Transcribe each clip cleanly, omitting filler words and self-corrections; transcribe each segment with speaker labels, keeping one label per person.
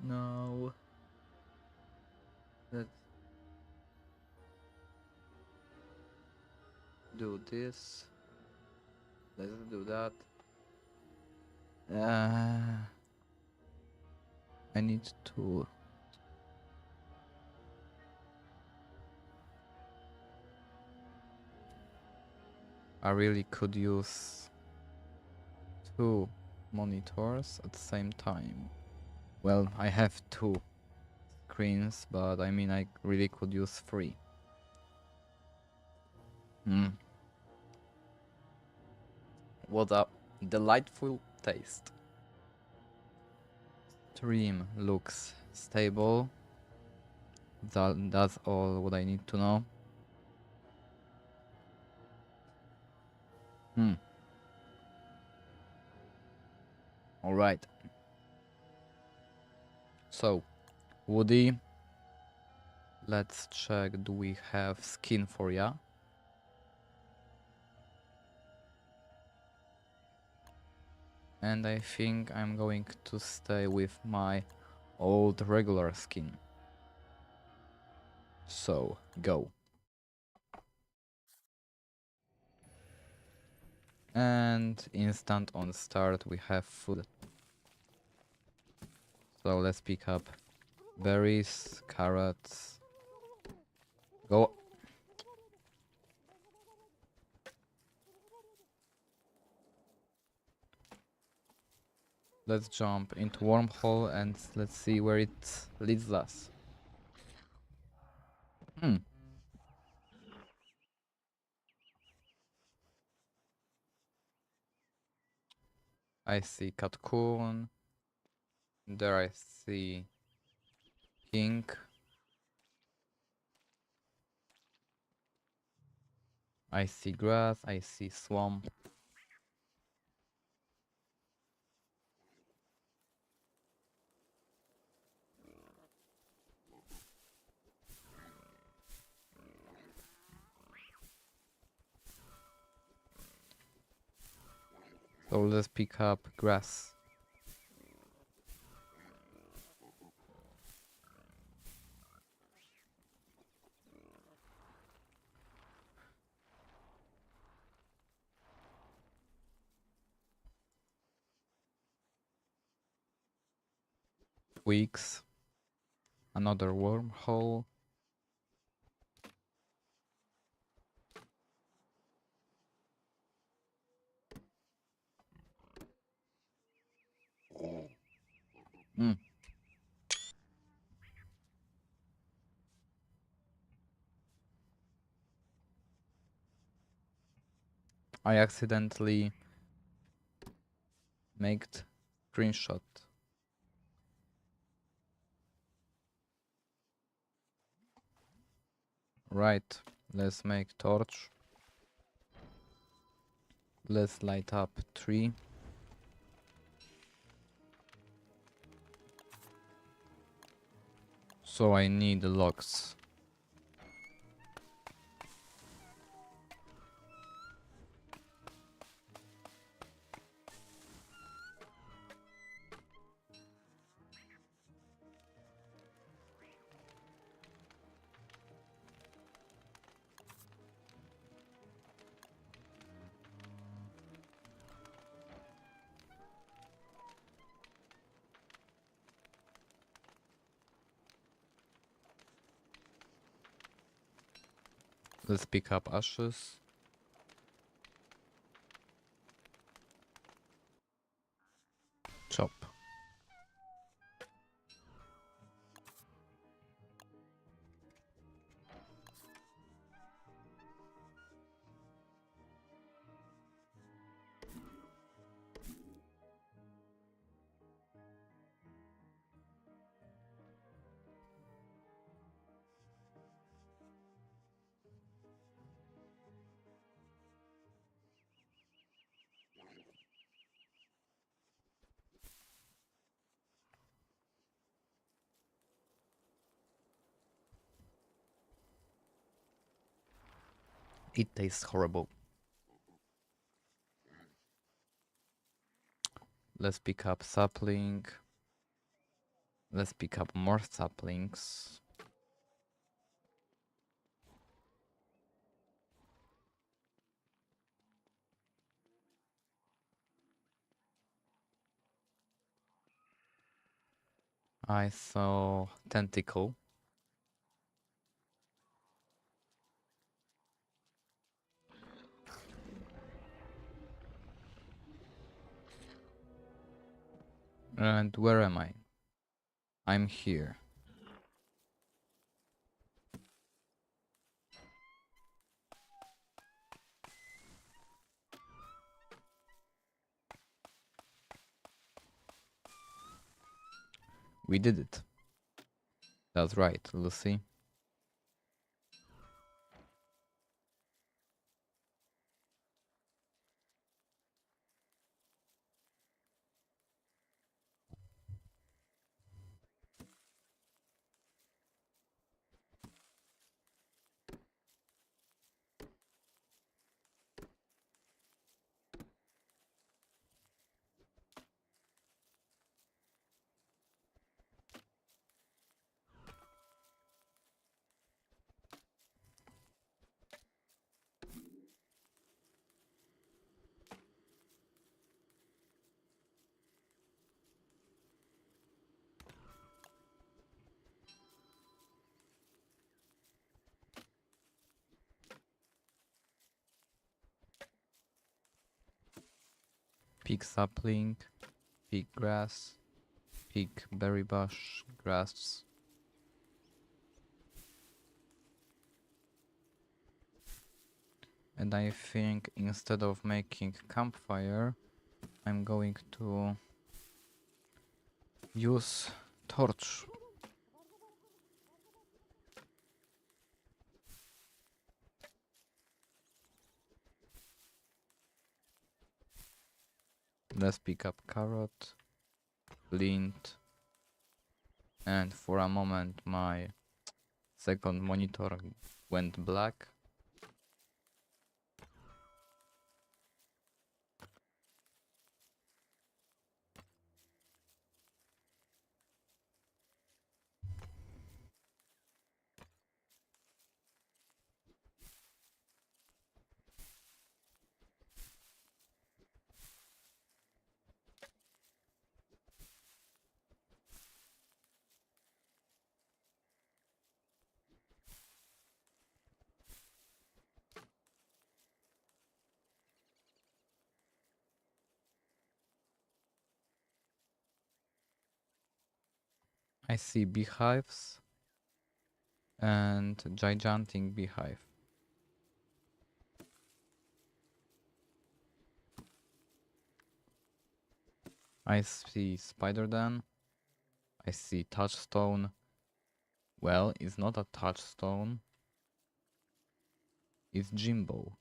Speaker 1: Now let's do this. Let's do that. I need to. I really could use 2 monitors at the same time. Well, I have 2 screens, but I mean I really could use 3. What a delightful taste. Stream looks stable. That's all what I need to know. Alright. So, Woody, let's check, do we have skin for ya? And I think I'm going to stay with my old regular skin. So, go. And instant on start we have food. So let's pick up berries, carrots. Go. Let's jump into wormhole and let's see where it leads us. I see Catcoon. There I see King. I see grass, I see swamp. So let's pick up grass. Twigs. Another wormhole. I accidentally made screenshot. Right, let's make torch. Let's light up tree. So I need logs. Let's pick up ashes. Chop. It tastes horrible. Let's pick up sapling. Let's pick up more saplings. I saw tentacle. And where am I? I'm here. We did it. That's right, Lucy. Pick sapling, pick grass, pick berry bush, grass. And I think instead of making campfire, I'm going to use torch. Let's pick up carrot, flint, and for a moment my second monitor went black. I see beehives and gigantic beehive. I see spider den. I see touchstone. Well, it's not a touchstone. It's Jimbo.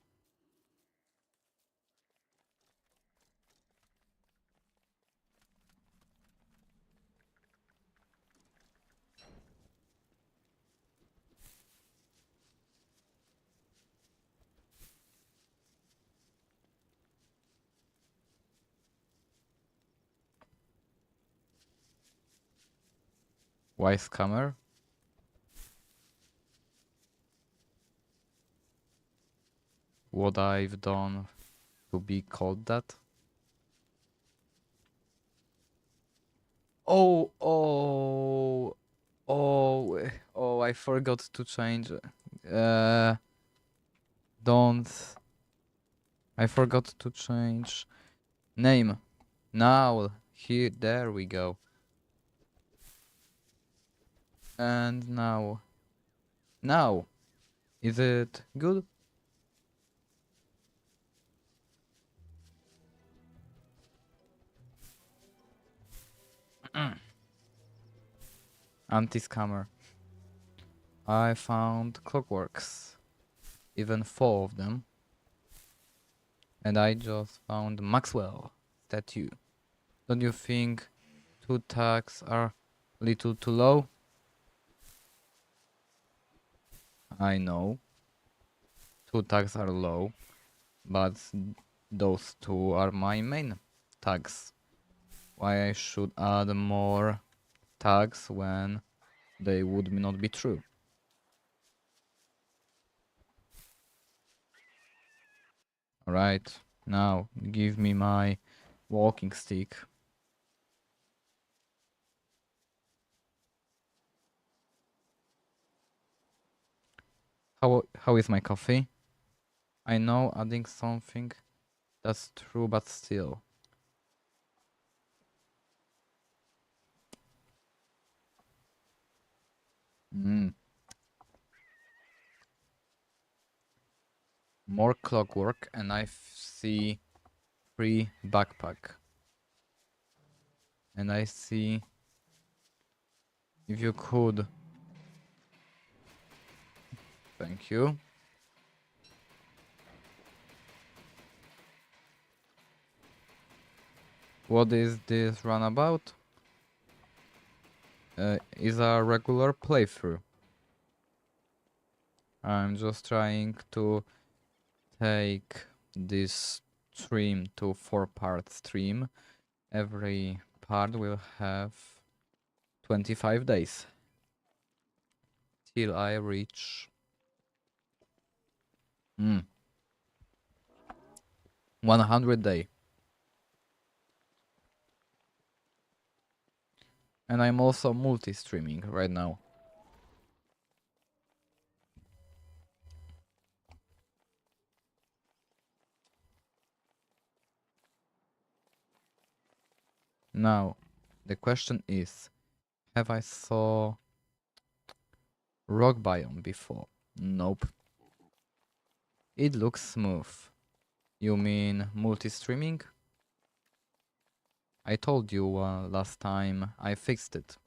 Speaker 1: Why scammer? What I've done to be called that? Oh, oh, oh, I forgot to change. Don't. I forgot to change name. Now, here, there we go. And now, is it good? Anti-scammer. I found clockworks, even 4 of them. And I just found Maxwell statue. Don't you think 2 tags are little too low? I know 2 tags are low, but those 2 are my main tags. Why I should add more tags when they would not be true. Alright, now give me my walking stick. How is my coffee? I know adding something that's true, but still. Mm. More clockwork, and I see free backpack. And I see if you could. Thank you. What is this runabout? Is a regular playthrough. I'm just trying to take this stream to 4-part stream. Every part will have 25 days till I reach 100 day. And I'm also multi-streaming right now. Now, the question is, have I saw rock biome before? Nope. It looks smooth. You mean multi-streaming? I told you last time I fixed it.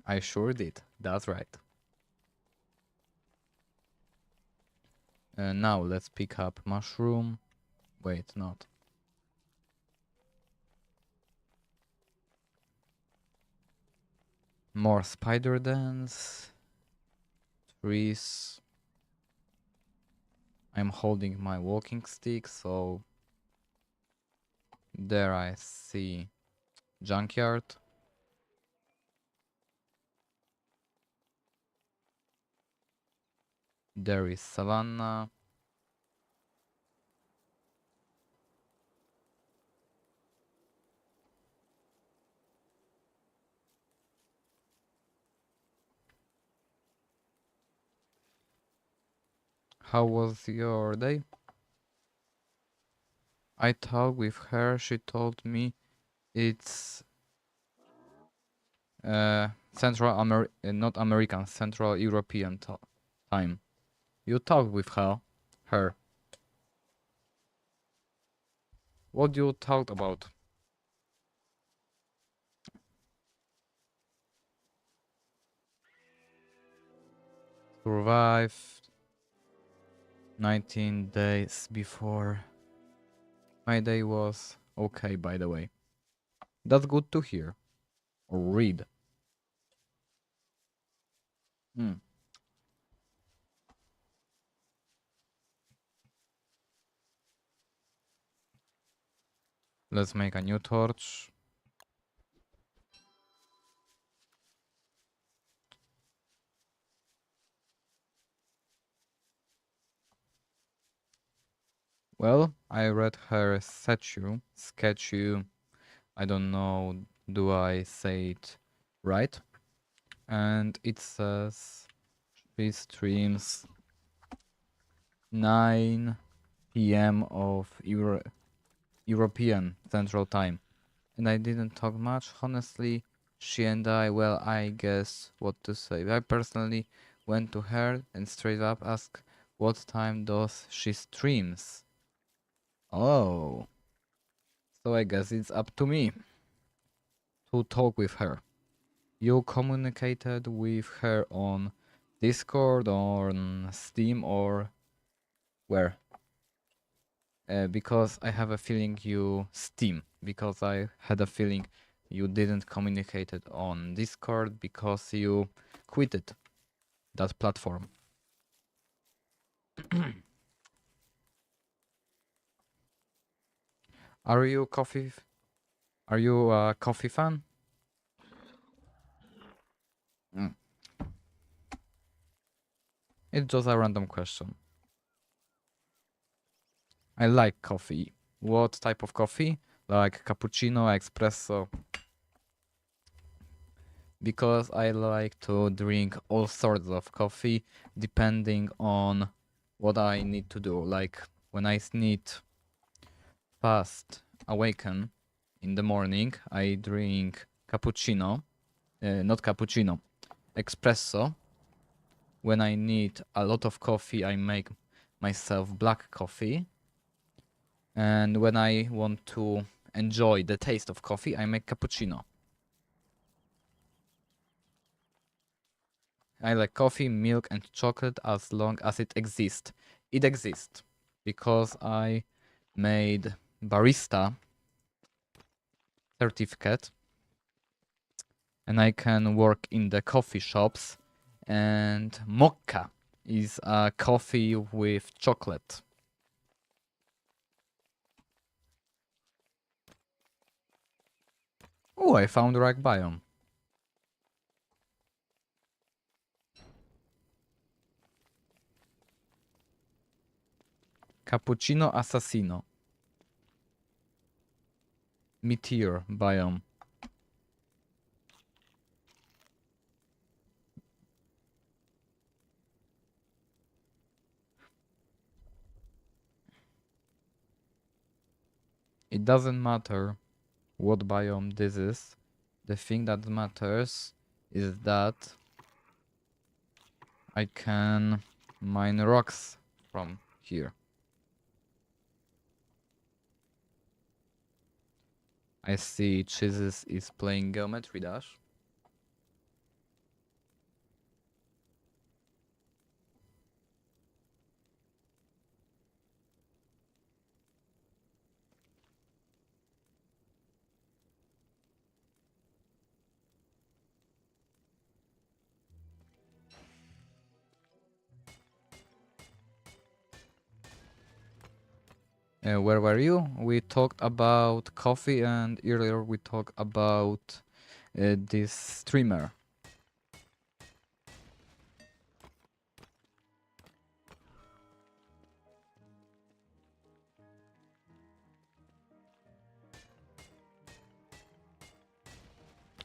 Speaker 1: I sure did. That's right. Now let's pick up mushroom. Wait, not. More spider dance. Trees. I'm holding my walking stick, so there I see junkyard. There is savannah. How was your day? I talked with her. She told me it's not American, Central European time. You talked with her. What you talked about? Survived 19 days before. My day was okay, by the way. That's good to hear. Or read. Hmm. Let's make a new torch. Well, I read her statue. I don't know, do I say it right? And it says she streams 9 p.m. of European Central Time. And I didn't talk much, honestly. She and I, well, I guess what to say. I personally went to her and straight up asked what time does she streams. Oh, so I guess it's up to me to talk with her. You communicated with her on Discord, on Steam, or where? Because I have a feeling you Steam, because I had a feeling you didn't communicate it on Discord because you quitted that platform. Are you coffee? Are you a coffee fan? Mm. It's just a random question. I like coffee. What type of coffee? Like cappuccino, espresso? Because I like to drink all sorts of coffee depending on what I need to do. Like when I need fast awaken in the morning, I drink cappuccino, not cappuccino, espresso. When I need a lot of coffee, I make myself black coffee. And when I want to enjoy the taste of coffee, I make cappuccino. I like coffee, milk, and chocolate as long as it exists. It exists because I made barista certificate and I can work in the coffee shops. And mocha is a coffee with chocolate. Oh, I found the right biome. Cappuccino Assassino. Meteor biome. It doesn't matter what biome this is. The thing that matters is that I can mine rocks from here. I see Cheeses is playing Geometry Dash. Where were you? We talked about coffee and earlier we talked about this streamer.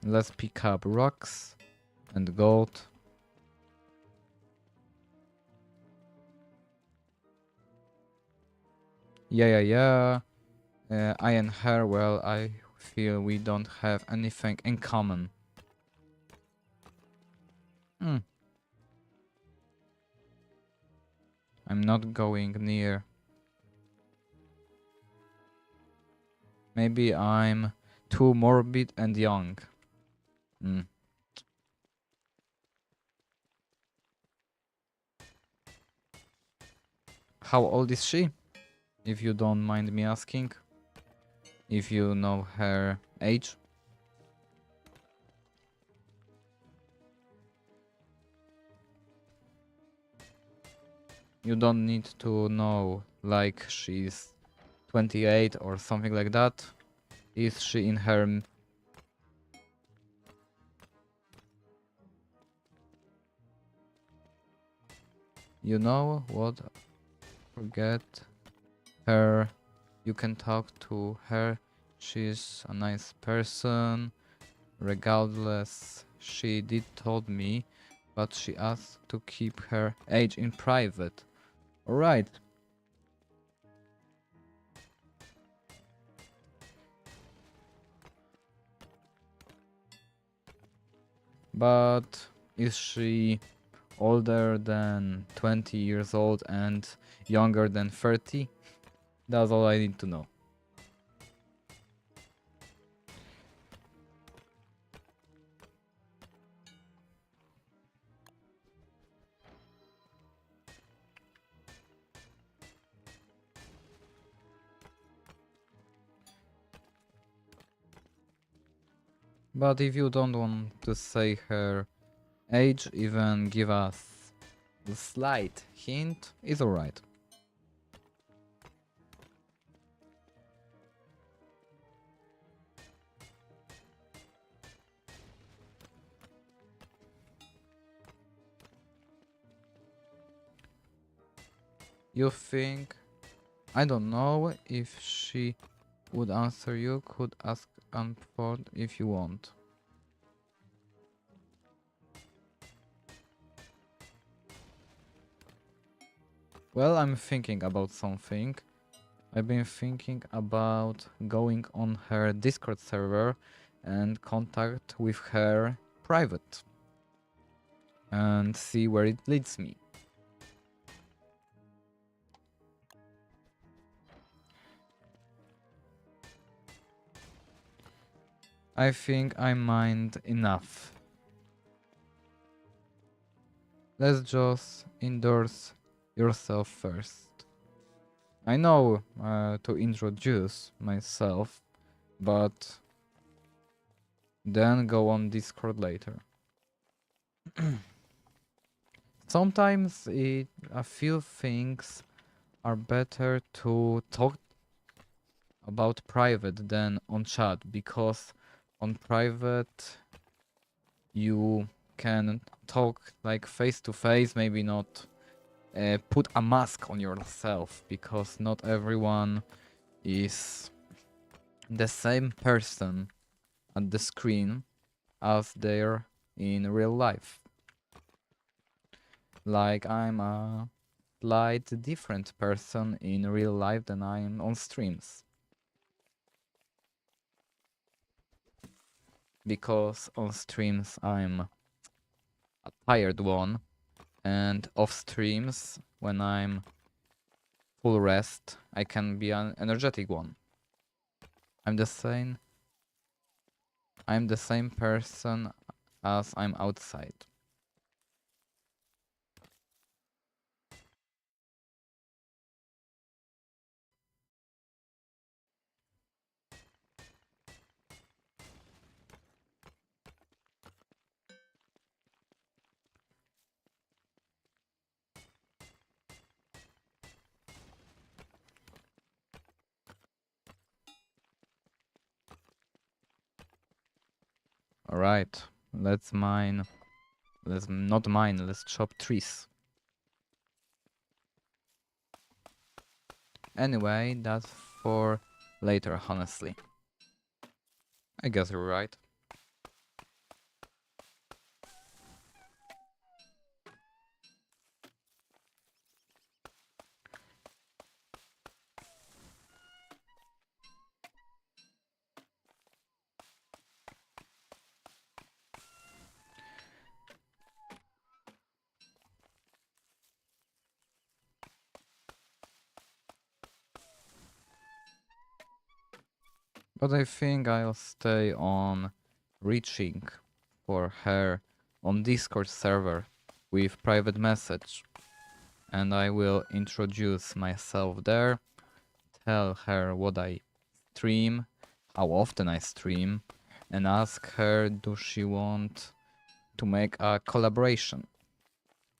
Speaker 1: Let's pick up rocks and gold. Yeah. I and her, well, I feel we don't have anything in common. I'm not going near. Maybe I'm too morbid and young. How old is she? If you don't mind me asking. If you know her age. You don't need to know, like she's 28 or something like that. Is she in her... You know what? Forget her. You can talk to her. She's a nice person. Regardless, she did told me, but she asked to keep her age in private. Alright. But is she older than 20 years old and younger than 30? That's all I need to know. But if you don't want to say her age, even give us a slight hint, it's alright. You think? I don't know if she would answer you. Could ask Unford if you want. Well, I'm thinking about something. I've been thinking about going on her Discord server and contact with her private and see where it leads me. I think I mind enough. Let's just endorse yourself first. I know to introduce myself, but then go on Discord later. Sometimes a few things are better to talk about private than on chat, because on private you can talk like face to face, maybe not put a mask on yourself, because not everyone is the same person at the screen as they're in real life. Like I'm a slight different person in real life than I am on streams. Because on streams I'm a tired one, and off streams when I'm full rest I can be an energetic one. I'm the same person as I'm outside. Alright, let's not mine, let's chop trees. Anyway, that's for later, honestly. I guess you're right. But I think I'll stay on reaching for her on Discord server with private message, and I will introduce myself there, tell her what I stream, how often I stream, and ask her does she want to make a collaboration.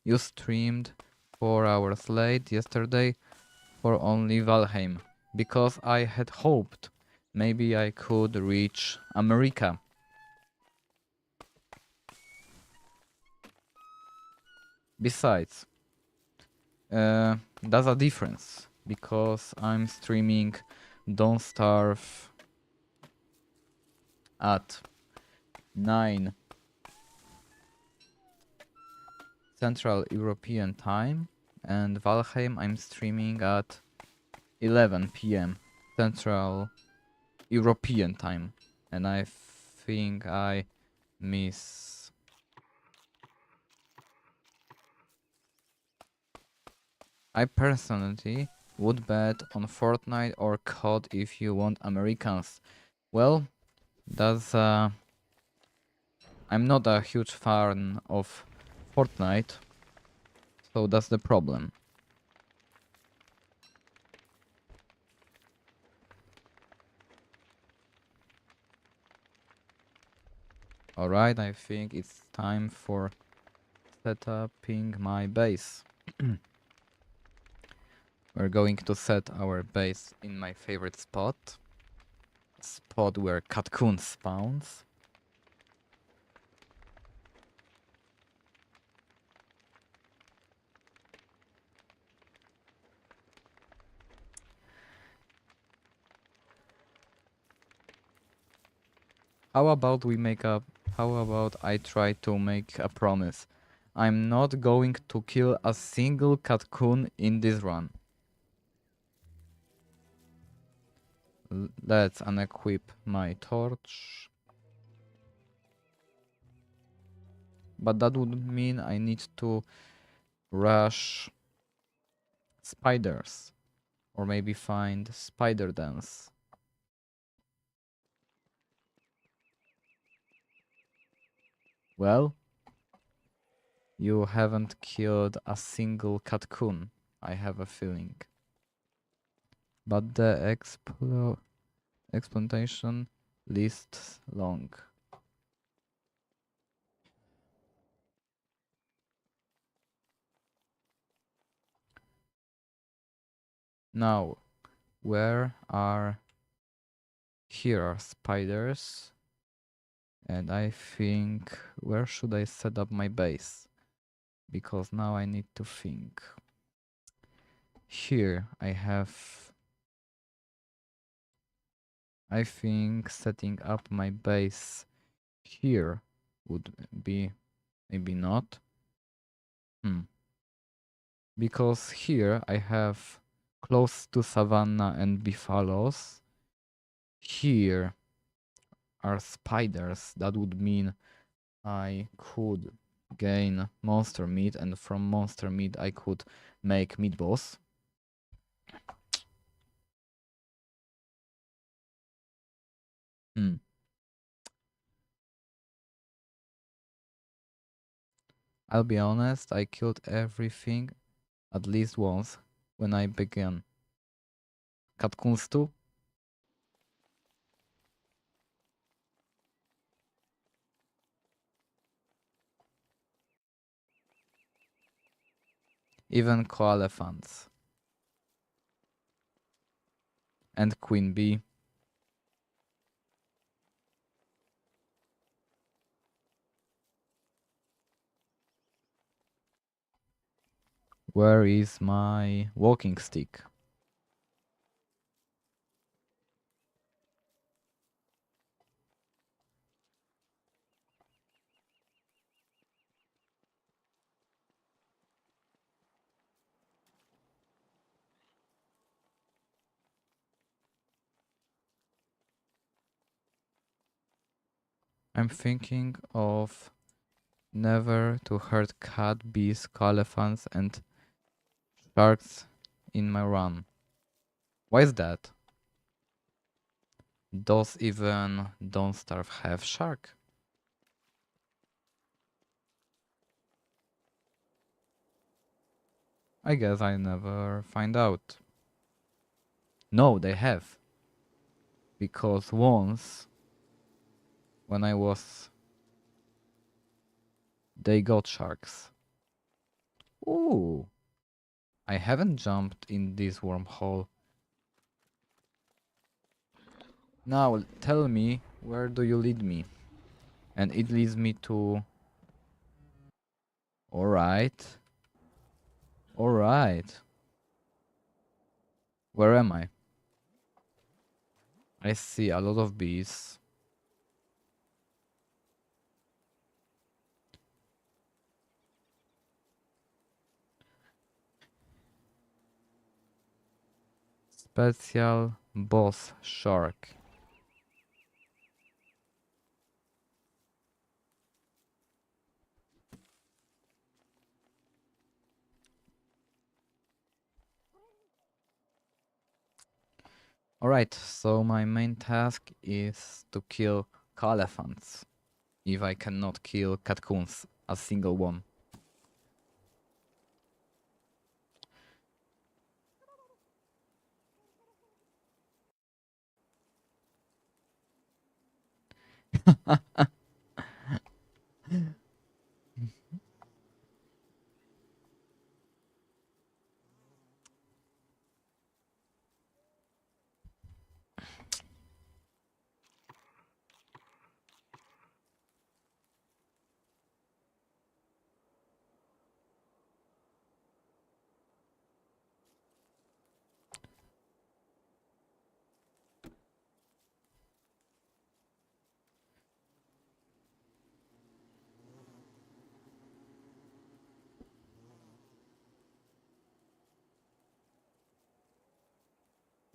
Speaker 1: You streamed 4 hours late yesterday for only Valheim, because I had hoped maybe I could reach America. Besides, there's a difference, because I'm streaming Don't Starve at 9 Central European time, and Valheim I'm streaming at 11 p.m. Central European time, and I think I miss. I personally would bet on Fortnite or COD if you want Americans. Well, that's I'm not a huge fan of Fortnite, so that's the problem. Alright, I think it's time for setting my base. We're going to set our base in my favorite spot. Spot where Catcoon spawns. How about I try to make a promise? I'm not going to kill a single Catcoon in this run. Let's unequip my torch. But that would mean I need to rush spiders. Or maybe find spider dance. Well, you haven't killed a single Catcoon, I have a feeling. But the exploitation lists long. Now, where are... Here are spiders. And I think... Where should I set up my base? Because now I need to think. Here I have... I think setting up my base here would be... Maybe not. Because here I have close to savanna and buffaloes. Here are spiders. That would mean I could gain monster meat, and from monster meat I could make meatballs. I'll be honest, I killed everything at least once when I began. Catcoons too? Even coelephants. And queen bee. Where is my walking stick? I'm thinking of never to hurt cat, bees, coelephants, and sharks in my run. Why is that? Does even Don't Starve have shark? I guess I never find out. No, they have. Because once, when I was... They got sharks. Ooh. I haven't jumped in this wormhole. Now, tell me, where do you lead me? And it leads me to... Alright. Alright. Where am I? I see a lot of bees. Special boss shark. Alright, so my main task is to kill coelephants. If I cannot kill catcoons, a single one.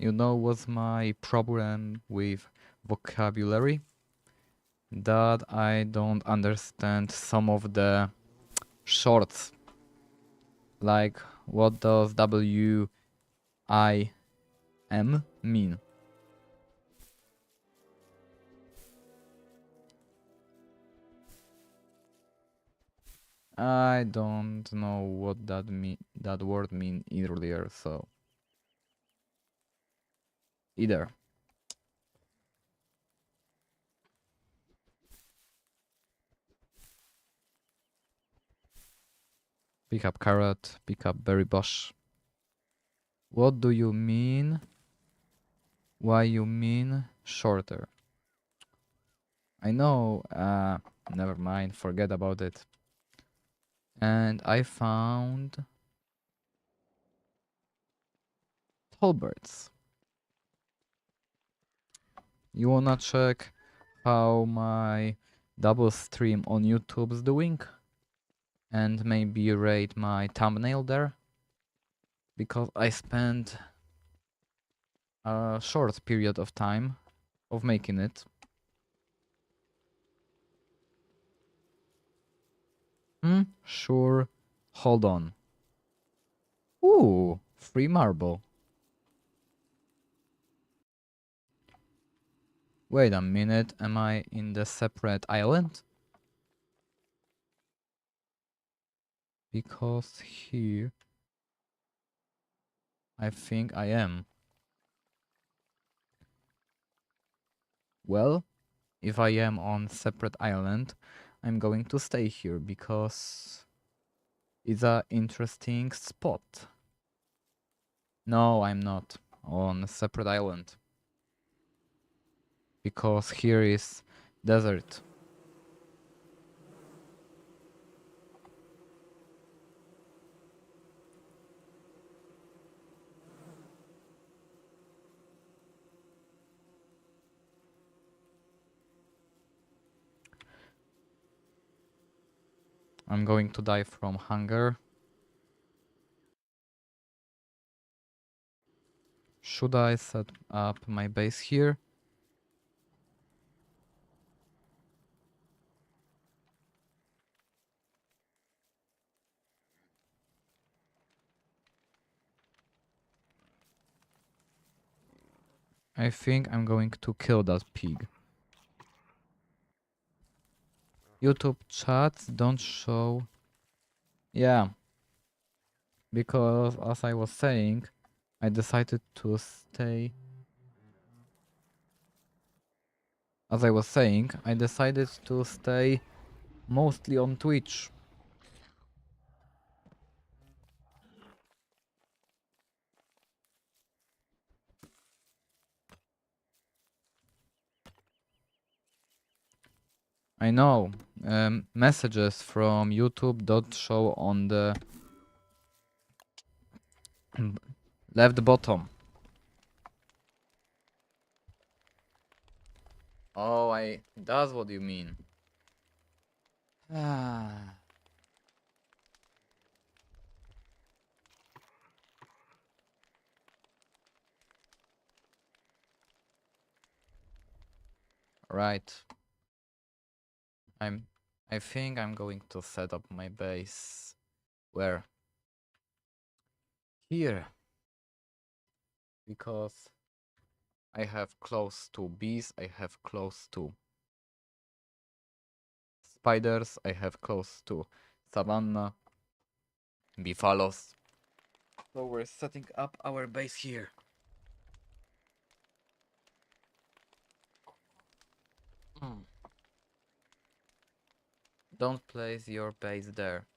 Speaker 1: You know what's my problem with vocabulary? That I don't understand some of the shorts. Like, what does WIM mean? I don't know what that word mean earlier, so either. Pick up carrot, pick up berry bush. What do you mean? Why you mean shorter? I know, never mind, forget about it. And I found Tolberts. You wanna check how my double stream on YouTube's doing? And maybe rate my thumbnail there? Because I spent a short period of time of making it. Sure. Hold on. Ooh, free marble. Wait a minute, am I in the separate island? Because here... I think I am. Well, if I am on separate island, I'm going to stay here because it's a interesting spot. No, I'm not on a separate island. Because here is desert. I'm going to die from hunger. Should I set up my base here? I think I'm going to kill that pig. YouTube chats don't show... Yeah. Because, as I was saying, I decided to stay... As I was saying, I decided to stay mostly on Twitch. I know, messages from YouTube don't show on the left bottom. Oh, that's what you mean. Ah. Right. I think I'm going to set up my base. Where? Here. Because I have close to bees, I have close to spiders, I have close to savanna, buffalos. So we're setting up our base here. Don't place your base there.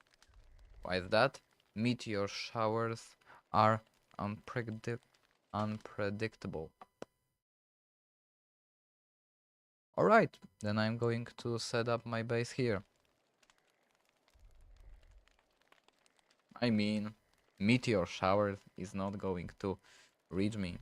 Speaker 1: Why is that? Meteor showers are unpredictable. Alright, then I'm going to set up my base here. I mean, meteor shower is not going to reach me.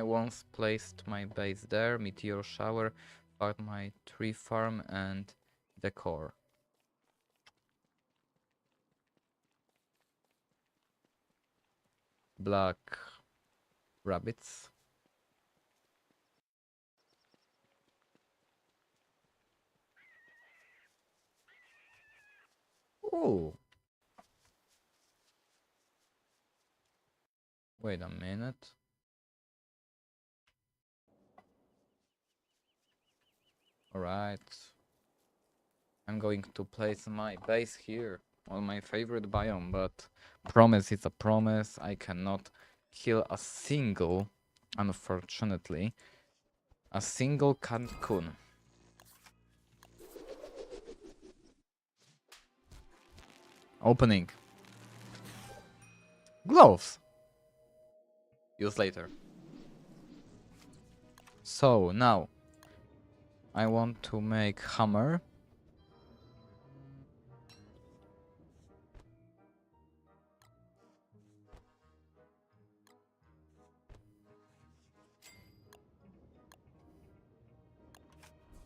Speaker 1: I once placed my base there, meteor shower, found my tree farm and decor. Black rabbits. Ooh. Wait a minute. Alright. I'm going to place my base here on my favorite biome, but promise is a promise. I cannot kill a single, unfortunately, a single Cancun. Opening. Gloves. Use later. So now I want to make hammer.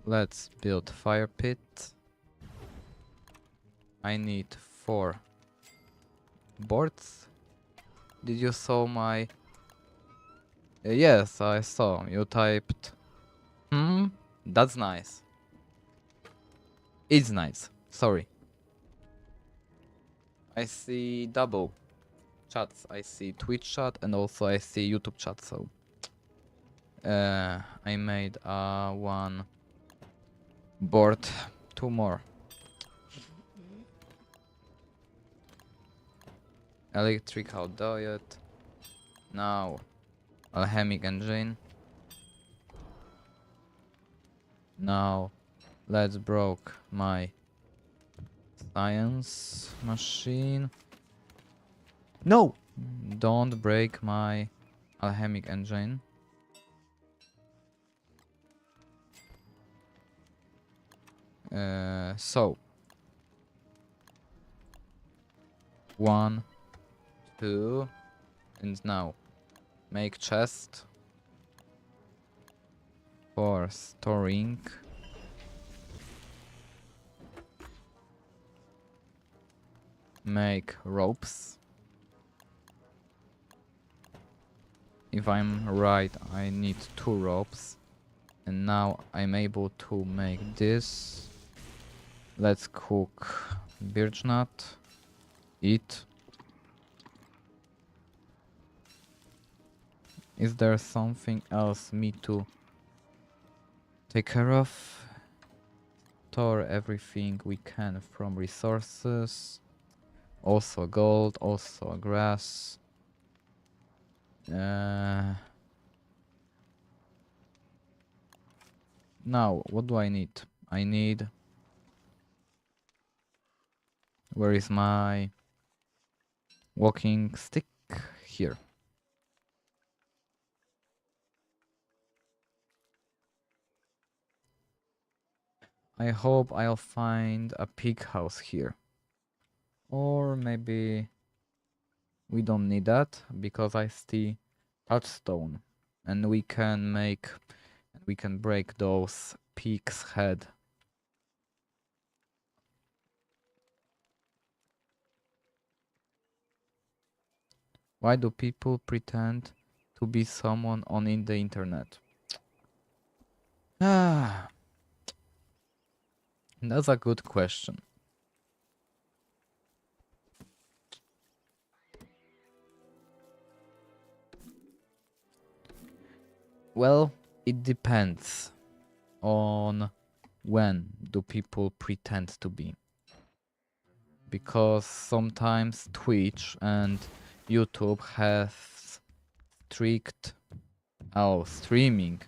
Speaker 1: Let's build fire pit. I need 4 boards. Did you saw my... yes, I saw. You typed... That's nice. It's nice. Sorry. I see double chats. I see Twitch chat and also I see YouTube chat. So I made one board, 2 more. Electrical diet. Now alchemic engine. Now let's broke my science machine. No! Don't break my alchemic engine. So 1, 2, and now make chest for storing. Make ropes. If I'm right, I need 2 ropes. And now I'm able to make this. Let's cook birch nut. Eat. Is there something else me to take care of? Store everything we can from resources. Also gold, also grass. Now, what do I need? I need... Where is my walking stick? Here. I hope I'll find a pig house here. Or maybe we don't need that because I see touchstone and we can break those pigs' head. Why do people pretend to be someone on in the internet? Ah, that's a good question. Well, it depends on when do people pretend to be. Because sometimes Twitch and YouTube have strict streaming.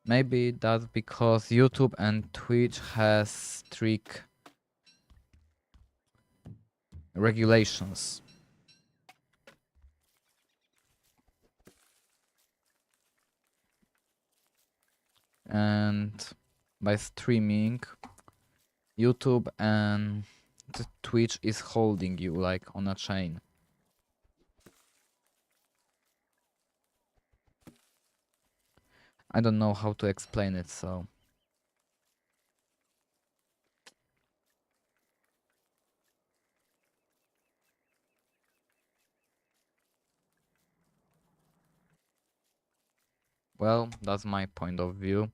Speaker 1: Maybe that's because YouTube and Twitch has strict regulations. And by streaming, YouTube and Twitch is holding you like on a chain. I don't know how to explain it, so... Well, that's my point of view.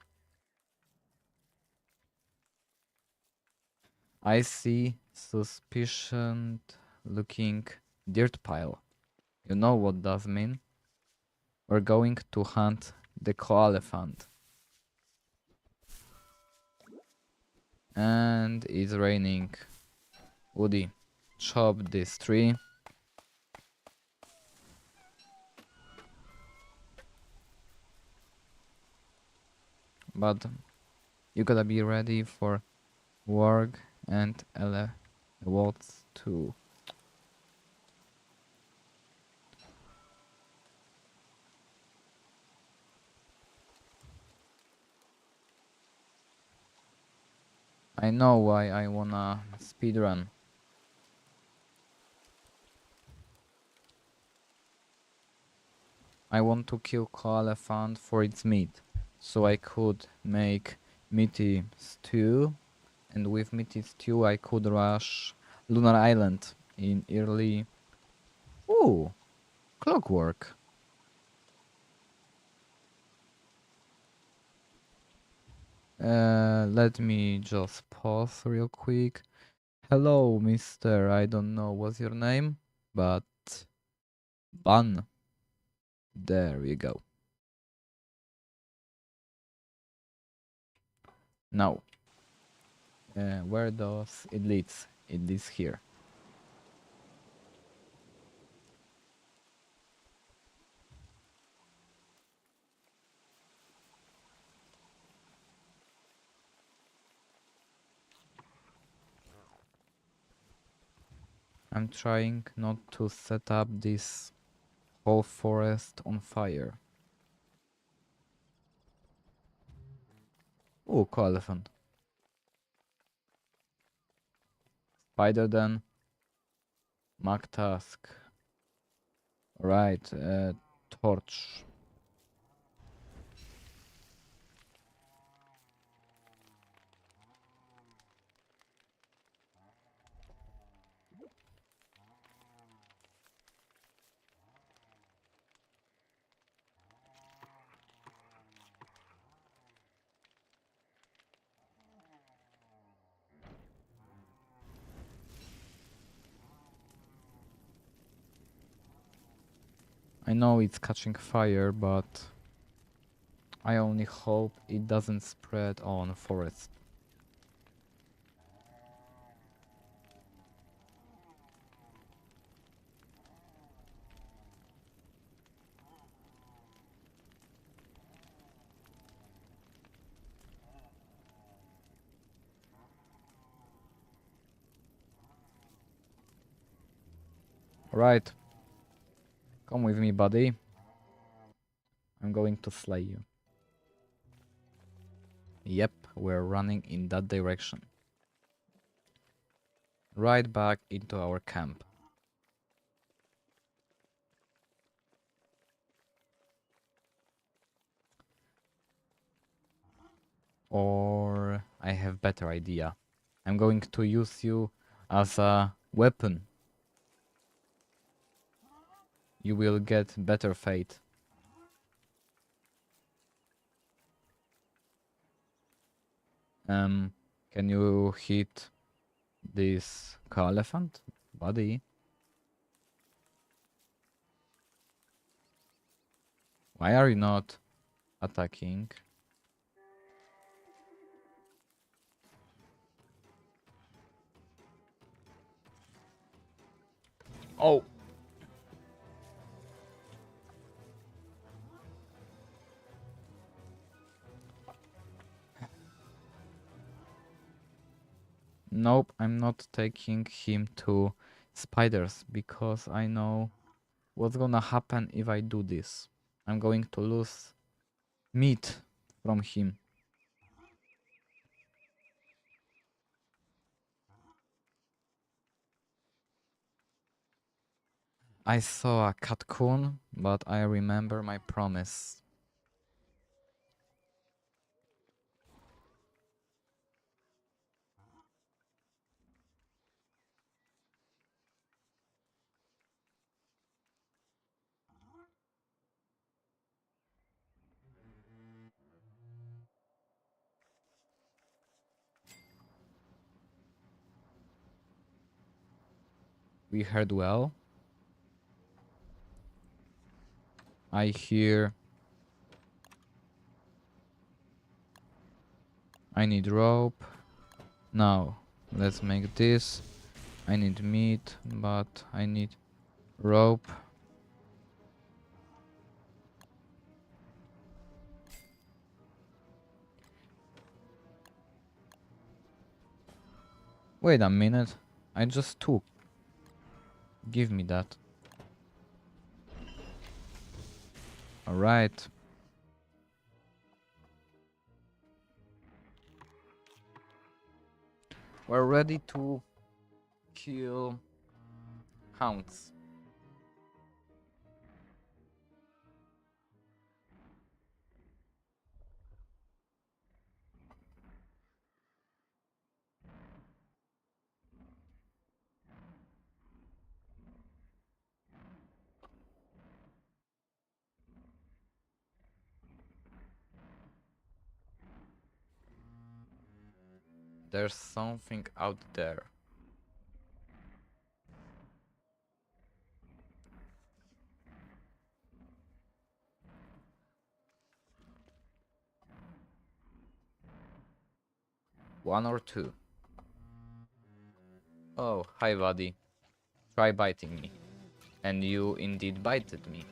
Speaker 1: I see suspicion looking dirt pile. You know what does mean? We're going to hunt the co-elephant. And it's raining. Woody, chop this tree. But you gotta be ready for work and elephants too. I know why I wanna speedrun. I want to kill co-elephant for its meat, so I could make meaty stew, and with meaty stew I could rush Lunar Island in early... Ooh, clockwork. Let me just pause real quick. Hello, mister, I don't know what's your name, but... Bun. There we go. Now, where does it leads? It leads here. I'm trying not to set up this whole forest on fire. Ooh, co-elephant. Spider then. Mag task. Right, torch. I know it's catching fire, but I only hope it doesn't spread on forest. Right. Come with me, buddy. I'm going to slay you. Yep, we're running in that direction. Right back into our camp. Or I have better idea. I'm going to use you as a weapon. You will get better fate. Can you hit this co-elephant, buddy? Why are you not attacking? Oh! Nope, I'm not taking him to spiders because I know what's gonna happen if I do this. I'm going to lose meat from him. I saw a catcoon, but I remember my promise. We heard well. I hear. I need rope. Now, let's make this. I need meat, but I need rope. Wait a minute. I just took. Give me that. Alright. We're ready to kill hounds. There's something out there. One or two. Oh, hi buddy. Try biting me. And you indeed bited me.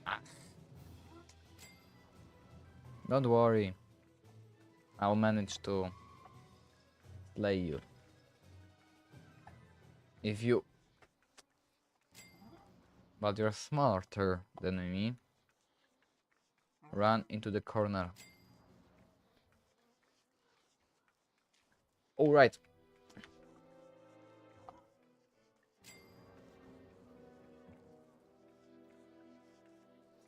Speaker 1: Ah. Don't worry. I'll manage to slay you. If you... But you're smarter than me. Run into the corner. Alright.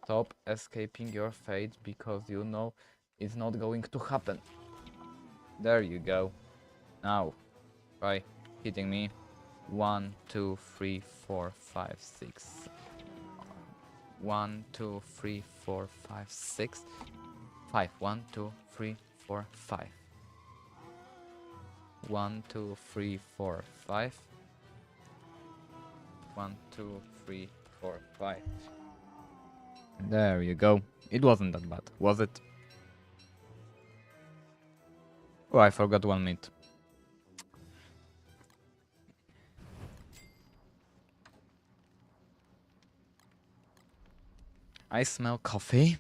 Speaker 1: Stop escaping your fate because you know it's not going to happen. There you go. Now, try hitting me. 1, 2, 3, 4, 5, 6. 1, 2, 3, 4, 5, 6. 5. 1, 2, 3, 4, 5. 1, 2, 3, 4, 5. 1, 2, 3, 4, 5. There you go. It wasn't that bad, was it? Oh, I forgot one meat. I smell coffee.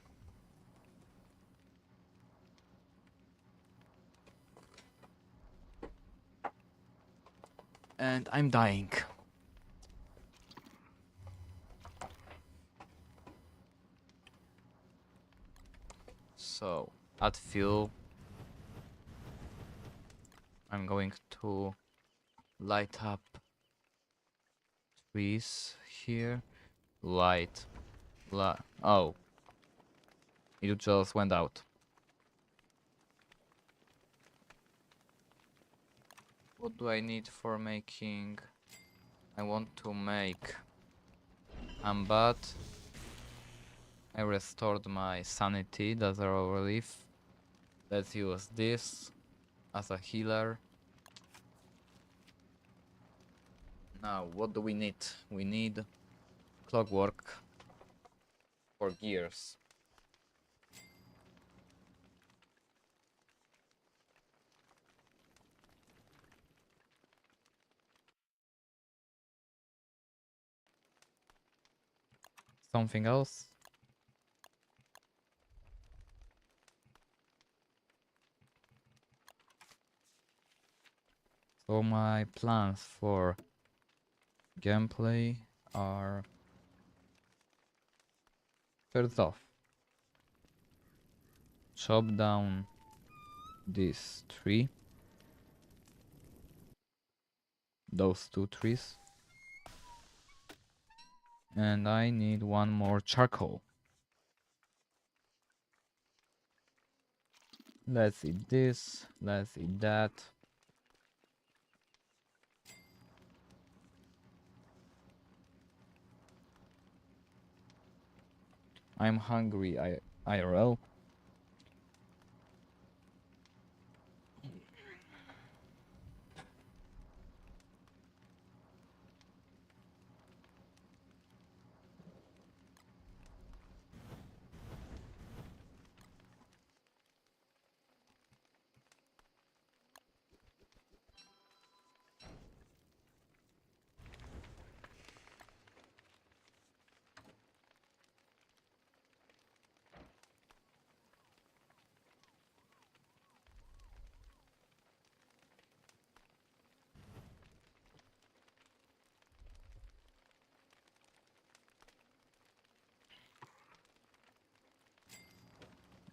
Speaker 1: And I'm dying. So, add fuel. I'm going to light up trees here. Light. Oh. It just went out. What do I need for making? I want to make Ambat. I restored my sanity, that's a relief. Let's use this as a healer. Now, what do we need? We need clockwork for gears. Something else? So my plans for gameplay are... First off, chop down this tree. Those two trees. And I need one more charcoal. Let's eat this, let's eat that. I'm hungry, IRL.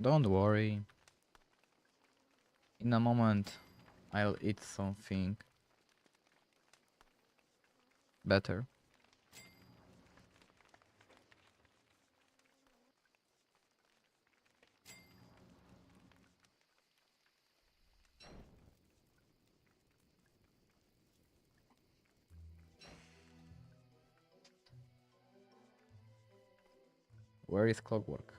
Speaker 1: Don't worry. In a moment, I'll eat something better. Where is clockwork?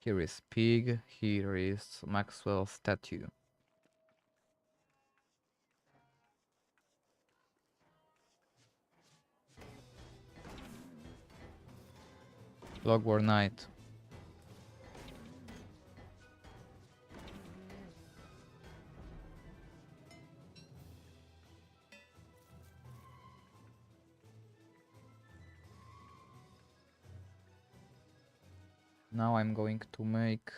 Speaker 1: Here is pig, here is Maxwell's statue. Clockwork Knight. Now I'm going to make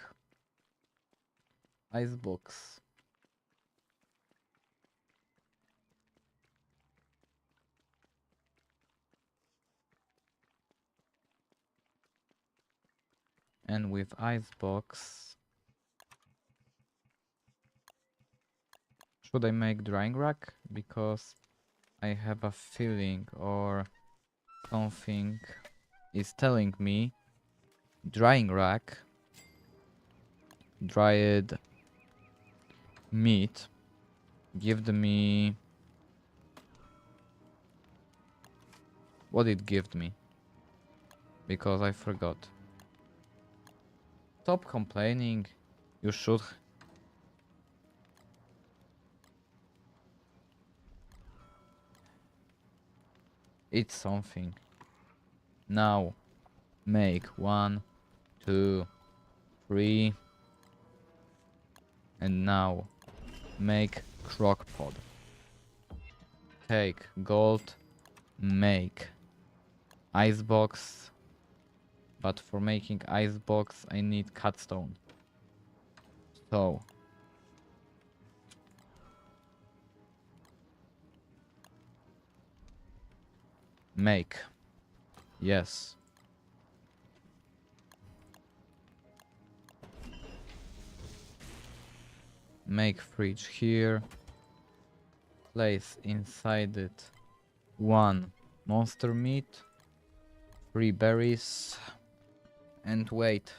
Speaker 1: icebox. And with icebox, should I make drying rack? Because I have a feeling or something is telling me drying rack, dried meat, give me what it gave me, because I forgot. Stop complaining. You should. Eat something. Now make 1, 2, 3, and now make crock pot. Take gold, make icebox, but for making icebox I need cutstone. So make, yes. Make fridge here. Place inside it 1 monster meat, 3 berries, and wait.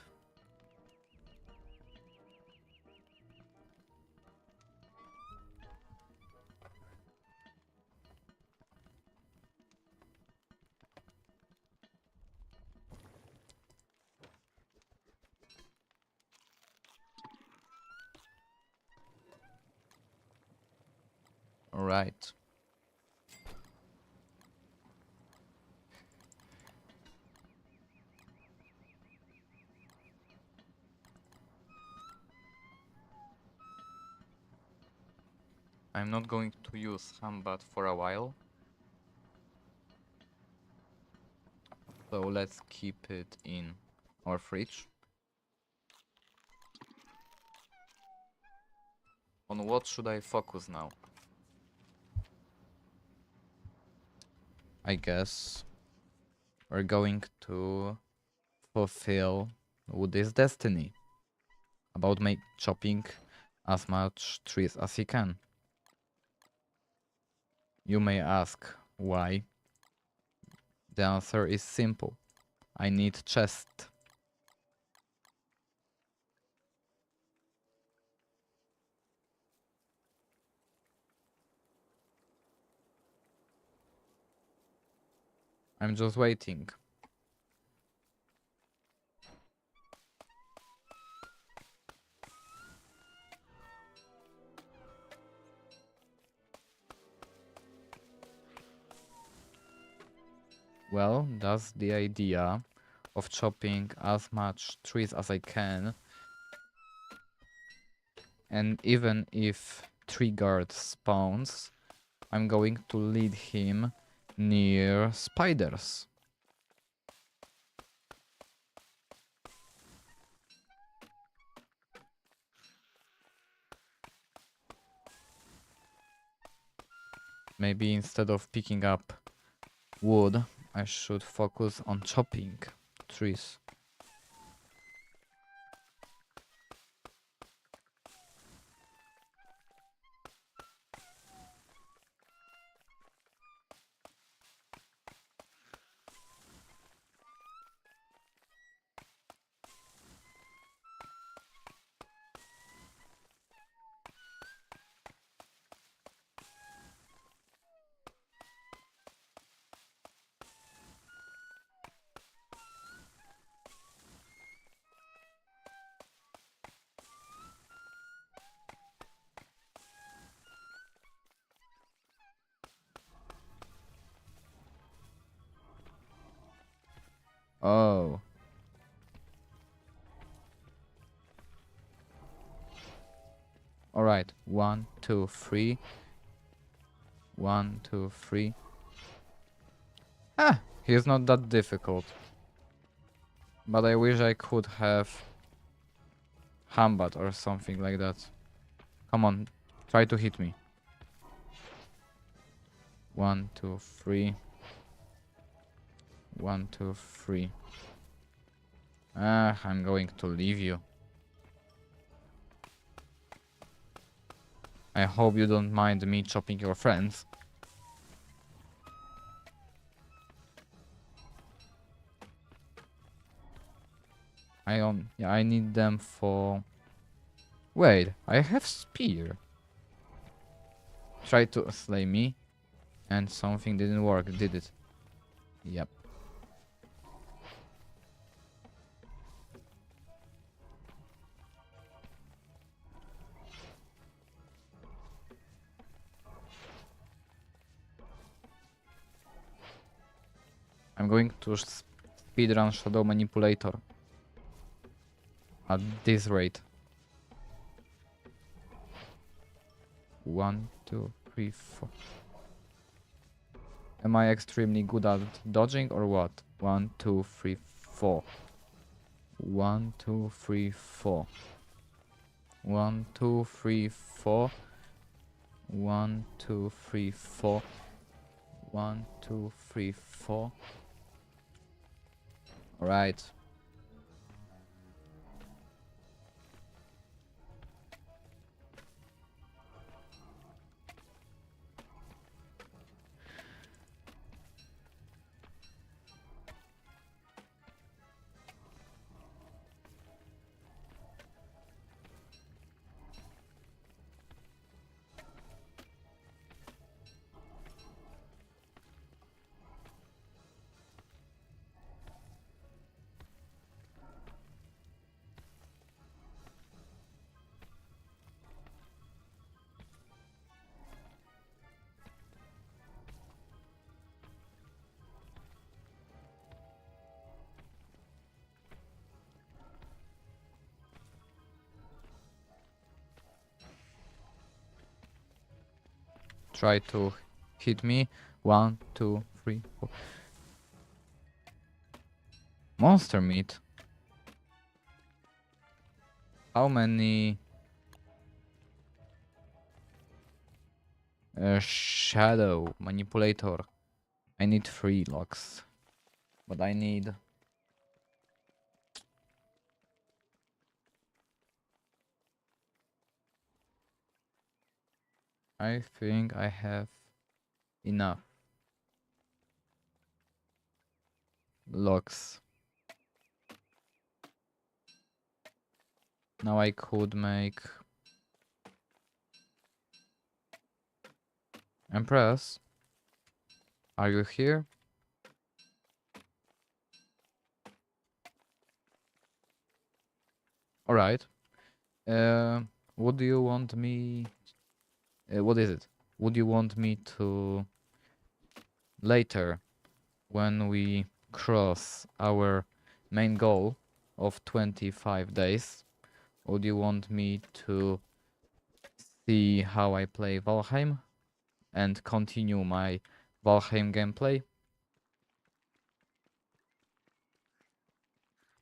Speaker 1: Alright. I'm not going to use Hambat for a while. So let's keep it in our fridge. On what should I focus now? I guess we're going to fulfill Woody's destiny about chopping as much trees as he can. You may ask why. The answer is simple. I need chest. I'm just waiting. Well, that's the idea of chopping as much trees as I can. And even if tree guard spawns, I'm going to lead him near spiders. Maybe instead of picking up wood, I should focus on chopping trees. Oh. Alright. 1, 2, 3. 1, 2, 3. Ah! He's not that difficult. But I wish I could have Hambat or something like that. Come on. Try to hit me. 1, 2, 3. 1, 2, 3. Ah, I'm going to leave you. I hope you don't mind me chopping your friends. Yeah, I need them for... Wait, I have spear. Try to slay me. And something didn't work, did it? Yep. I'm going to speedrun Shadow Manipulator. At this rate. 1, 2, 3, 4. Am I extremely good at dodging or what? 1, 2, 3, 4. 1, 2, 3, 4. 1, 2, 3, 4. 1, 2, 3, 4. 1, 2, 3, 4. Alright. Try to hit me. 1, 2, 3, 4. Monster meat. How many shadow manipulator? I need 3 locks. But I need... I think I have enough locks. Now I could make Empress. Are you here? Alright. What do you want me... what is it? Would you want me to... Later, when we cross our main goal of 25 days, would you want me to see how I play Valheim and continue my Valheim gameplay?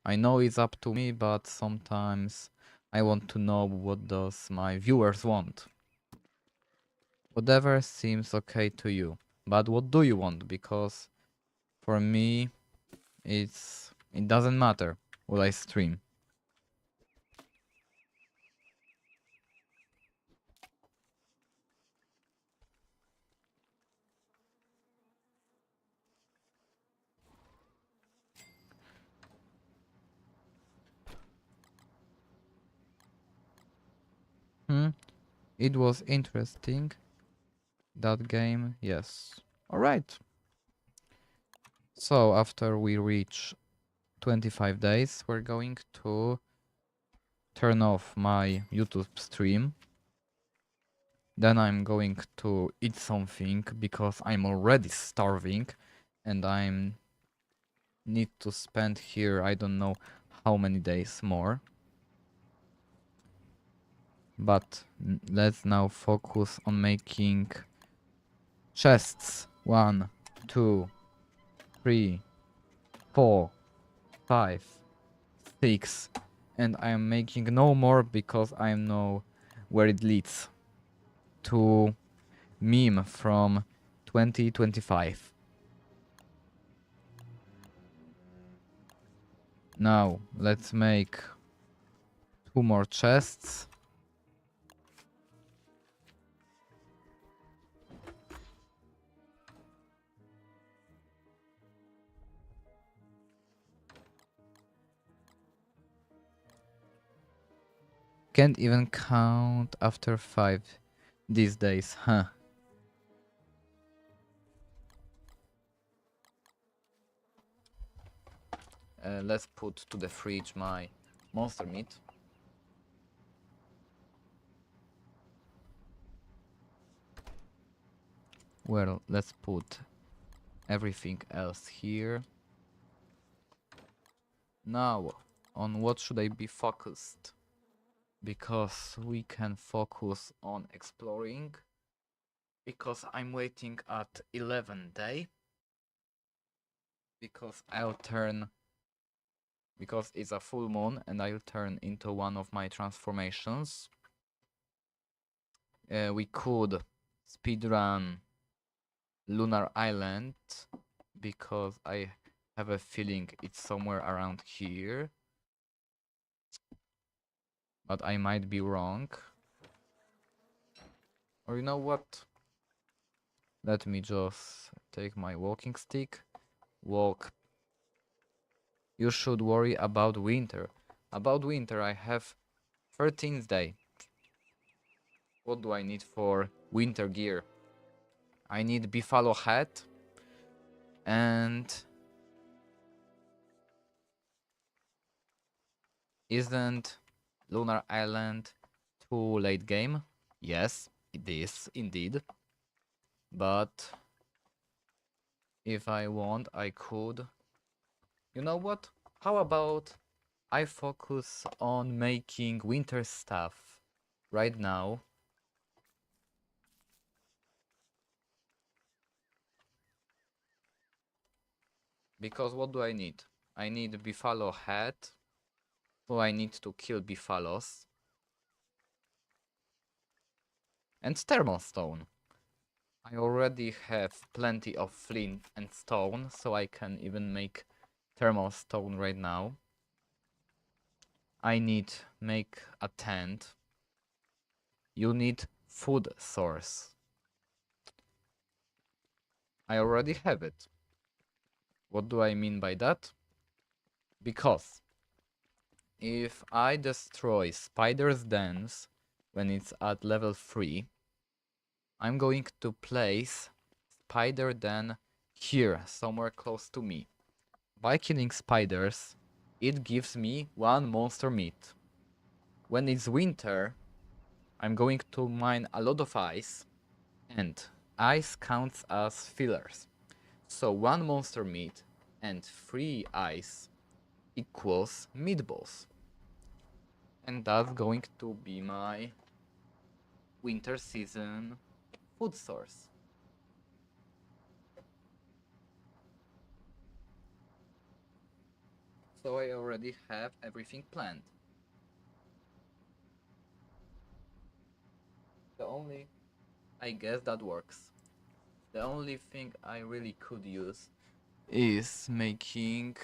Speaker 1: I know it's up to me, but sometimes I want to know what does my viewers want. Whatever seems okay to you. But what do you want? Because For me, it doesn't matter what I stream. Hmm. It was interesting. That game, yes. Alright. So after we reach 25 days, we're going to turn off my YouTube stream. Then I'm going to eat something because I'm already starving and I'm need to spend here I don't know how many days more. But let's now focus on making chests. 1, 2, 3, 4, 5, 6. And I'm making no more because I know where it leads. To meme from 2025. Now let's make 2 more chests. Can't even count after 5 these days, huh? Let's put to the fridge my monster meat. Well, let's put everything else here. Now, on what should I be focused? Because we can focus on exploring. Because I'm waiting at 11th day. Because because it's a full moon and I'll turn into one of my transformations. We could speedrun Lunar Island because I have a feeling it's somewhere around here. But I might be wrong. Or you know what? Let me just take my walking stick. Walk. You should worry about winter. About winter I have 13th day. What do I need for winter gear? I need buffalo hat and isn't Lunar Island too late game? Yes, it is indeed. But if I want, I could. You know what? How about I focus on making winter stuff right now. Because what do I need? I need a buffalo hat. So I need to kill buffaloes. And thermal stone. I already have plenty of flint and stone, so I can even make thermal stone right now. I need make a tent. You need food source. I already have it. What do I mean by that? Because if I destroy spider's dens when it's at level 3, I'm going to place spider den here, somewhere close to me. By killing spiders, it gives me 1 monster meat. When it's winter, I'm going to mine a lot of ice, and ice counts as fillers. So 1 monster meat and 3 ice equals meatballs. And that's going to be my winter season food source. So I already have everything planned. I guess that works. The only thing I really could use is making...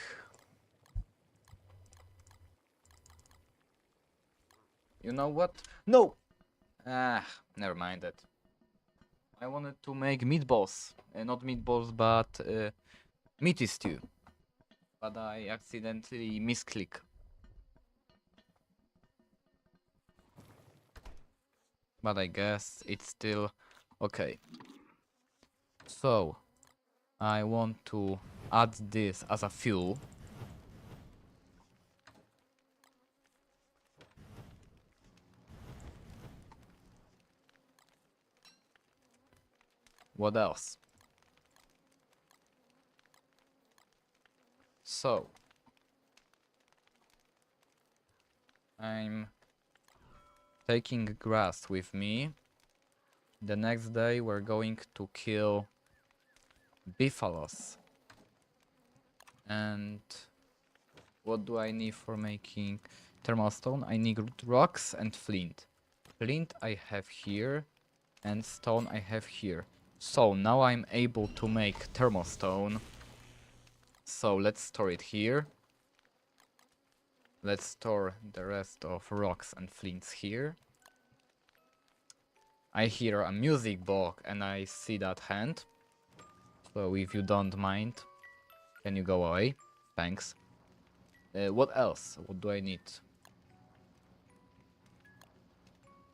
Speaker 1: You know what? No! Ah, never mind that. I wanted to make meatballs. Not meatballs, but meaty stew. But I accidentally misclick. But I guess it's still okay. So, I want to add this as a fuel. What else? So, I'm taking grass with me. The next day we're going to kill buffaloes. And what do I need for making thermal stone? I need rocks and flint. Flint I have here and stone I have here. So now I'm able to make thermal stone. So let's store it here. Let's store the rest of rocks and flints here. I hear a music box and I see that hand. So if you don't mind, can you go away? Thanks. What else? What do I need?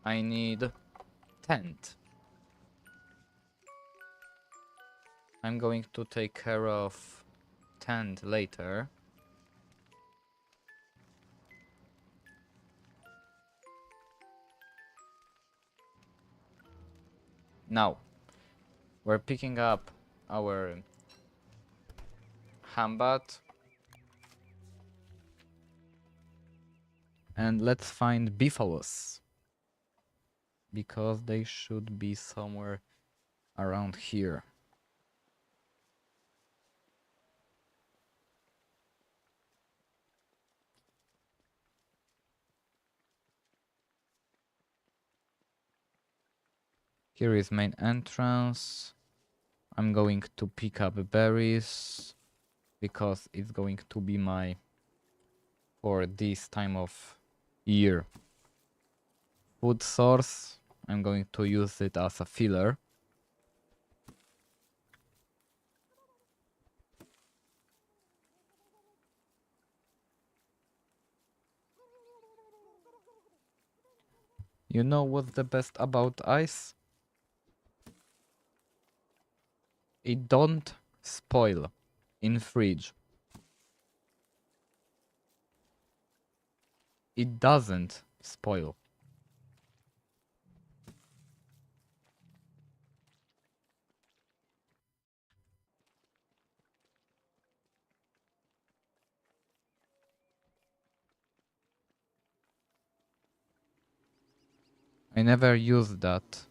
Speaker 1: I need tent. I'm going to take care of tent later. Now, we're picking up our hambat. And let's find buffaloes. Because they should be somewhere around here. Here is main entrance. I'm going to pick up berries because it's going to be my for this time of year food source. I'm going to use it as a filler. You know what's the best about ice? It don't spoil in fridge. It doesn't spoil. I never used that.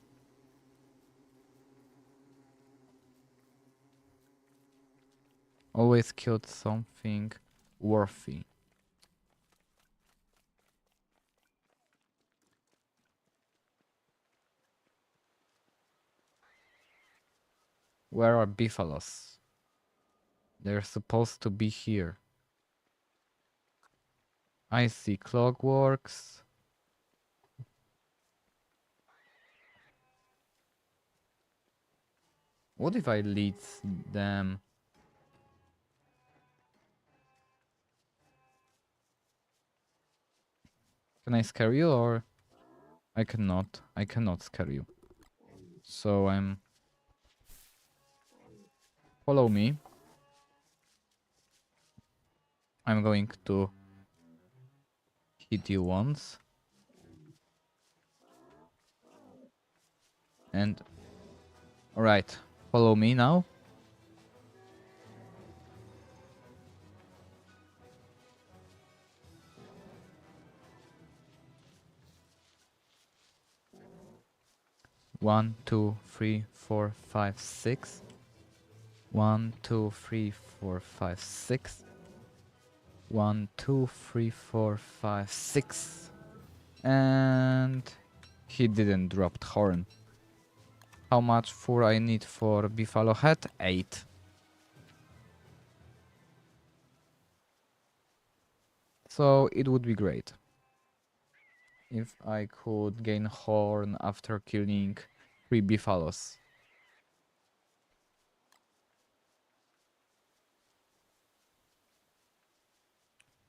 Speaker 1: Always killed something worthy. Where are buffaloes? They're supposed to be here. I see clockworks. What if I lead them? Can I scare you or I cannot? I cannot scare you. So follow me. I'm going to hit you once. And alright, follow me now. One, two, three, four, five, six. 1, 2, 3, 4, 5, 6. 1, 2, 3, 4, 5, 6. And he didn't drop the horn. How much fur I need for buffalo head? 8. So it would be great if I could gain horn after killing 3 buffaloes.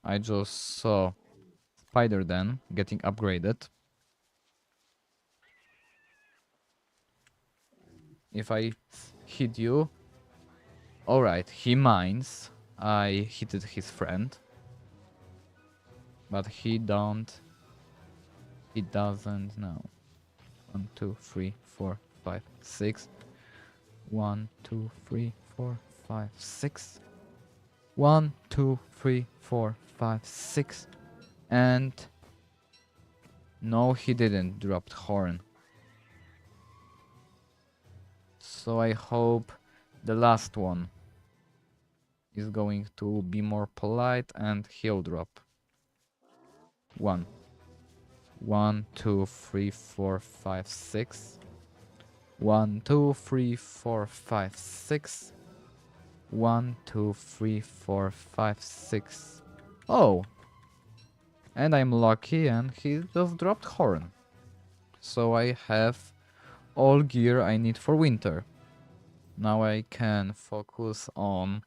Speaker 1: I just saw Spider Den getting upgraded. If I hit you... Alright, he mines. I hit his friend. But he doesn't know. 1, 2, 3, 4, 5, 6. 1, 2, 3, 4, 5, 6. 1, 2, 3, 4, 5, 6. And no, he didn't drop horn. So I hope the last one is going to be more polite and he'll drop. 1. 1, 2, 3, 4, 5, 6. 1, 2, 3, 4, 5, 6. 1, 2, 3, 4, 5, 6. Oh! And I'm lucky and he just dropped horn. So I have all gear I need for winter. Now I can focus on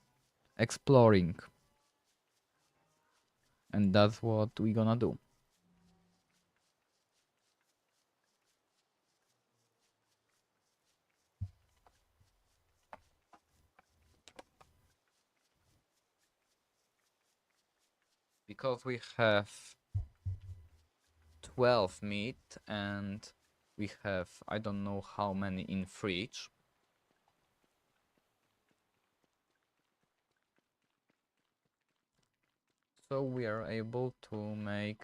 Speaker 1: exploring. And that's what we're gonna do. Because we have 12 meat and we have I don't know how many in fridge. So we are able to make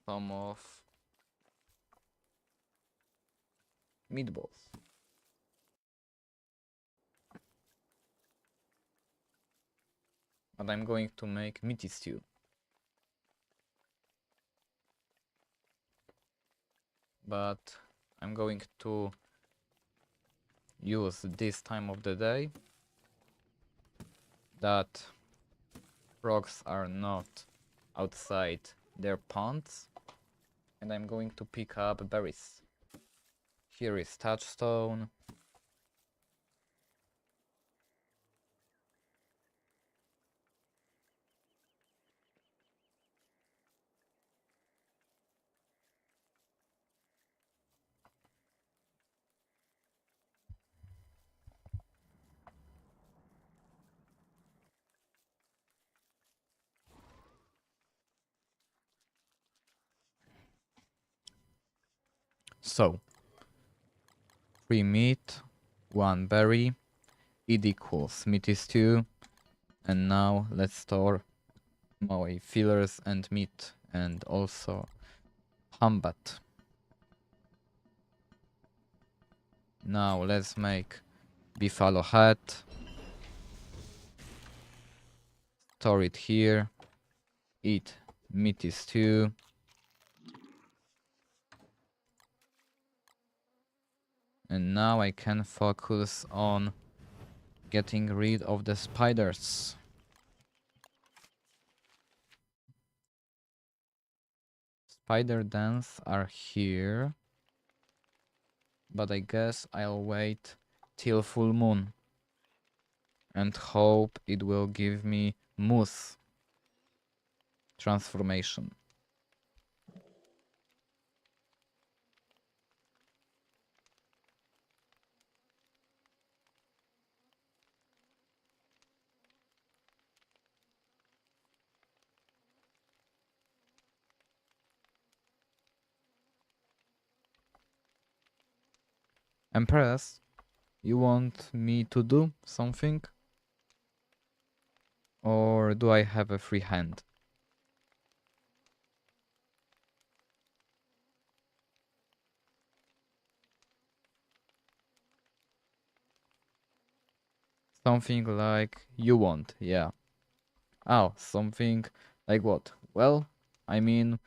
Speaker 1: some of meatballs. But I'm going to make meaty stew. But I'm going to use this time of the day that frogs are not outside their ponds, and I'm going to pick up berries. Here is touchstone. So 3 meat, 1 berry, it equals meaty stew. And now let's store my fillers and meat and also hambat. Now let's make buffalo head. Store it here. Eat meaty stew. And now I can focus on getting rid of the spiders. Spider dens are here. But I guess I'll wait till full moon. And hope it will give me moose transformation. Empress, you want me to do something? Or do I have a free hand? Something like you want, yeah. Oh, something like what? Well, I mean,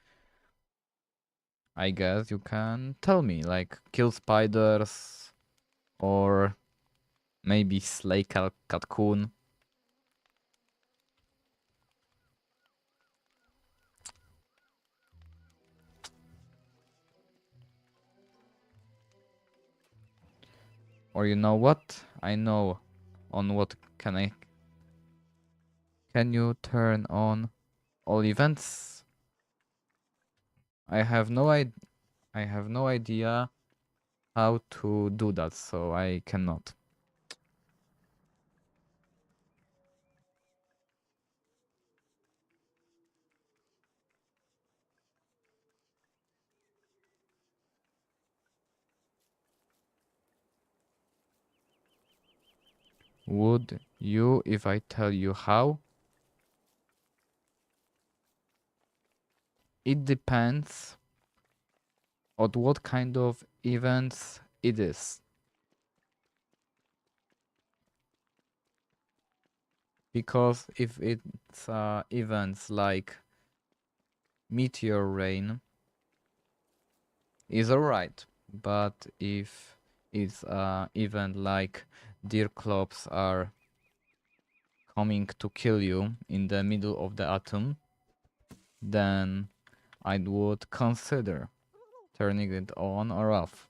Speaker 1: I guess you can tell me, like kill spiders or maybe slay Catcoon. Or you know what? I know on what can I... Can you turn on all events? I have no idea how to do that, so I cannot. Would you if I tell you how? It depends on what kind of events it is. Because if it's events like meteor rain, is alright. But if it's event like deer clubs are coming to kill you in the middle of the atom, then I would consider turning it on or off.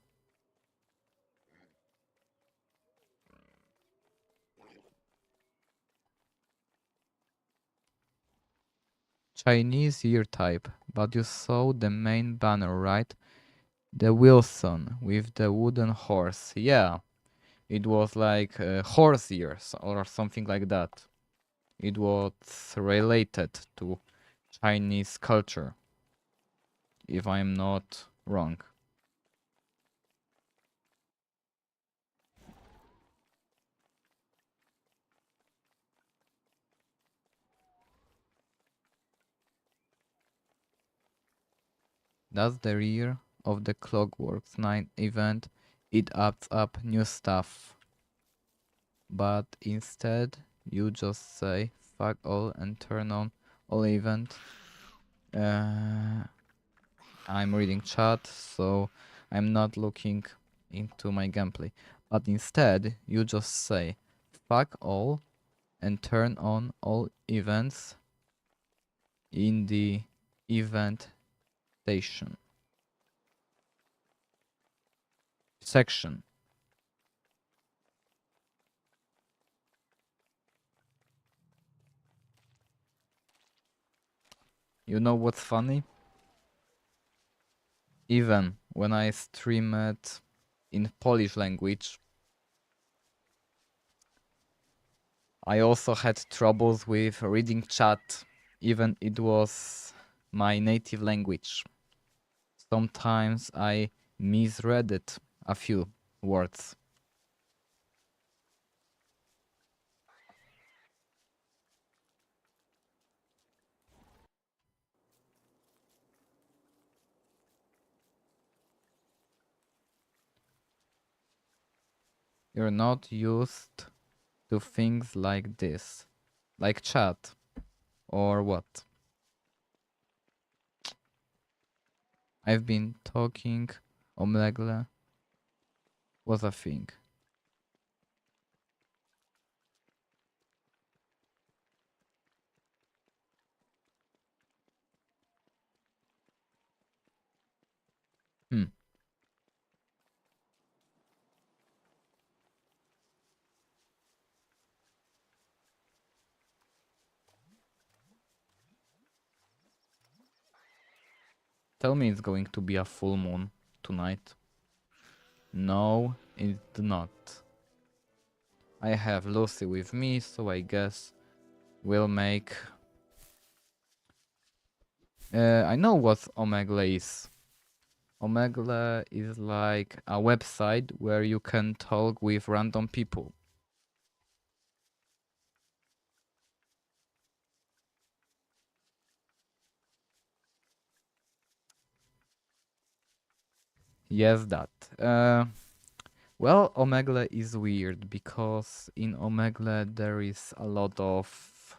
Speaker 1: Chinese year type, but you saw the main banner, right? The Wilson with the wooden horse. Yeah, it was like horse years or something like that. It was related to Chinese culture, if I'm not wrong. That's the rear of the Clockworks 9 event. It adds up new stuff. But instead, you just say fuck all and turn on all event. Uh, I'm reading chat, so I'm not looking into my gameplay. But instead, you just say fuck all and turn on all events in the event station section. You know what's funny? Even when I stream it in Polish language, I also had troubles with reading chat, even it was my native language. Sometimes I misread it a few words. You're not used to things like this, like chat, or what? I've been talking Omegle was a thing. Hmm. Tell me it's going to be a full moon tonight. No, it's not. I have Lucy with me, so I guess we'll make... I know what Omegle is. Omegle is like a website where you can talk with random people. Yes, that. Well, Omegle is weird because in Omegle there is a lot of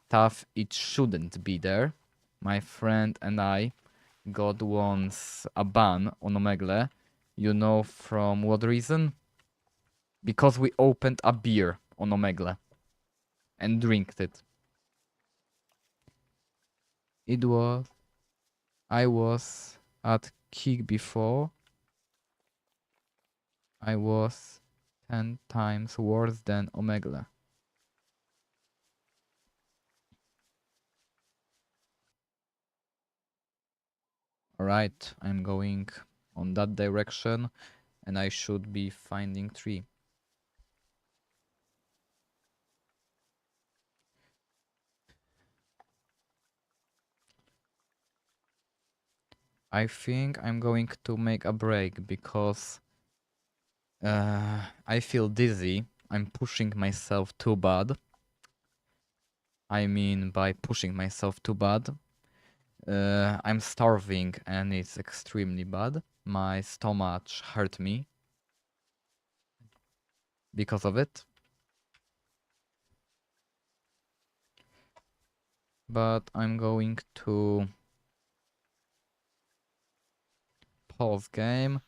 Speaker 1: stuff it shouldn't be there. My friend and I got once a ban on Omegle. You know from what reason? Because we opened a beer on Omegle and drinked it. It was... I was at Kick before. I was 10 times worse than Omegle. Alright, I'm going on that direction and I should be finding 3. I think I'm going to make a break because I feel dizzy. I'm pushing myself too bad. I mean, by pushing myself too bad, I'm starving and it's extremely bad. My stomach hurt me because of it. But I'm going to pause game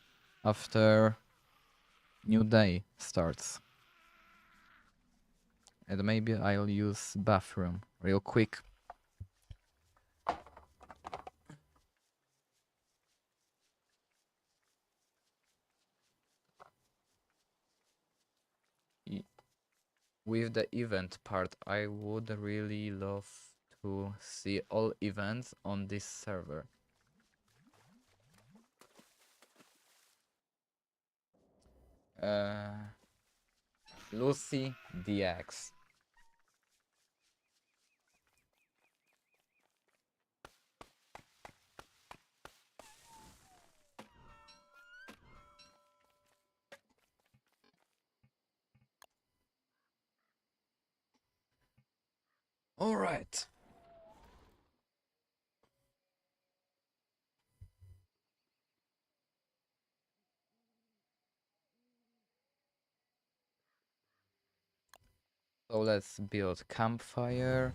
Speaker 1: after new day starts. And maybe I'll use bathroom real quick. With the event part, I would really love to see all events on this server. Lucy DX. All right. So let's build campfire,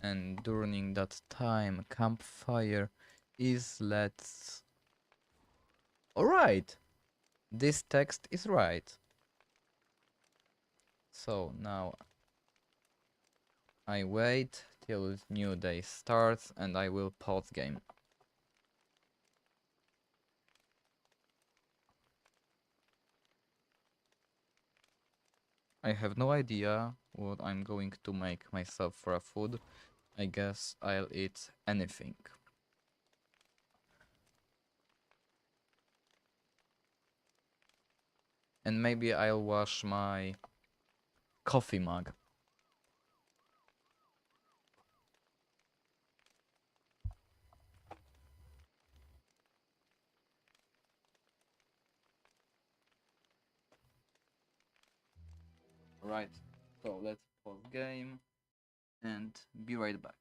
Speaker 1: and during that time campfire is let's. All right. This text is right. So now I wait till new day starts and I will pause game. I have no idea what I'm going to make myself for a food. I guess I'll eat anything. And maybe I'll wash my coffee mug. Right, so let's pause game and be right back.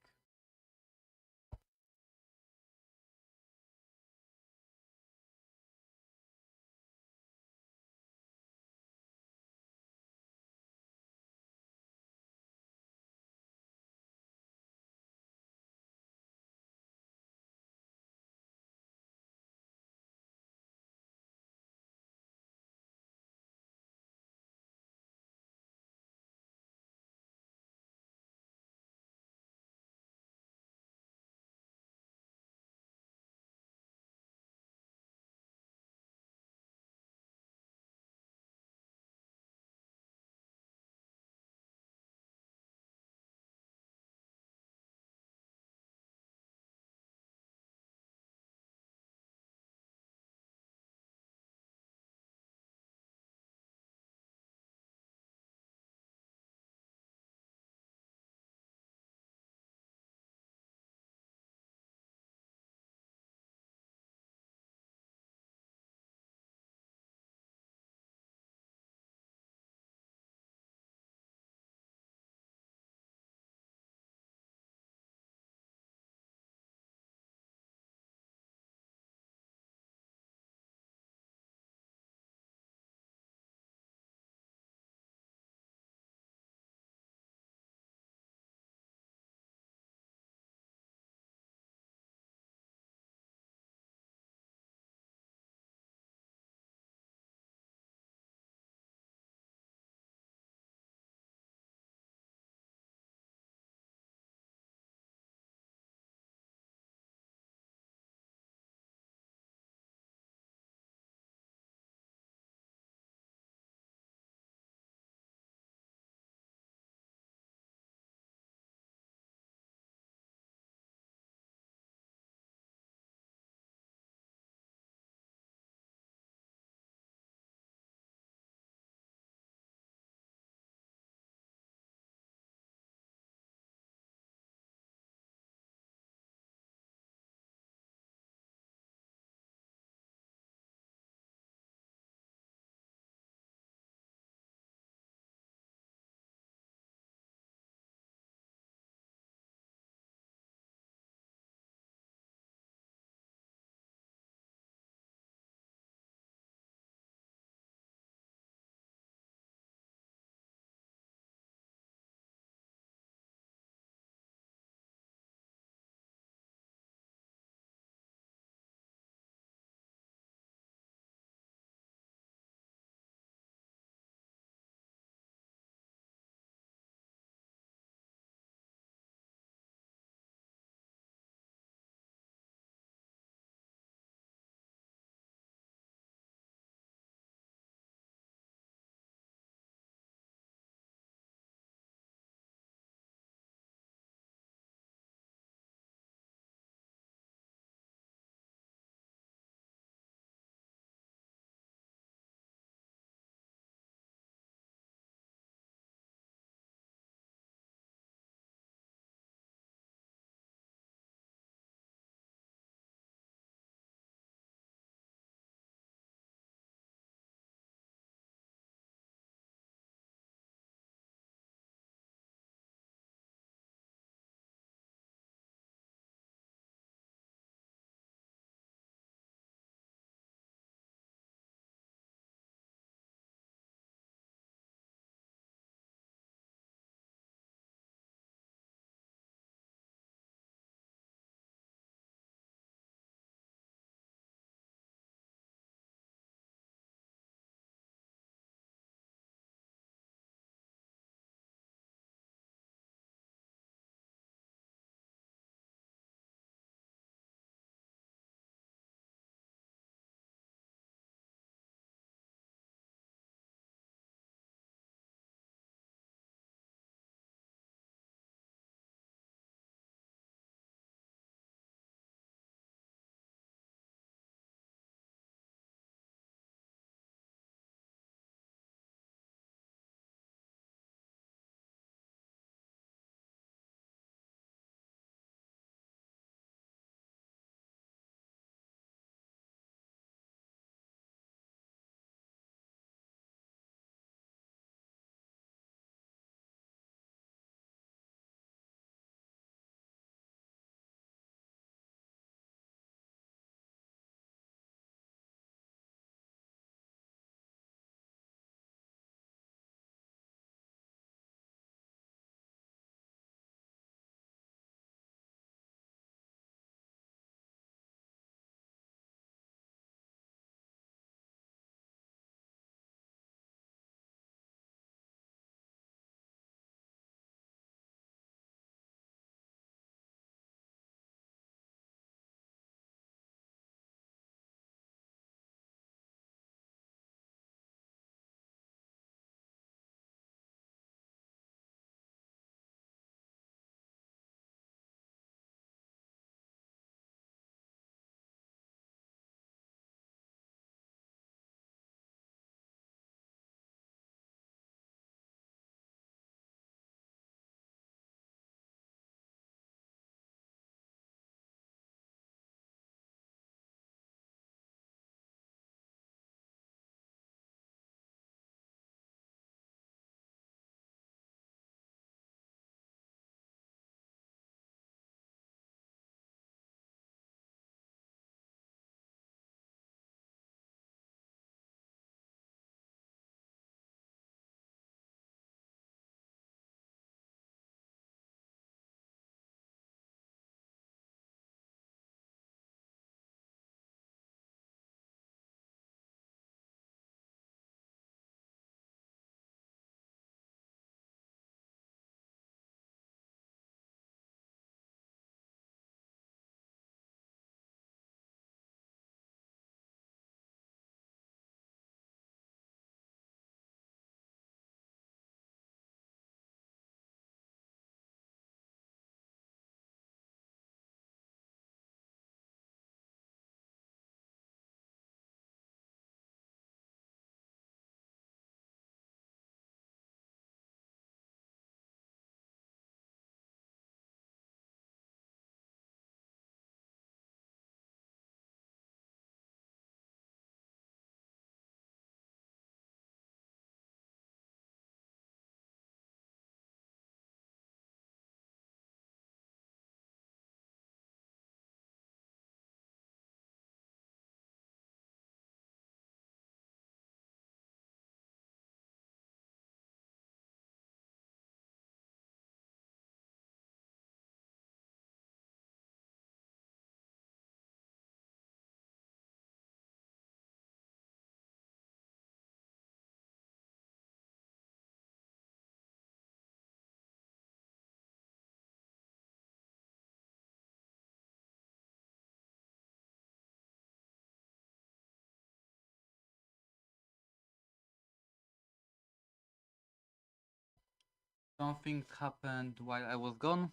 Speaker 1: Something happened while I was gone?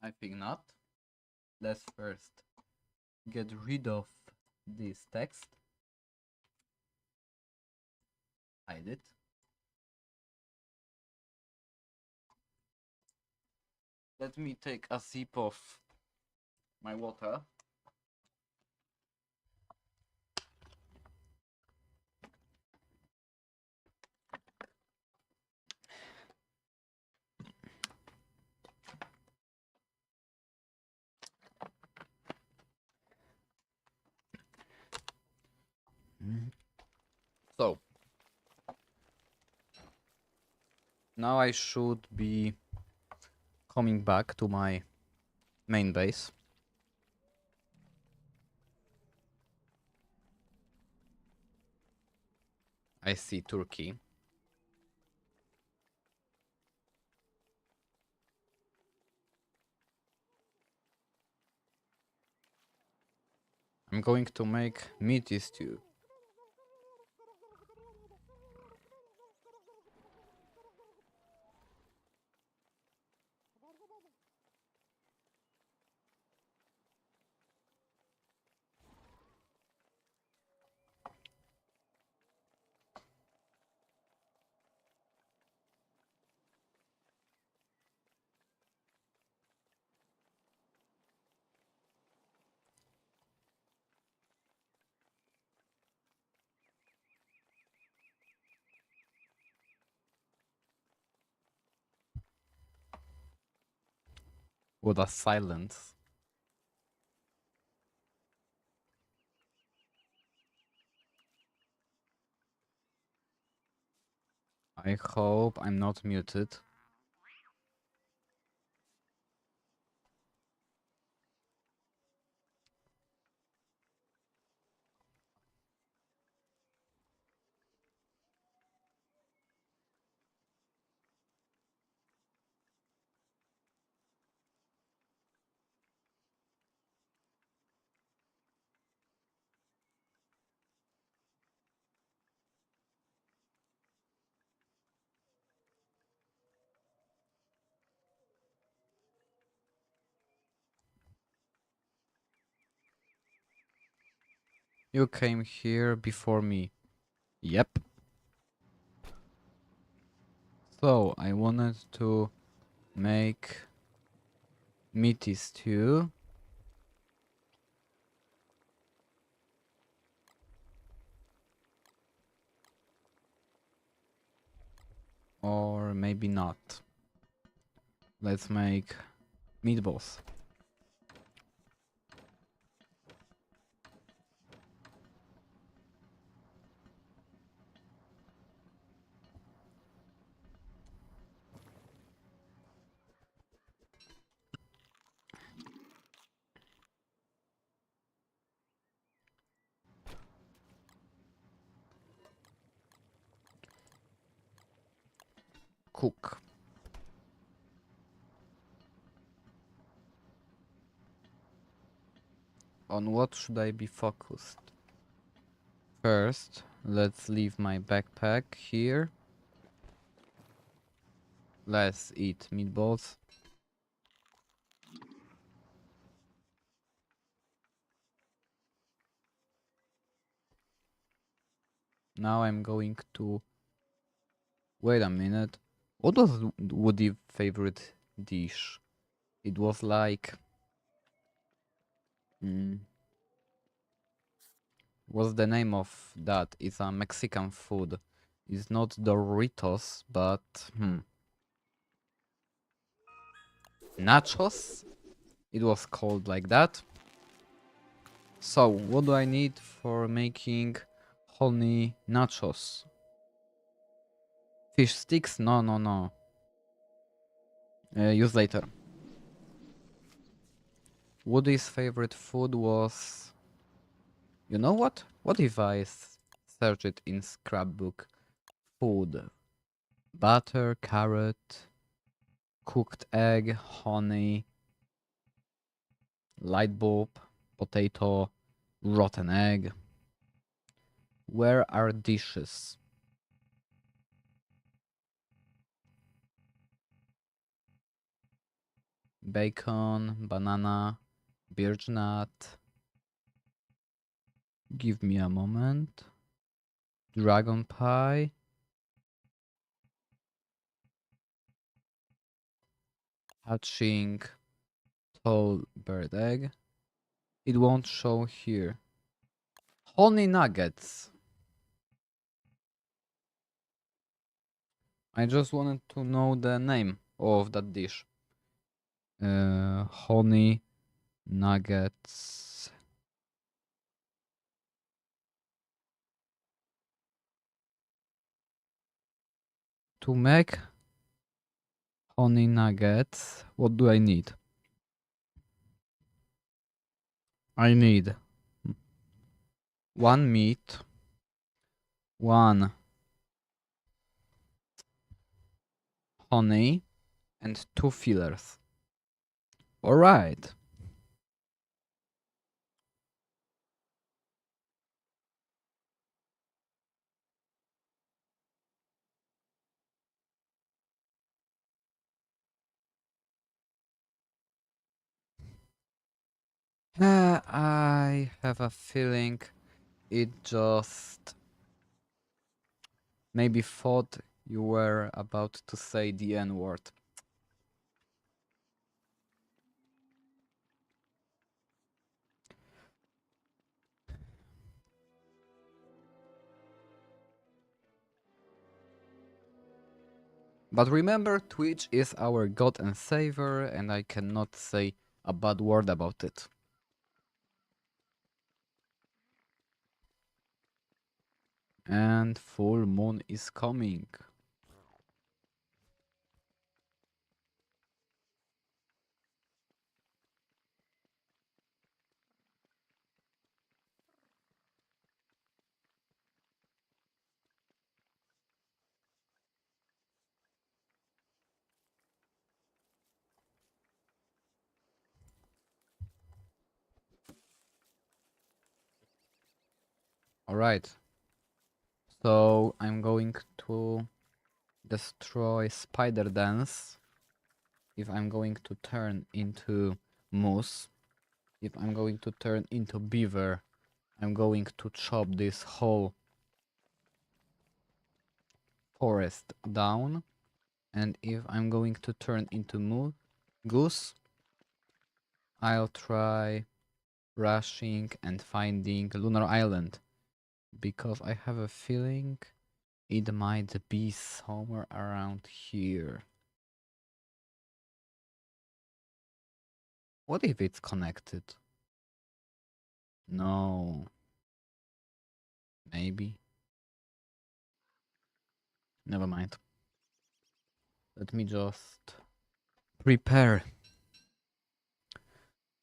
Speaker 1: I think not. Let's first get rid of this text. Hide it. Let me take a sip of my water. So, now I should be coming back to my main base. I see Turkey. I'm going to make meaty stew. What a silence. I hope I'm not muted. You came here before me. Yep. So, I wanted to make meaty stew. Or maybe not. Let's make meatballs. Cook. On what should I be focused? First, let's leave my backpack here. Let's eat meatballs. Now I'm going to... Wait a minute. What was Woody's favorite dish? It was like... What's the name of that? It's a Mexican food. It's not Doritos, but... Nachos? It was called like that. So, what do I need for making honey nachos? Fish sticks? No, no, no. Use later. Woody's favorite food was... You know what? What if I search it in scrapbook? Food. Butter, carrot, cooked egg, honey, light bulb, potato, rotten egg. Where are dishes? bacon, banana, birch nut. Give me a moment. Dragon pie. Hatching tall bird egg. It won't show here. Honey nuggets. I just wanted to know the name of that dish. Honey nuggets. To make honey nuggets, what do I need? I need one meat, one honey, and two fillers. Alright. I have a feeling it just maybe thought you were about to say the N word. But remember, Twitch is our god and savior, and I cannot say a bad word about it. And full moon is coming. Alright. So I'm going to destroy Spider Dance if I'm going to turn into Moose. If I'm going to turn into Beaver, I'm going to chop this whole forest down. And if I'm going to turn into Goose, I'll try rushing and finding Lunar Island. Because I have a feeling it might be somewhere around here. What if it's connected? No. Maybe. Never mind. Let me just prepare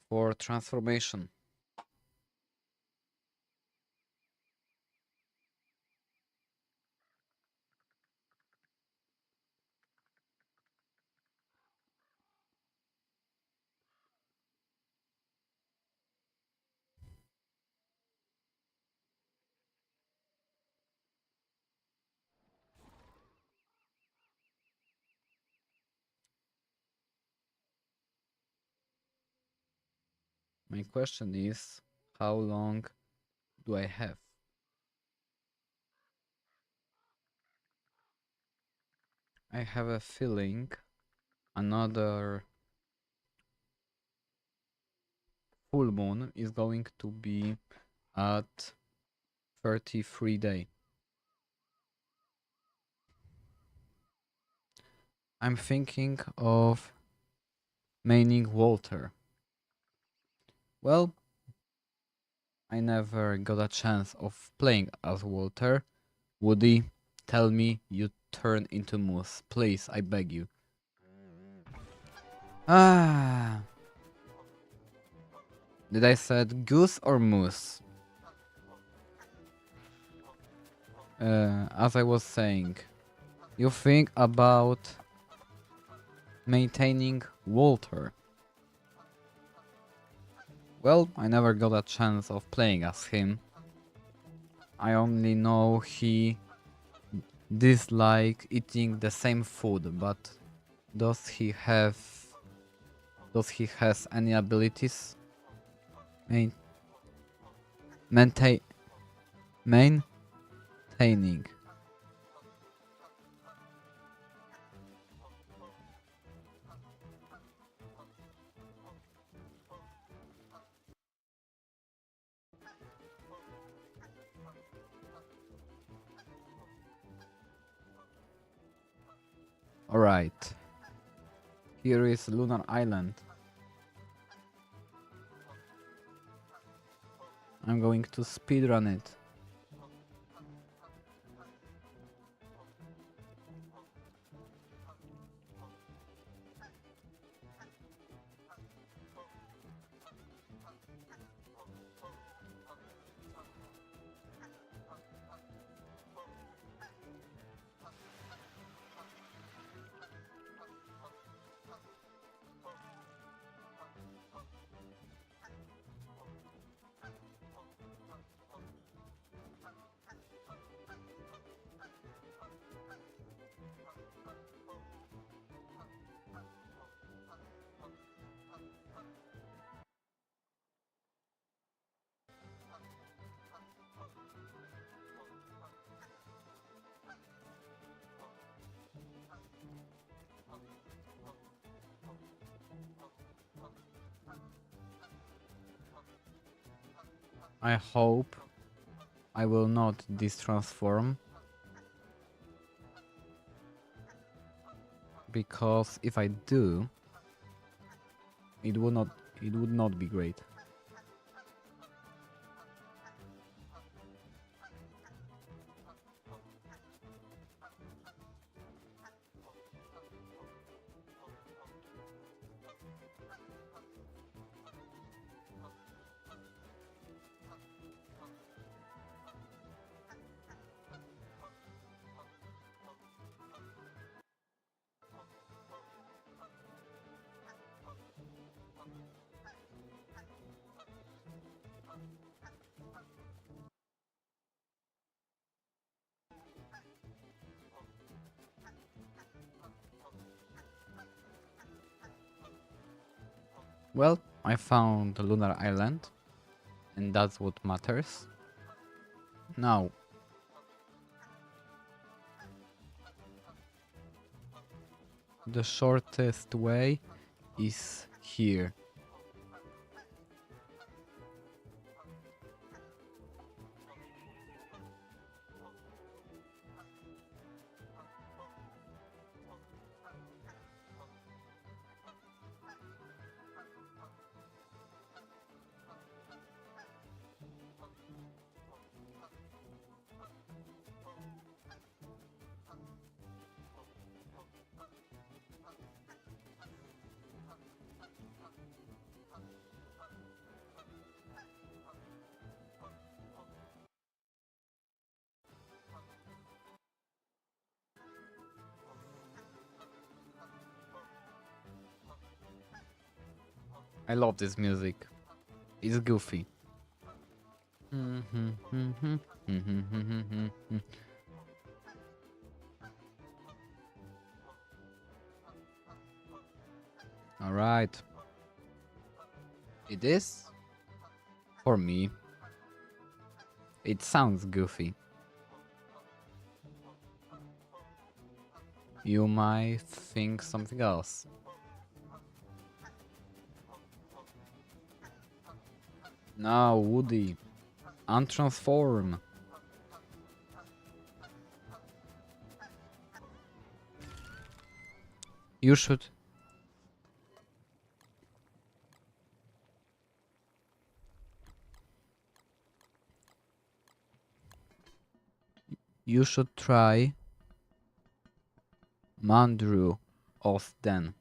Speaker 1: for transformation. My question is, how long do I have? I have a feeling another full moon is going to be at 33 day. I'm thinking of maining Walter. Well, I never got a chance of playing as Walter. Woody, tell me you turn into Moose. Please, I beg you. Ah. Did I said Goose or Moose? As I was saying, you think about maintaining Walter. Well, I never got a chance of playing as him. I only know he dislike eating the same food, but does he have Does he has any abilities? Main maintain maintaining. Alright. Here is Lunar Island. I'm going to speedrun it. I hope I will not distransform, because if I do, it would not be great. Well, I found the Lunar Island, and that's what matters. Now, the shortest way is here. I love this music. It's goofy. Alright. It is? For me. It sounds goofy. You might think something else. Now, Woody, untransform. You should. You should try Mandrew of Den.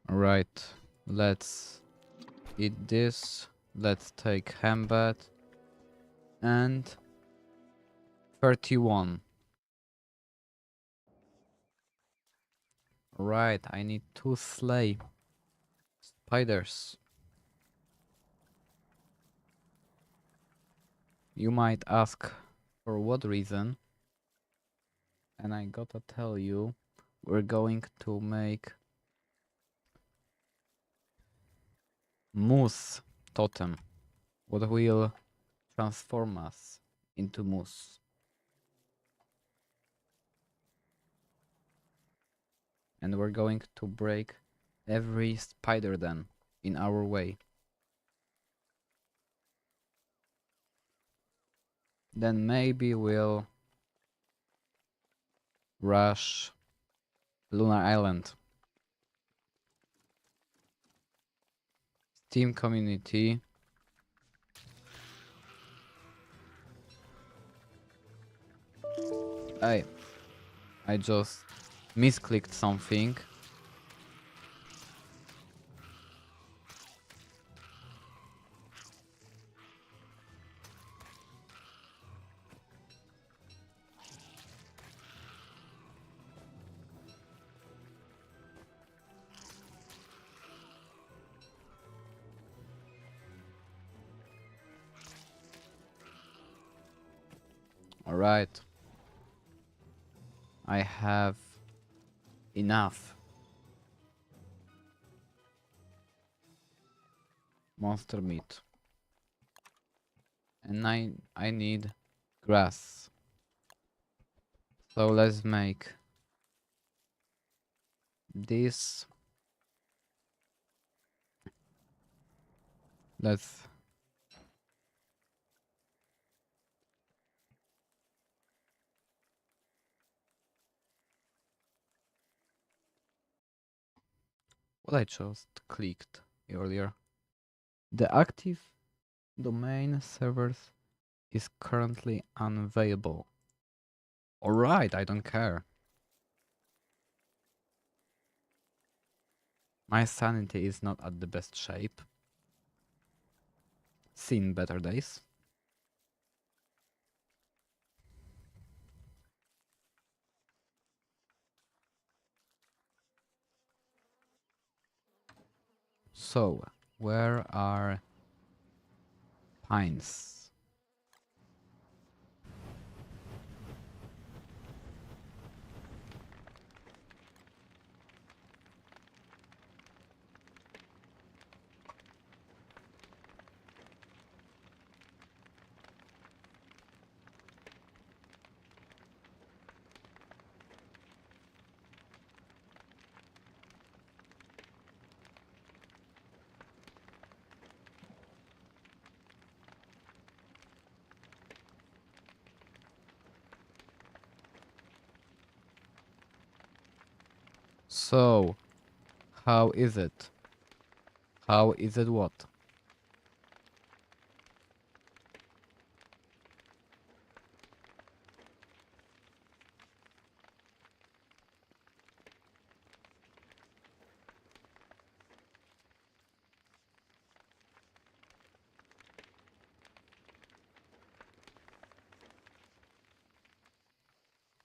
Speaker 1: Right, let's eat this. Let's take Hambat. And 31. Right, I need to slay spiders. You might ask for what reason, and I gotta tell you, we're going to make moose totem. What will transform us into moose. And we're going to break every spider den in our way. Then maybe we'll rush Lunar Island. Steam community. I just misclicked something. Alright. I have enough monster meat. And I need grass. So let's make this. Let's what I just clicked earlier. The active domain servers is currently unavailable. Alright, I don't care. My sanity is not at the best shape. Seen better days. So, where are pines? So, how is it? How is it what?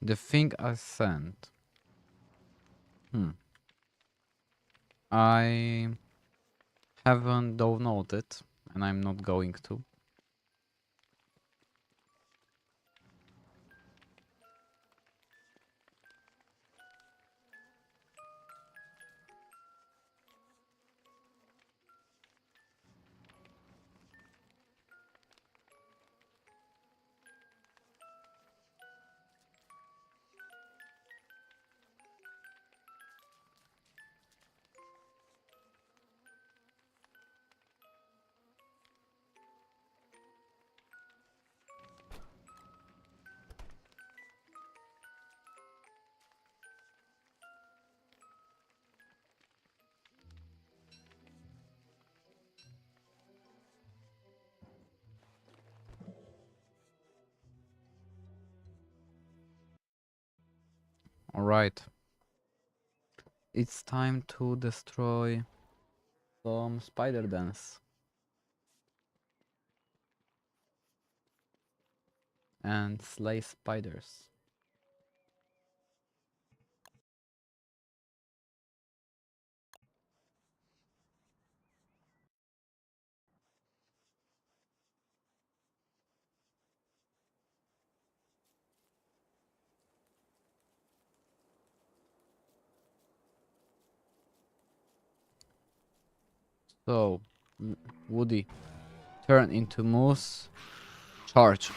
Speaker 1: The thing I sent. I haven't downloaded it, and I'm not going to. Alright. It's time to destroy some spider dens. And slay spiders. So, Woody, turn into moose. Charge.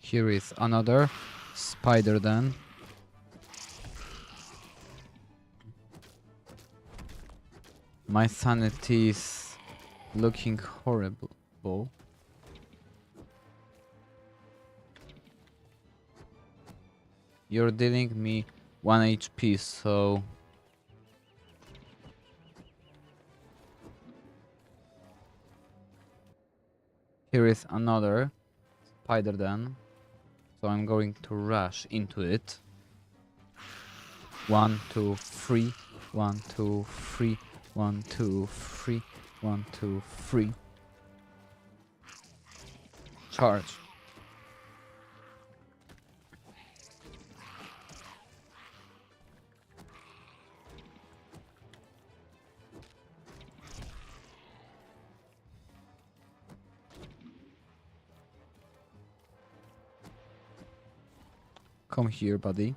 Speaker 1: Here is another spider then. My sanity is looking horrible. You're dealing me 1 HP, so... Here is another spider then. So I'm going to rush into it. 1, 2, 3. 1, 2, 3. 1, 2, 3. 1, 2, 3. Charge. Come here, buddy.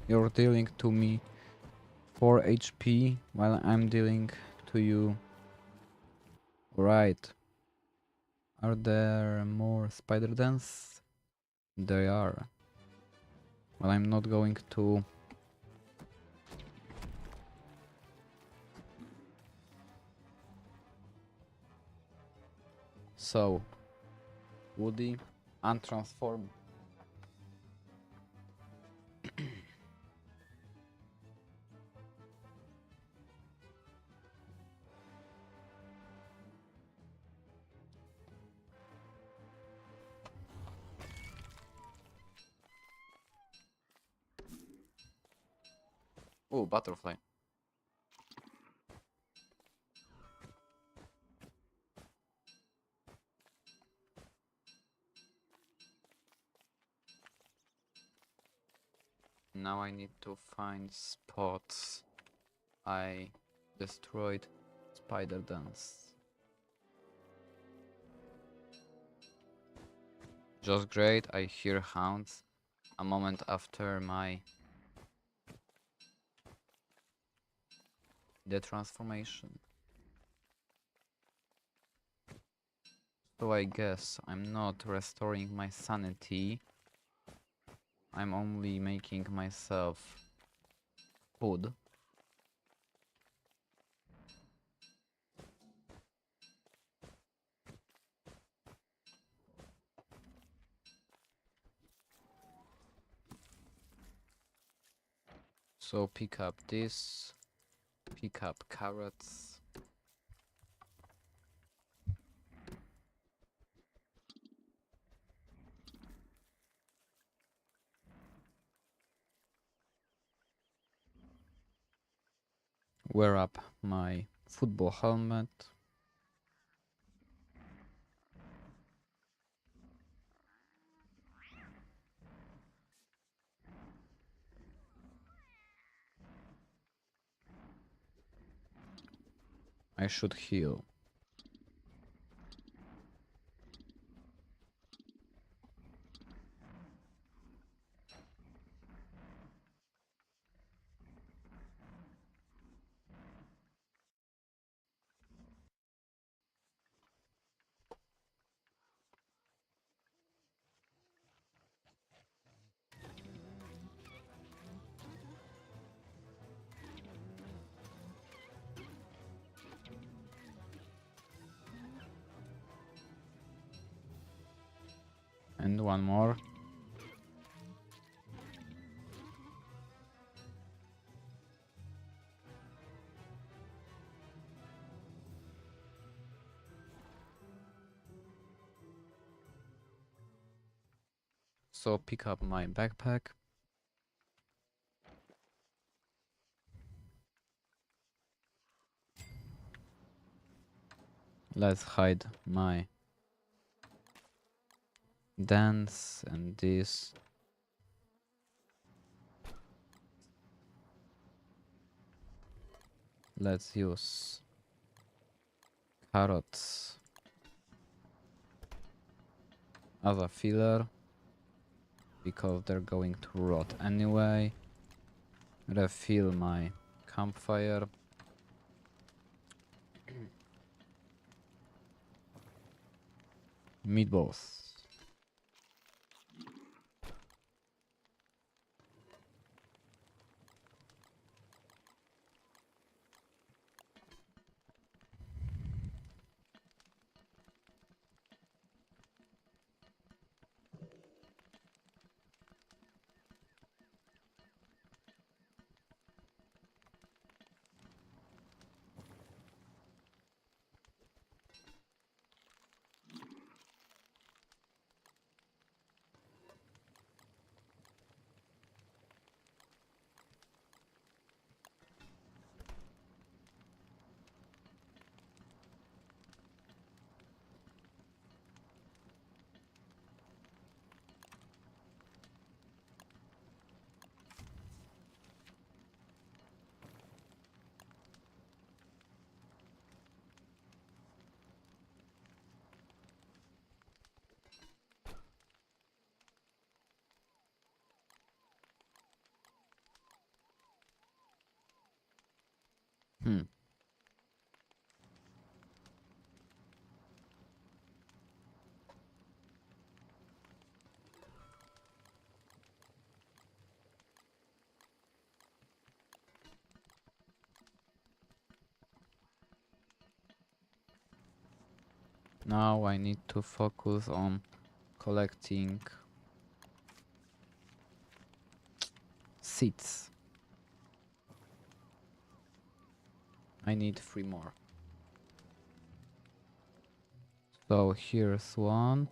Speaker 1: You're dealing to me 4 HP while I'm dealing to you. Right. Are there more spider dens? They are. Well, I'm not going to... So, Woody, untransform. Oh, butterfly. Now I need to find spots I destroyed spider dens. Just great, I hear hounds a moment after my transformation. So I guess I'm not restoring my sanity. I'm only making myself food. So pick up this, pick up carrots. Wear up my football helmet. I should heal. And one more. So pick up my backpack. Let's hide my dance and this. Let's use carrots as a filler because they're going to rot anyway. Refill my campfire. Meatballs. Hmm. Now I need to focus on collecting seeds. I need 3 more. So here's one.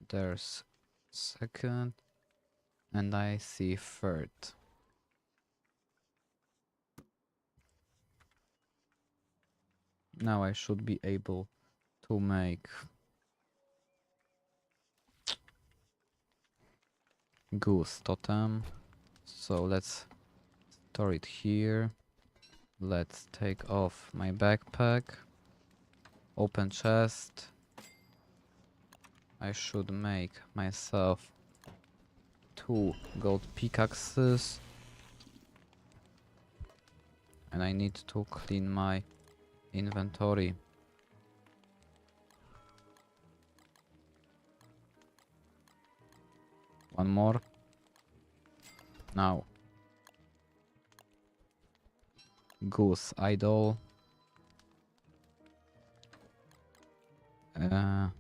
Speaker 1: There's second. And I see third. Now I should be able to make goose totem. So let's store it here. Let's take off my backpack. Open chest. I should make myself 2 gold pickaxes. And I need to clean my inventory. One more. Now. Goose idol. I'm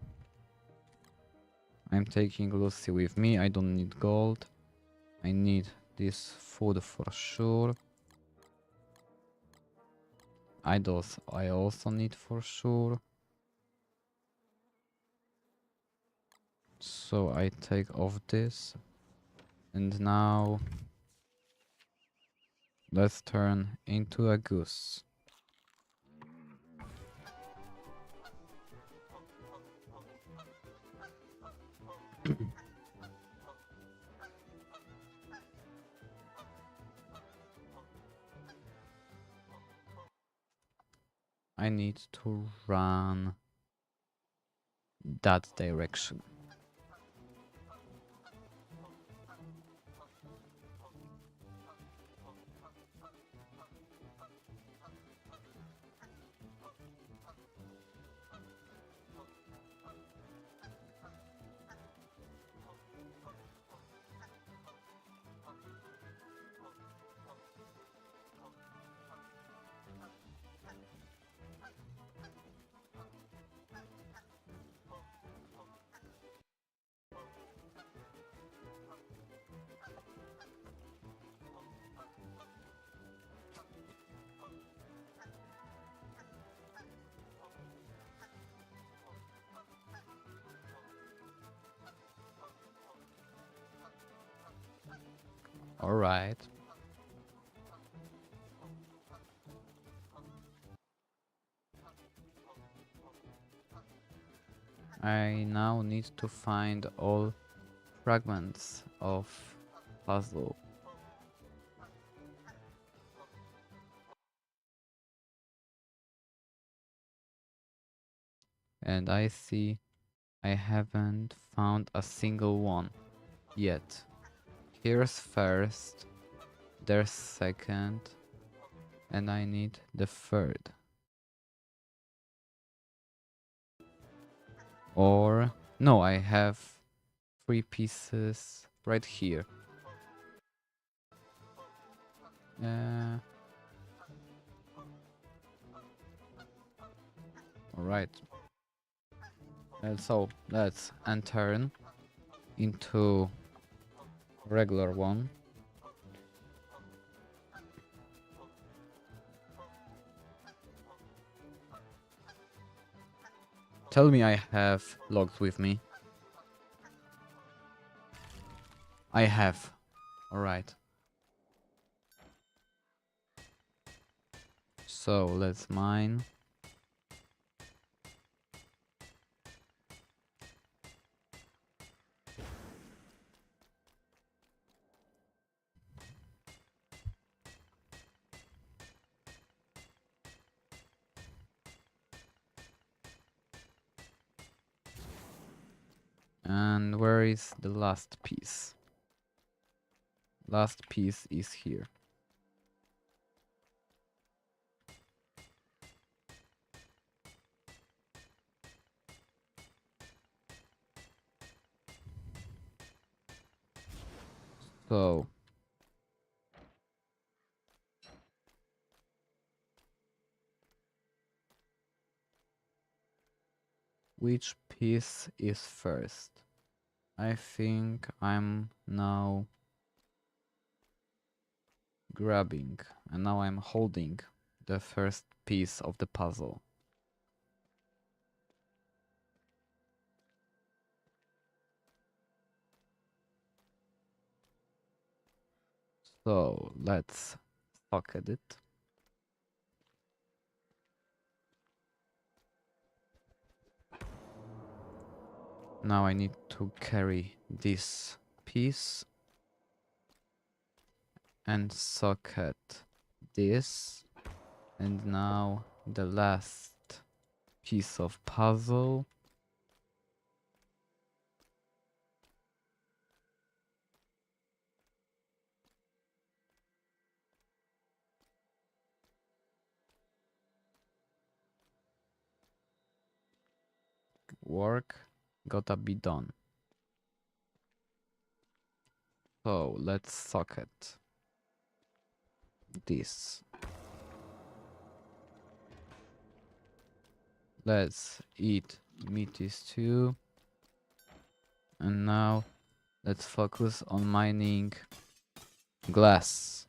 Speaker 1: taking Lucy with me. I don't need gold. I need this food for sure. Idols I also need for sure. So I take off this. And now let's turn into a goose. I need to run that direction. Alright. I now need to find all fragments of puzzle. And I see I haven't found a single one yet. Here's first, there's second, and I need the third. Or no, I have 3 pieces right here. Alright. So let's enter into regular one. Tell me I have logs with me. I have. Alright. So let's mine. And where is the last piece? Last piece is here. So which piece is first? I think I'm now grabbing and now I'm holding the first piece of the puzzle. So let's socket it. Now I need to carry this piece and socket this. And now the last piece of puzzle. Work gotta be done. So let's socket this. Let's eat meaty stew. And now let's focus on mining glass.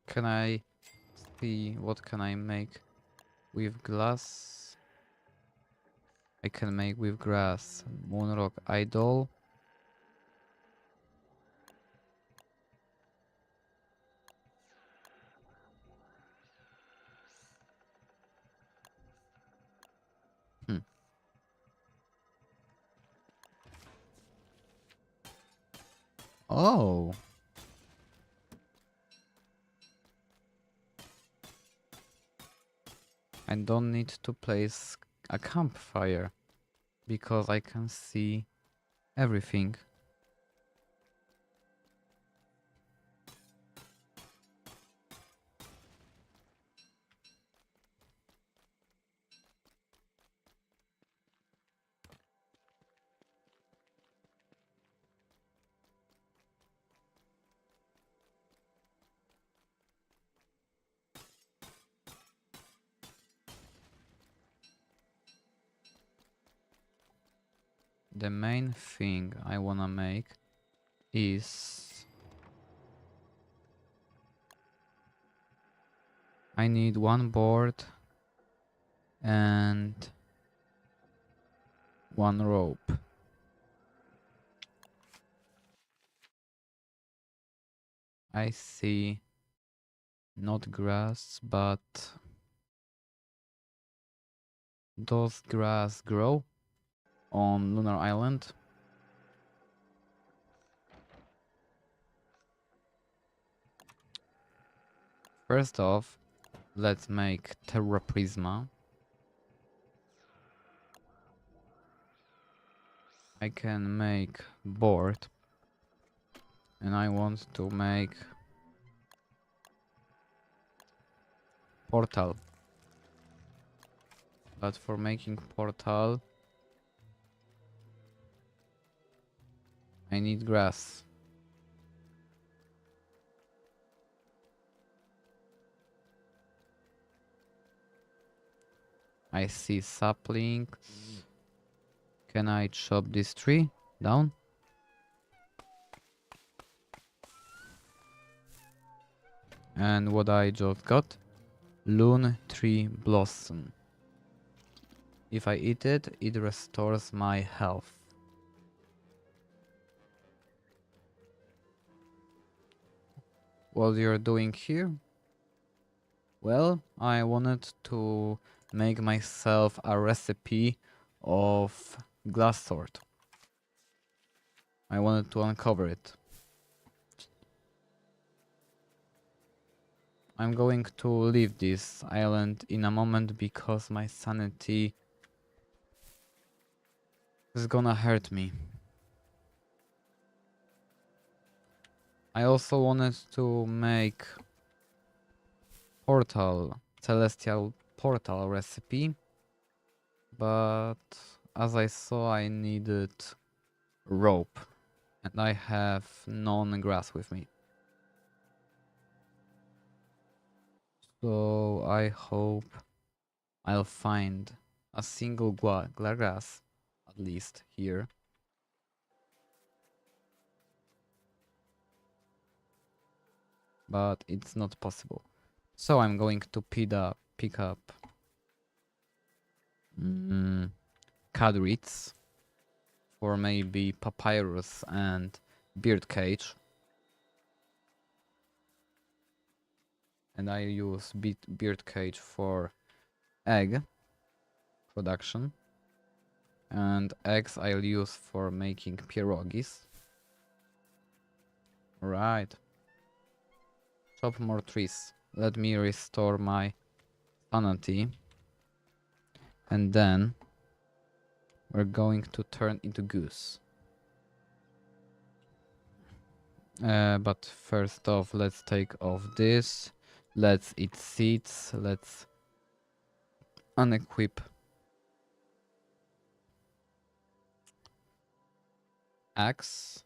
Speaker 1: Can I see what can I make with glass? I can make with grass Moonrock idol. Oh, I don't need to place a campfire because I can see everything. The main thing I wanna make is I need one board and one rope. I see not grass, but does grass grow on Lunar Island? First off, let's make Terra Prisma. I can make board and I want to make portal. But for making portal I need grass. I see sapling. Can I chop this tree down? And what I just got? Loon tree blossom. If I eat it, it restores my health. What you're doing here? Well, I wanted to make myself a recipe of glass sword. I wanted to uncover it. I'm going to leave this island in a moment because my sanity is gonna hurt me. I also wanted to make celestial portal recipe, but as I saw I needed rope and I have none grass with me. So I hope I'll find a single grass at least here. But it's not possible. So I'm going to pick up cadrits for maybe papyrus and birdcage. And I use birdcage for egg production. And eggs I'll use for making pierogis. Right. Chop more trees. Let me restore my sanity. And then we're going to turn into goose. But first off, let's take off this. Let's eat seeds. Let's unequip axe.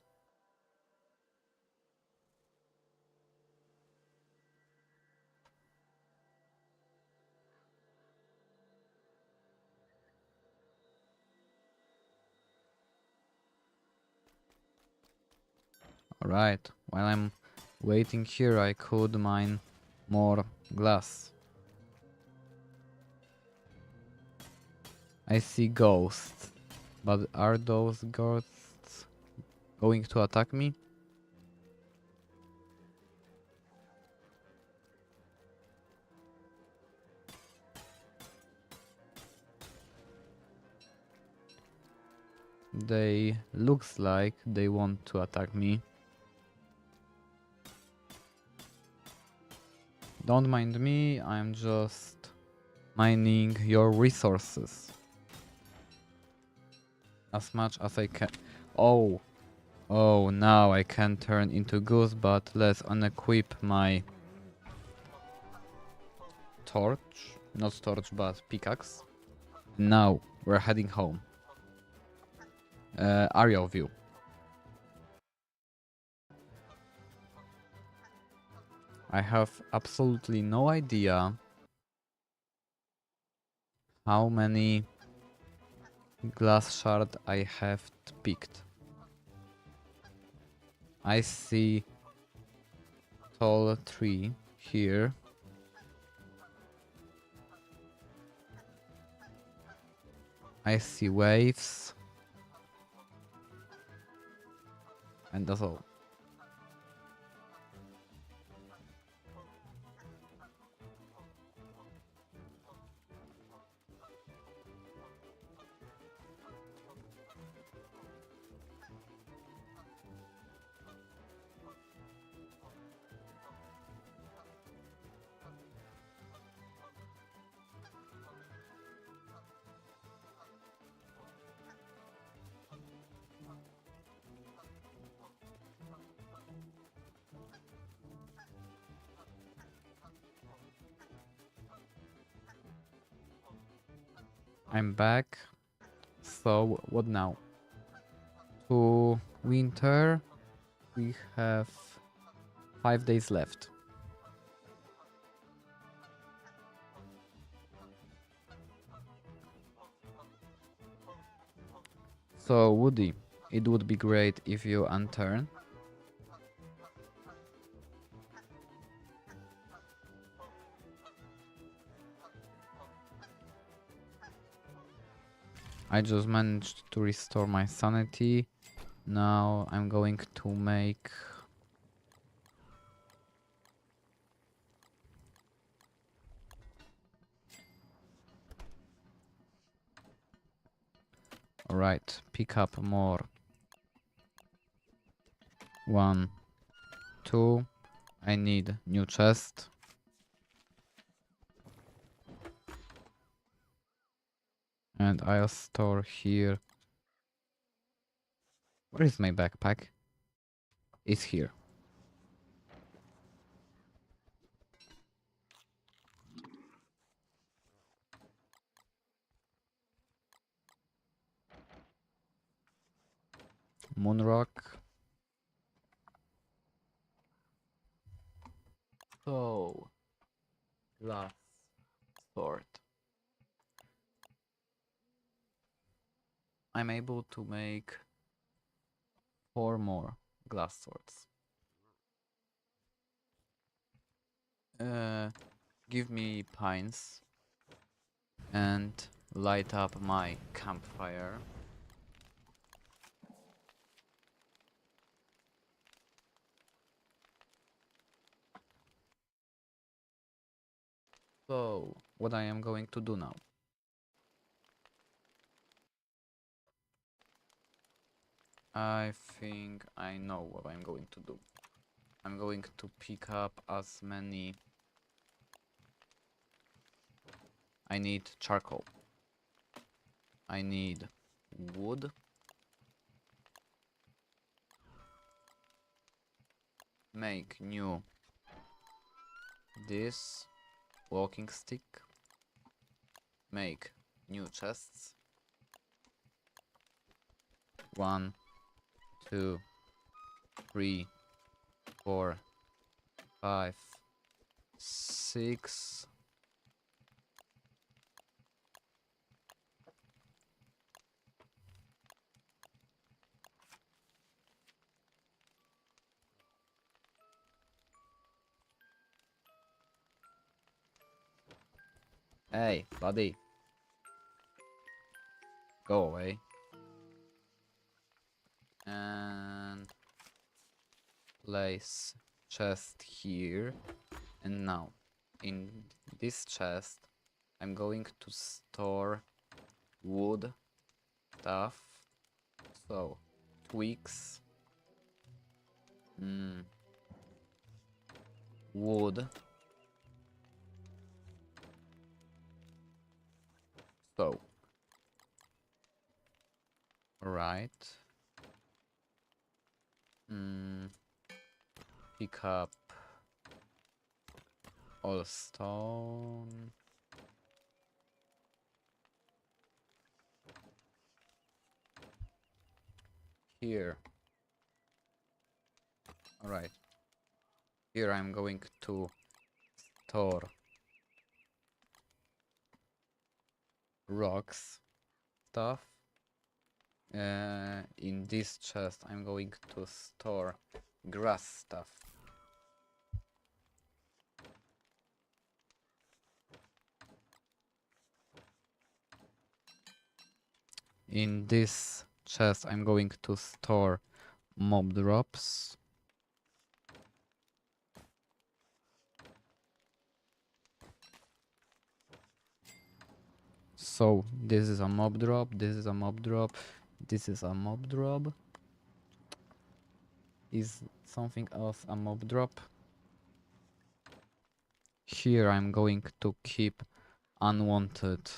Speaker 1: Alright, while I'm waiting here, I could mine more glass. I see ghosts, but are those ghosts going to attack me? They looks like they want to attack me. Don't mind me, I'm just mining your resources as much as I can. Oh, now I can turn into goose, but let's unequip my torch, not torch but pickaxe. Now we're heading home. Aerial view. I have absolutely no idea how many glass shard I have picked. I see tall tree here. I see waves. And that's all. I'm back. So what now? To winter we have 5 days left. So Woody, it would be great if you unturn. I just managed to restore my sanity. Now I'm going to make alright, pick up more. 1, 2. I need new chest. And I'll store here. Where is my backpack? It's here. Moonrock. So, glass sword. I'm able to make 4 more glass swords. Give me pines and light up my campfire. So, what I am going to do now? I think I know what I'm going to do. I'm going to pick up as many... I need charcoal. I need wood. Make new this walking stick. Make new chests. 1, 2, 3, 4, 5, 6. Hey, buddy. Go away. And place chest here. And now, in this chest, I'm going to store wood stuff. So, twigs. Wood. So, right. Pick up all stone. Here. Alright. Here I'm going to store rocks stuff. In this chest I'm going to store grass stuff. In this chest I'm going to store mob drops. So this is a mob drop, this is a mob drop, this is a mob drop. Is something else a mob drop? Here I'm going to keep unwanted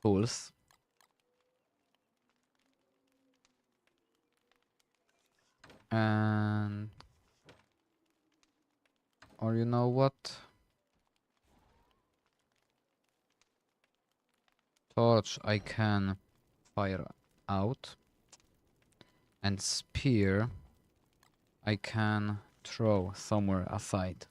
Speaker 1: tools. And or you know what? Torch I can fire out. And spear I can throw somewhere aside.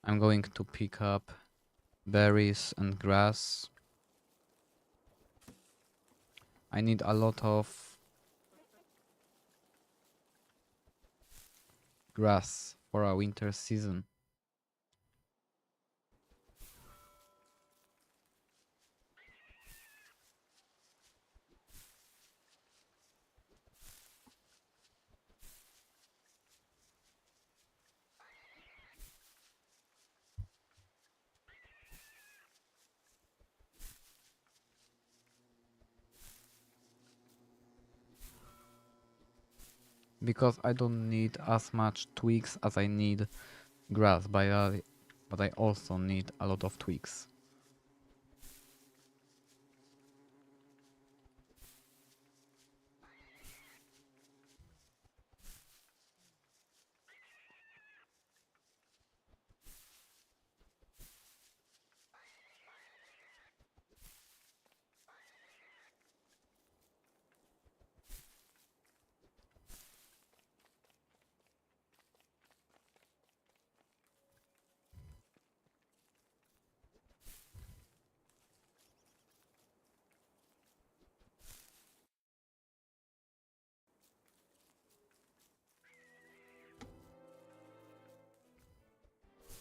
Speaker 1: I'm going to pick up berries and grass. I need a lot of grass for a winter season. Because I don't need as much twigs as I need grass, but I also need a lot of twigs.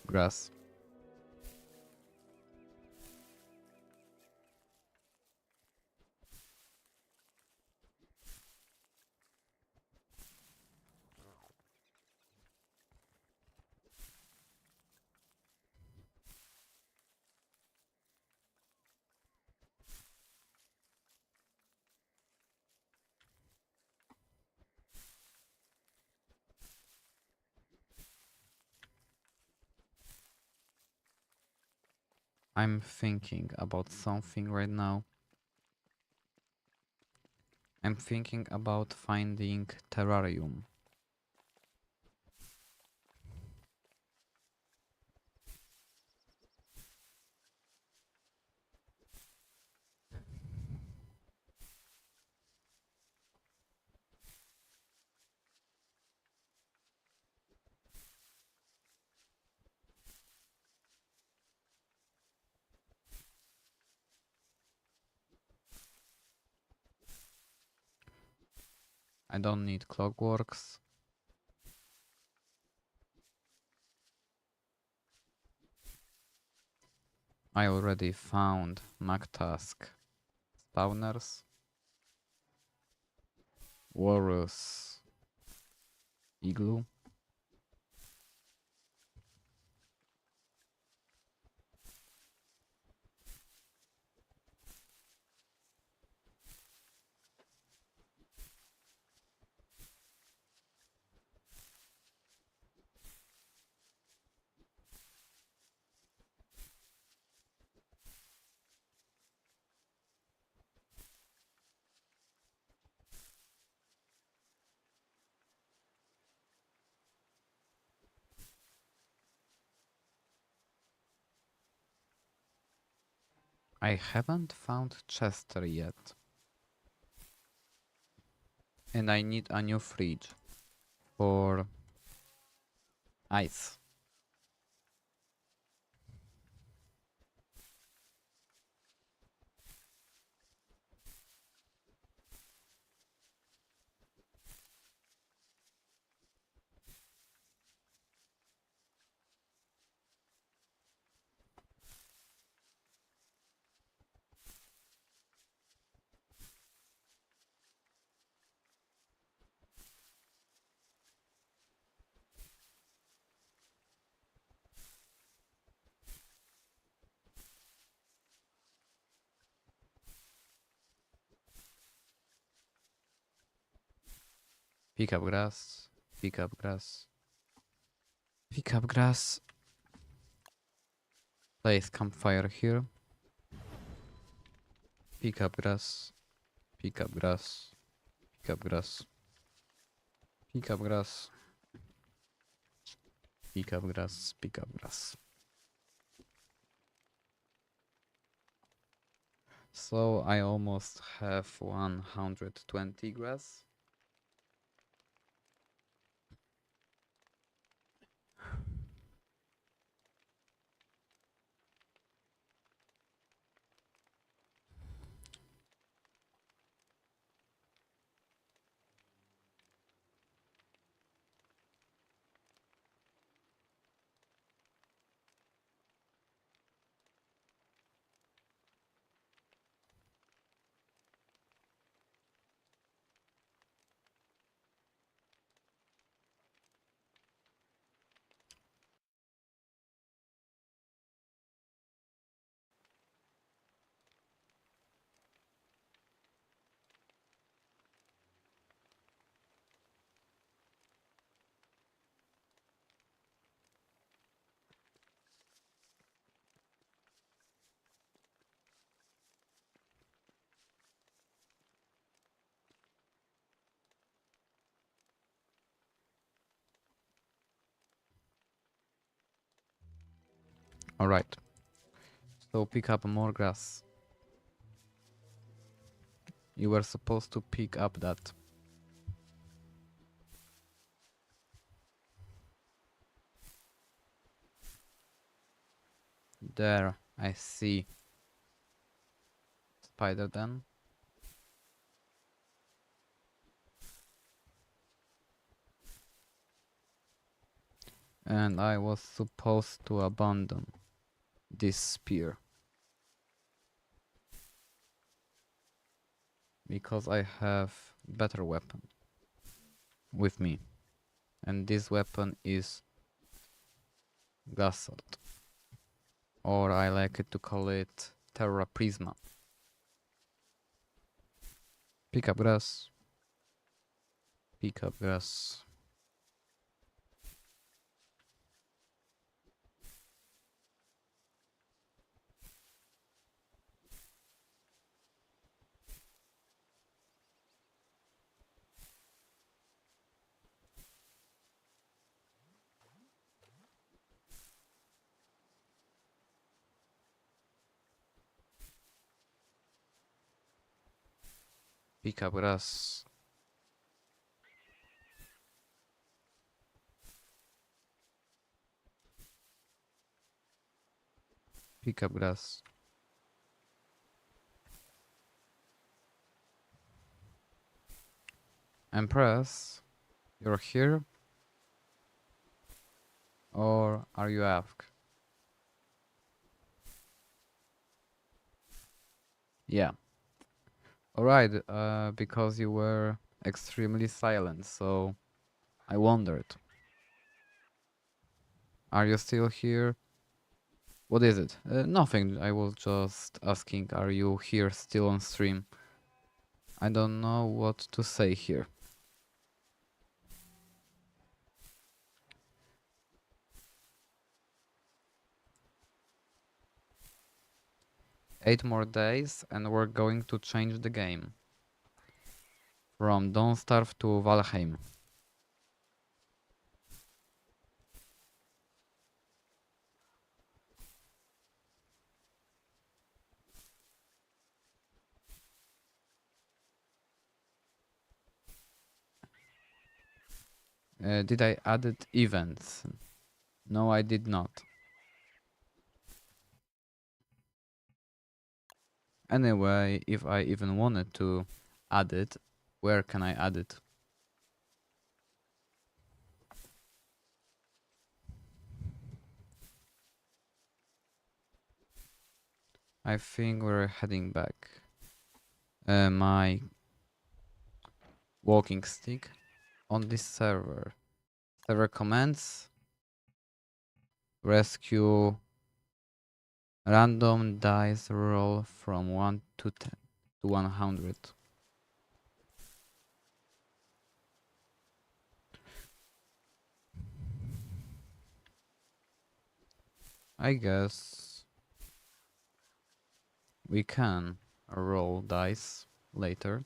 Speaker 1: Grass. I'm thinking about something right now. I'm thinking about finding terrarium. I don't need clockworks. I already found Mactask spawners. Walrus igloo. I haven't found Chester yet. And I need a new fridge for ice. Pick up grass. Pick up grass. Pick up grass. Place campfire here. Pick up grass. Pick up grass. Pick up grass. Pick up grass. Pick up grass. Pick up grass. So I almost have 120 grass. Alright. So pick up more grass. You were supposed to pick up that. There, I see. Spider then. And I was supposed to abandon this spear. Because I have better weapon with me. And this weapon is Gasalt. Or I like it to call it Terra Prisma. Pick up grass. Pick up grass. Pick up grass. Pick up grass. Empress, you're here? Or are you AFK? Yeah. Alright, because you were extremely silent, so I wondered. Are you still here? What is it? Nothing, I was just asking, are you here still on stream? I don't know what to say here. Eight more days and we're going to change the game. From Don't Starve to Valheim. Did I added events? No, I did not. Anyway, if I even wanted to add it, where can I add it? I think we're heading back. My walking stick on this server. Server commands rescue random dice roll from 1 to 10 to 100. I guess we can roll dice later.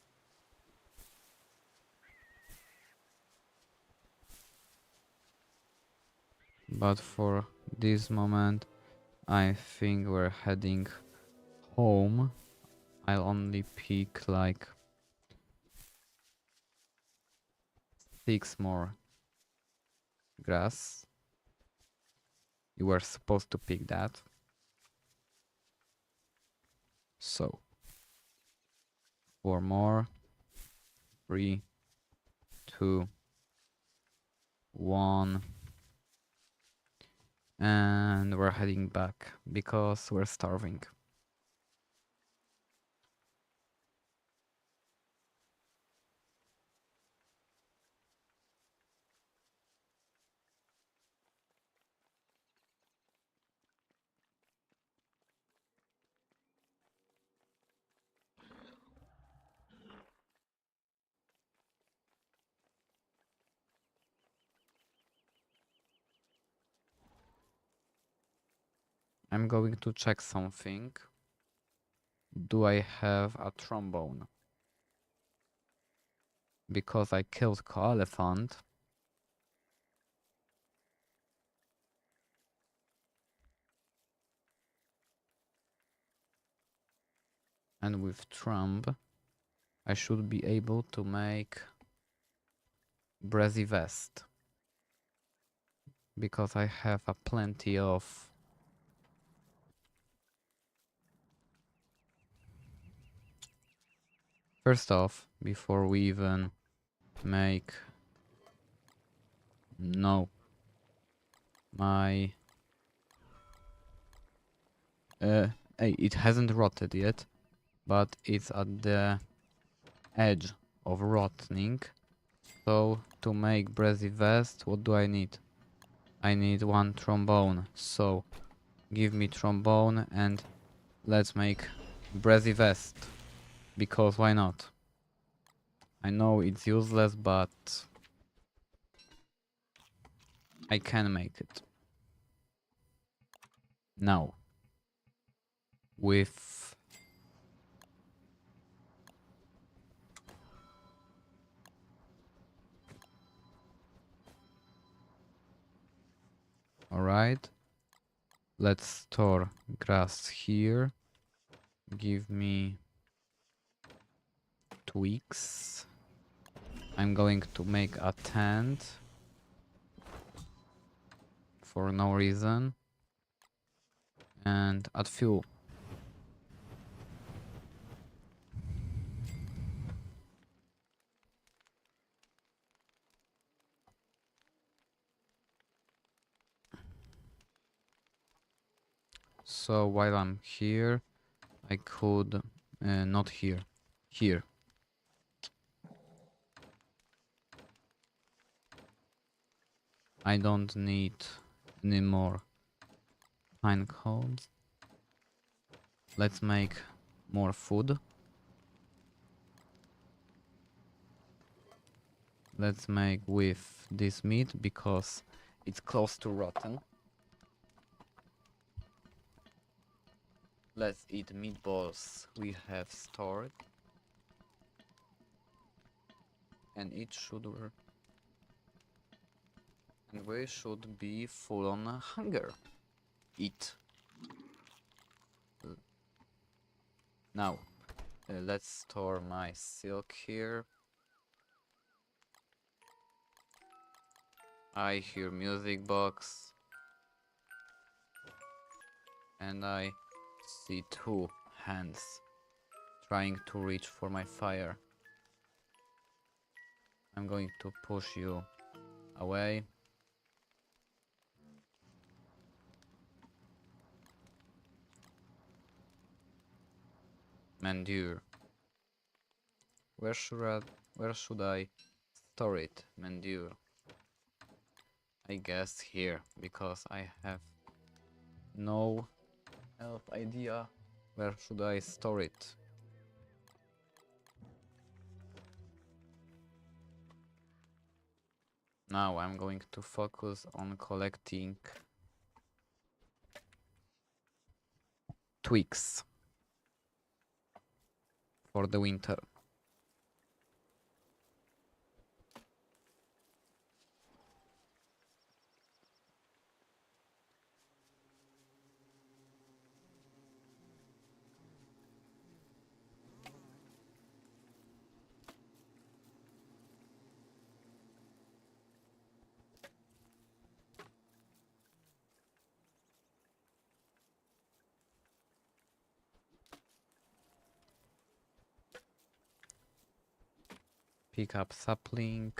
Speaker 1: But for this moment, I think we're heading home. I'll only pick like 6 more grass. You were supposed to pick that. So 4 more. 3, 2, 1. And we're heading back because we're starving. I'm going to check something. Do I have a trombone? Because I killed co-elephant. And with trump, I should be able to make brazy vest. Because I have a plenty of first off, before we even make my hey, it hasn't rotted yet, but it's at the edge of rotting. So to make brazy vest, what do I need? I need 1 trombone. So give me trombone and let's make brazy vest. Because why not? I know it's useless, but I can make it. Now, with alright, let's store grass here. Give me twigs. I'm going to make a tent for no reason and add fuel. So while I'm here, I could not here. I don't need any more pine cones. Let's make more food. Let's make with this meat because it's close to rotten. Let's eat meatballs we have stored. And it should work. And we should be full on hunger. Eat. Now, let's store my silk here. I hear music box and I see two hands trying to reach for my fire. I'm going to push you away. Mandure. Where should I store it? Mandure. I guess here, because I have no idea where should I store it. Now I'm going to focus on collecting twigs for the winter. Pick up sapling.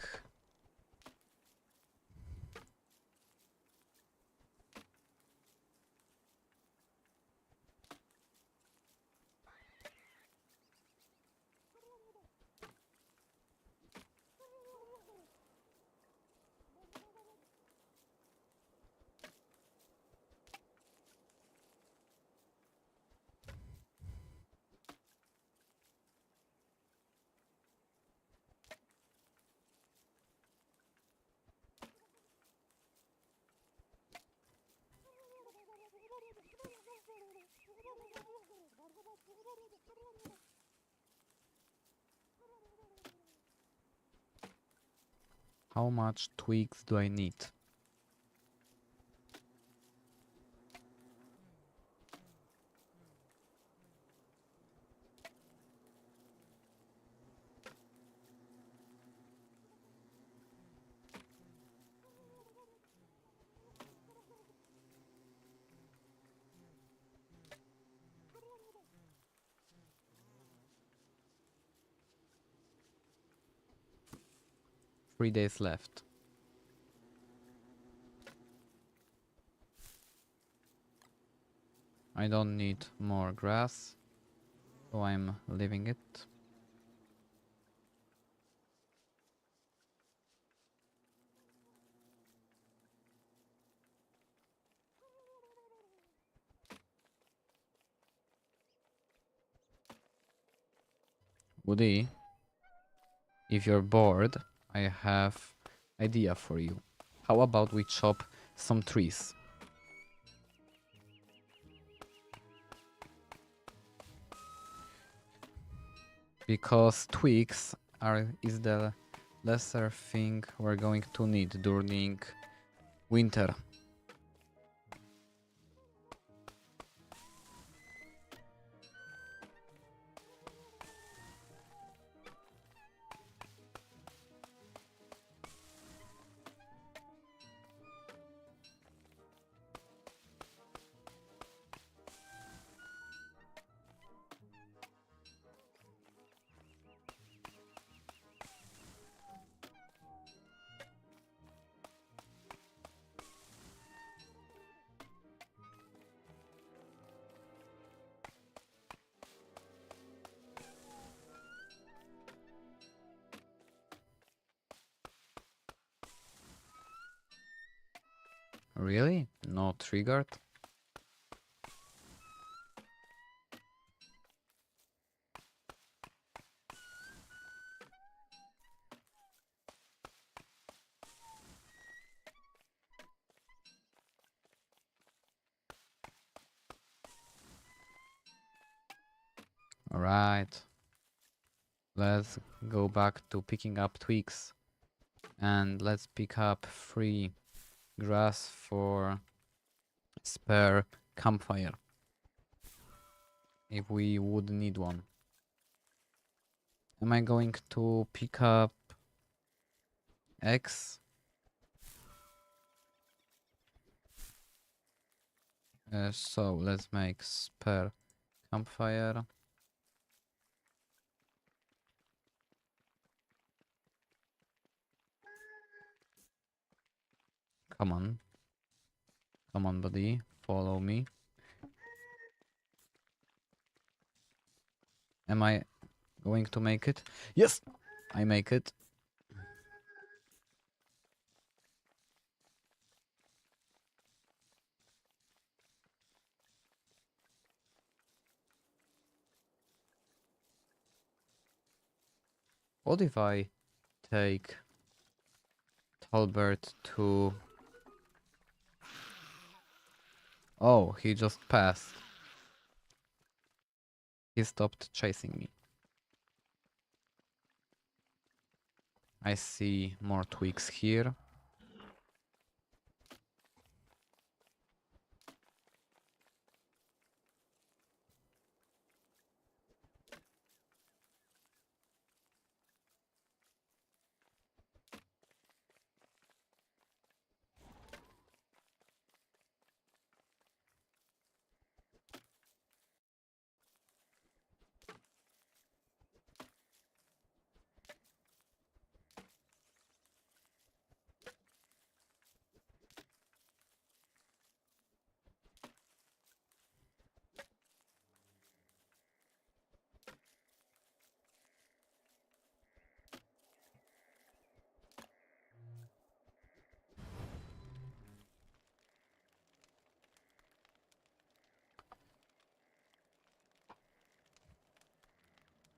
Speaker 1: How much twigs do I need? Three days left. I don't need more grass, so I'm leaving it. Woody, if you're bored, I have idea for you. How about we chop some trees? Because twigs is the lesser thing we're going to need during winter. Really? No triggered? Alright. Let's go back to picking up twigs. And let's pick up 3 grass for spare campfire. If we would need one. Am I going to pick up eggs? So let's make spare campfire. Come on. Come on, buddy. Follow me. Am I going to make it? Yes! I make it. What if I take Talbert to... Oh, he just passed. He stopped chasing me. I see more twigs here.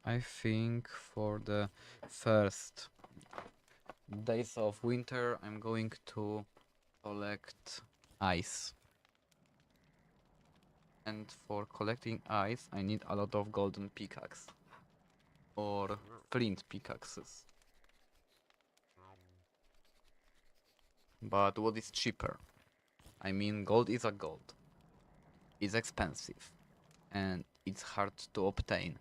Speaker 1: I think for the first days of winter I'm going to collect ice. And for collecting ice I need a lot of golden pickaxe. Or flint pickaxes. But what is cheaper? I mean, gold is a gold. It's expensive. And it's hard to obtain.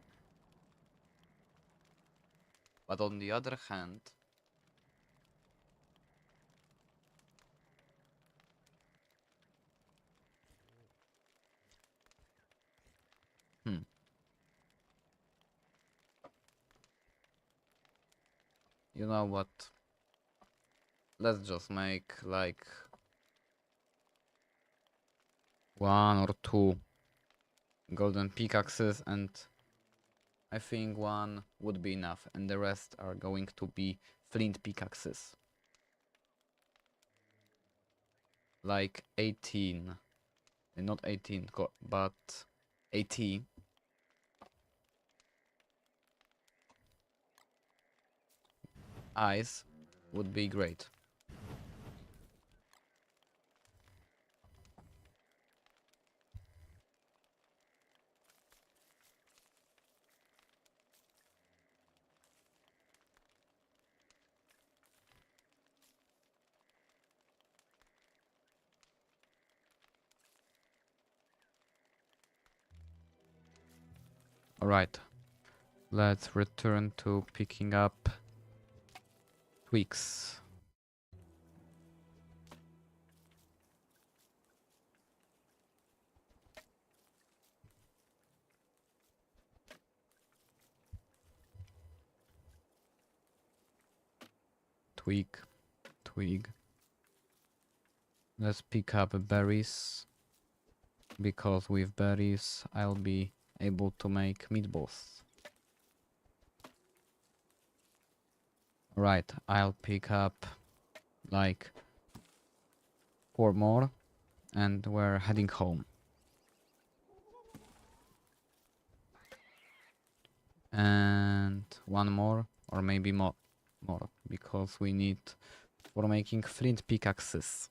Speaker 1: But on the other hand, hmm, you know what? Let's just make like 1 or 2 golden pickaxes, and I think 1 would be enough, and the rest are going to be flint pickaxes. Like 18, not 18, but 80 ice would be great. Alright, let's return to picking up twigs. Twig, twig. Let's pick up berries, because with berries I'll be able to make meatballs. Right, I'll pick up like 4 more and we're heading home. And 1 more, or maybe more, because we need for making flint pickaxes.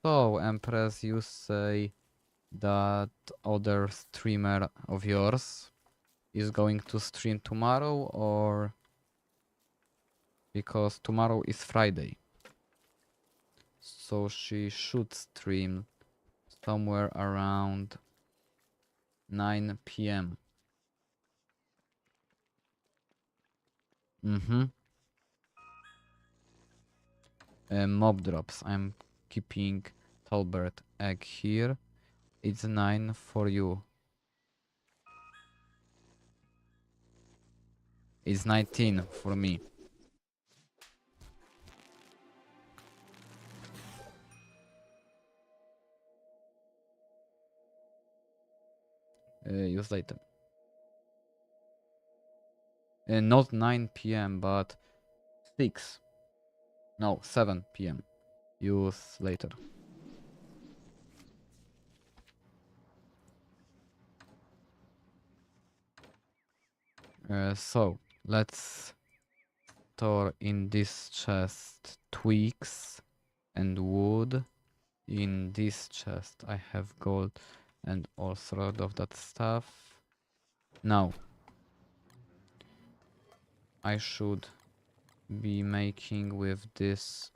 Speaker 1: So, Empress, you say that other streamer of yours is going to stream tomorrow, or because tomorrow is Friday, so she should stream somewhere around 9 p.m. Mob drops. I'm keeping Talbert egg here. It's 9 for you. It's 19 for me. Use later. Not 9 p.m. but 6. No, 7 p.m. Use later. So let's store in this chest twigs and wood. In this chest I have gold and all sort of that stuff. Now I should be making with this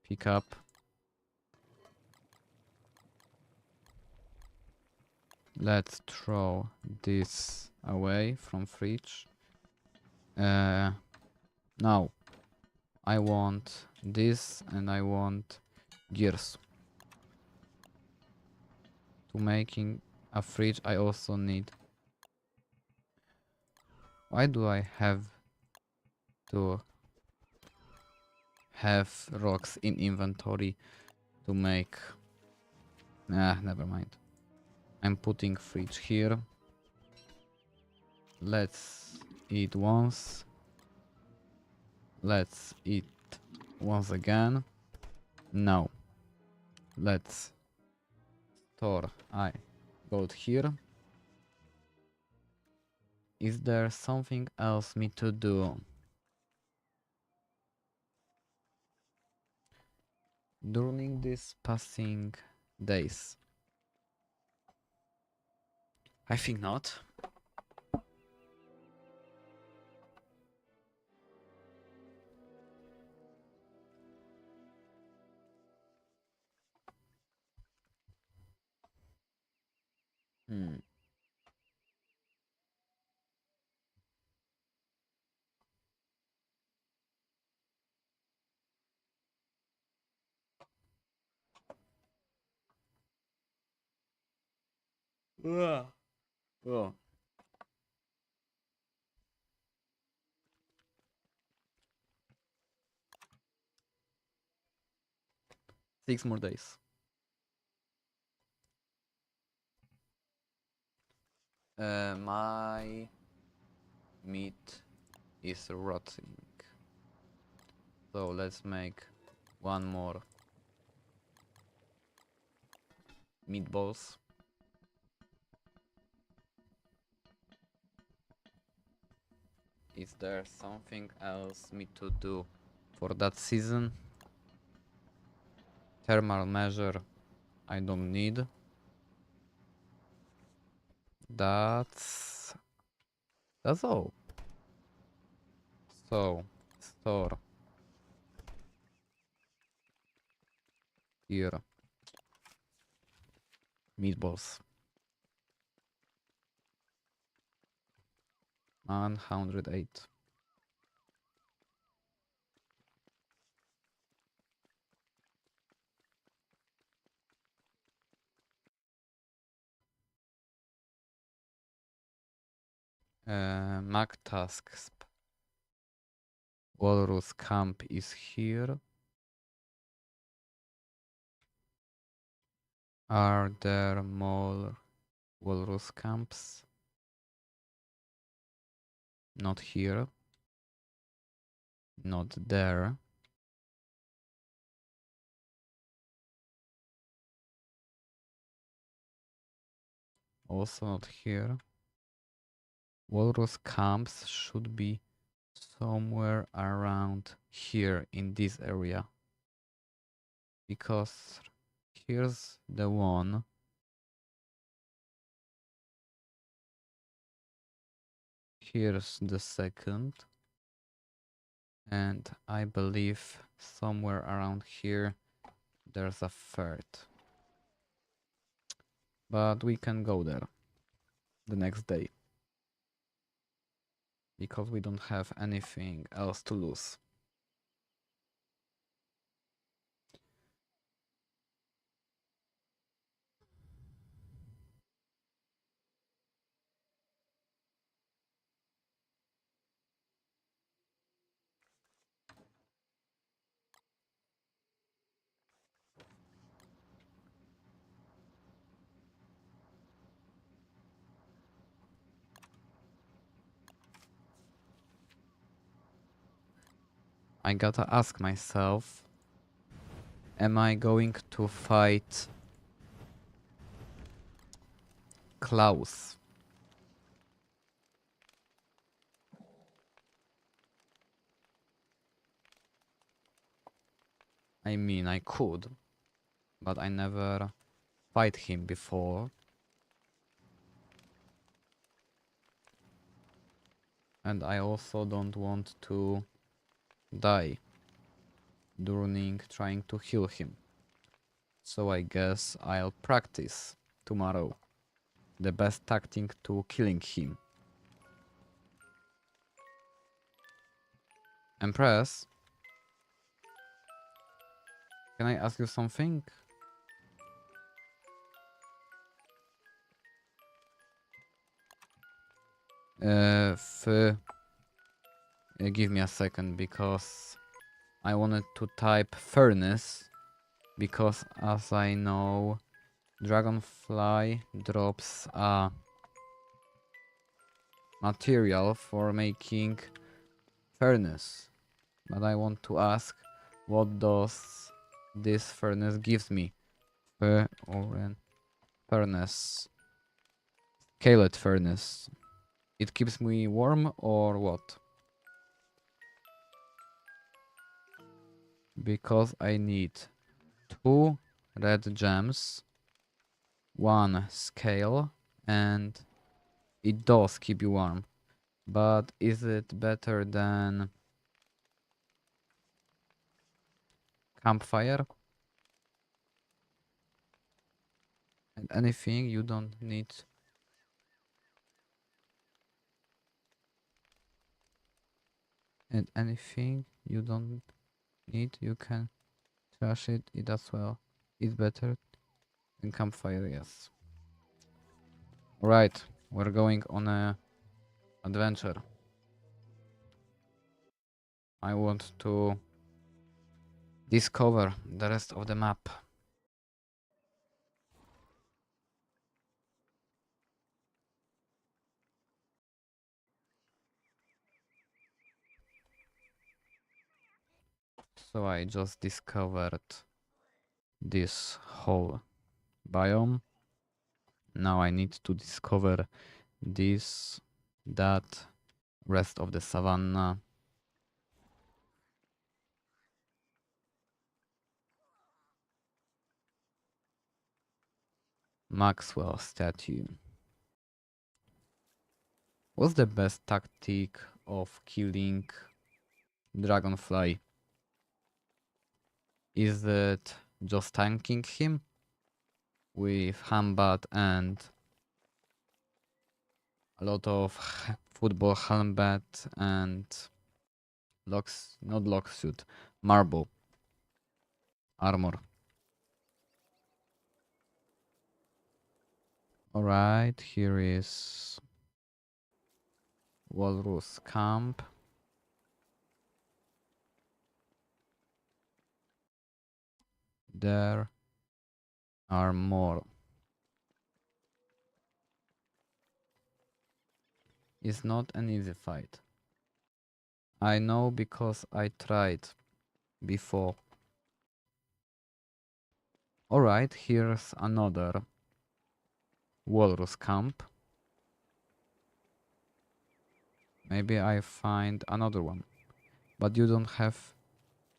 Speaker 1: pick up. Let's throw this away from fridge. Now I want this and I want gears. To making a fridge I also need. Why do I have to have rocks in inventory to make? Never mind. I'm putting fridge here. Let's eat once. Let's eat once again. Now let's store gold here. Is there something else me to do? During these passing days? I think not. Hmm. Oh. 6 more days. My meat is rotting. So let's make one more meatballs. Is there something else me to do for that season? Thermal measure I don't need. That's all. So store here meatballs. 108. Mac tasks. Walrus camp is here. Are there more walrus camps? Not here. Not there. Also not here. Walrus camps should be somewhere around here in this area. Because here's the one. Here's the second. And I believe somewhere around here there's a third. But we can go there the next day. Because we don't have anything else to lose. I gotta ask myself, am I going to fight Klaus? I mean, I could, but I never fight him before. And I also don't want to die during trying to heal him. So I guess I'll practice tomorrow the best tactic to killing him. Empress, can I ask you something? Give me a second because I wanted to type furnace because as I know Dragonfly drops a material for making furnace. But I want to ask what does this furnace gives me? Furnace. Scaled furnace. It keeps me warm or what? Because I need 2 red gems, 1 scale, and it does keep you warm. But is it better than campfire? And anything you don't need. And anything you don't need, you can trash it. It as well. It's better than campfire, yes. Alright, we're going on a adventure. I want to discover the rest of the map. So I just discovered this whole biome. Now I need to discover this, that, rest of the savanna. Maxwell statue. What's the best tactic of killing Dragonfly? Is it just tanking him with Hambat and a lot of football helmet and not lock suit, marble armor? Alright, here is Walrus Camp. There are more. It's not an easy fight. I know because I tried before. Alright, here's another Walrus Camp. Maybe I find another one. But you don't have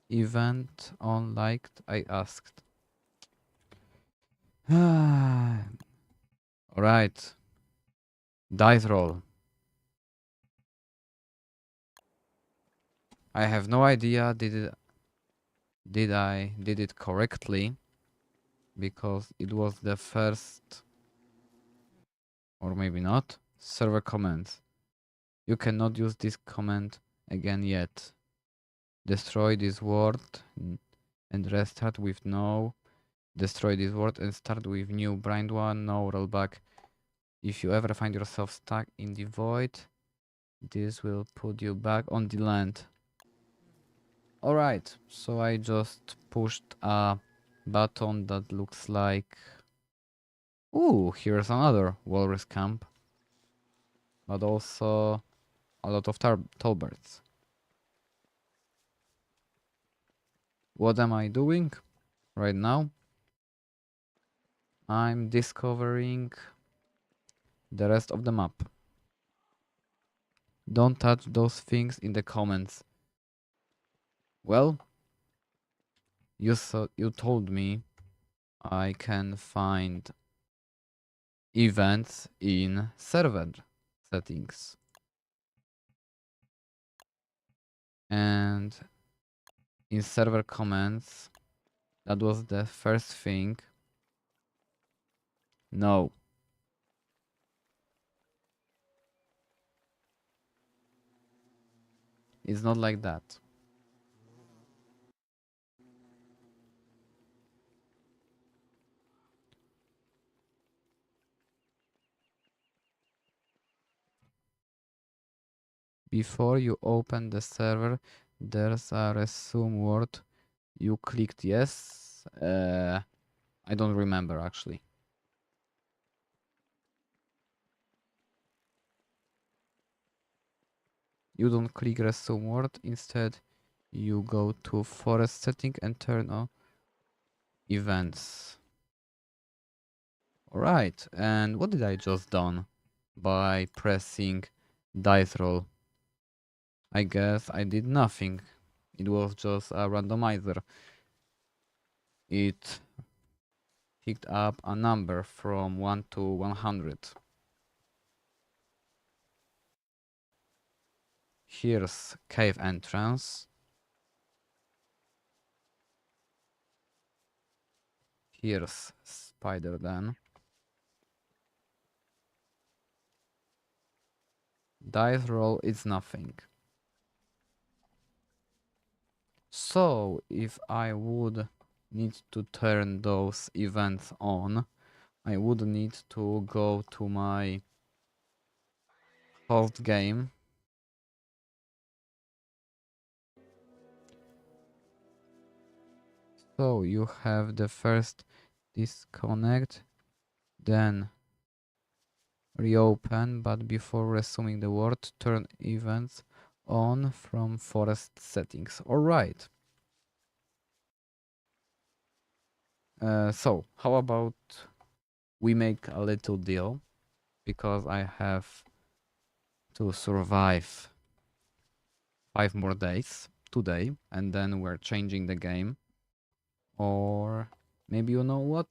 Speaker 1: event on liked, I asked. Alright. Dice roll. I have no idea did it correctly, because it was the first, or maybe not, server commands. You cannot use this command again yet. Destroy this word and restart with no. Destroy this word and start with new blind one, no rollback. If you ever find yourself stuck in the void, this will put you back on the land. Alright, so I just pushed a button that looks like... Ooh, here's another walrus camp. But also a lot of tallbirds. What am I doing right now? I'm discovering the rest of the map. Don't touch those things in the comments. Well, you told me I can find events in server settings. And in server commands, that was the first thing. No. It's not like that. Before you open the server, there's a resume word. You clicked yes. I don't remember actually. You don't click resume word. Instead, you go to forest setting and turn on events. Alright, and what did I just done by pressing dice roll? I guess I did nothing. It was just a randomizer. It picked up a number from 1 to 100. Here's cave entrance. Here's spider den. Dice roll is nothing. So if I would need to turn those events on, I would need to go to my host game. So you have the first disconnect, then reopen, but before resuming the word, turn events on from forest settings. Alright. So how about we make a little deal, because I have to survive 5 more days today, and then we're changing the game. Or maybe you know what?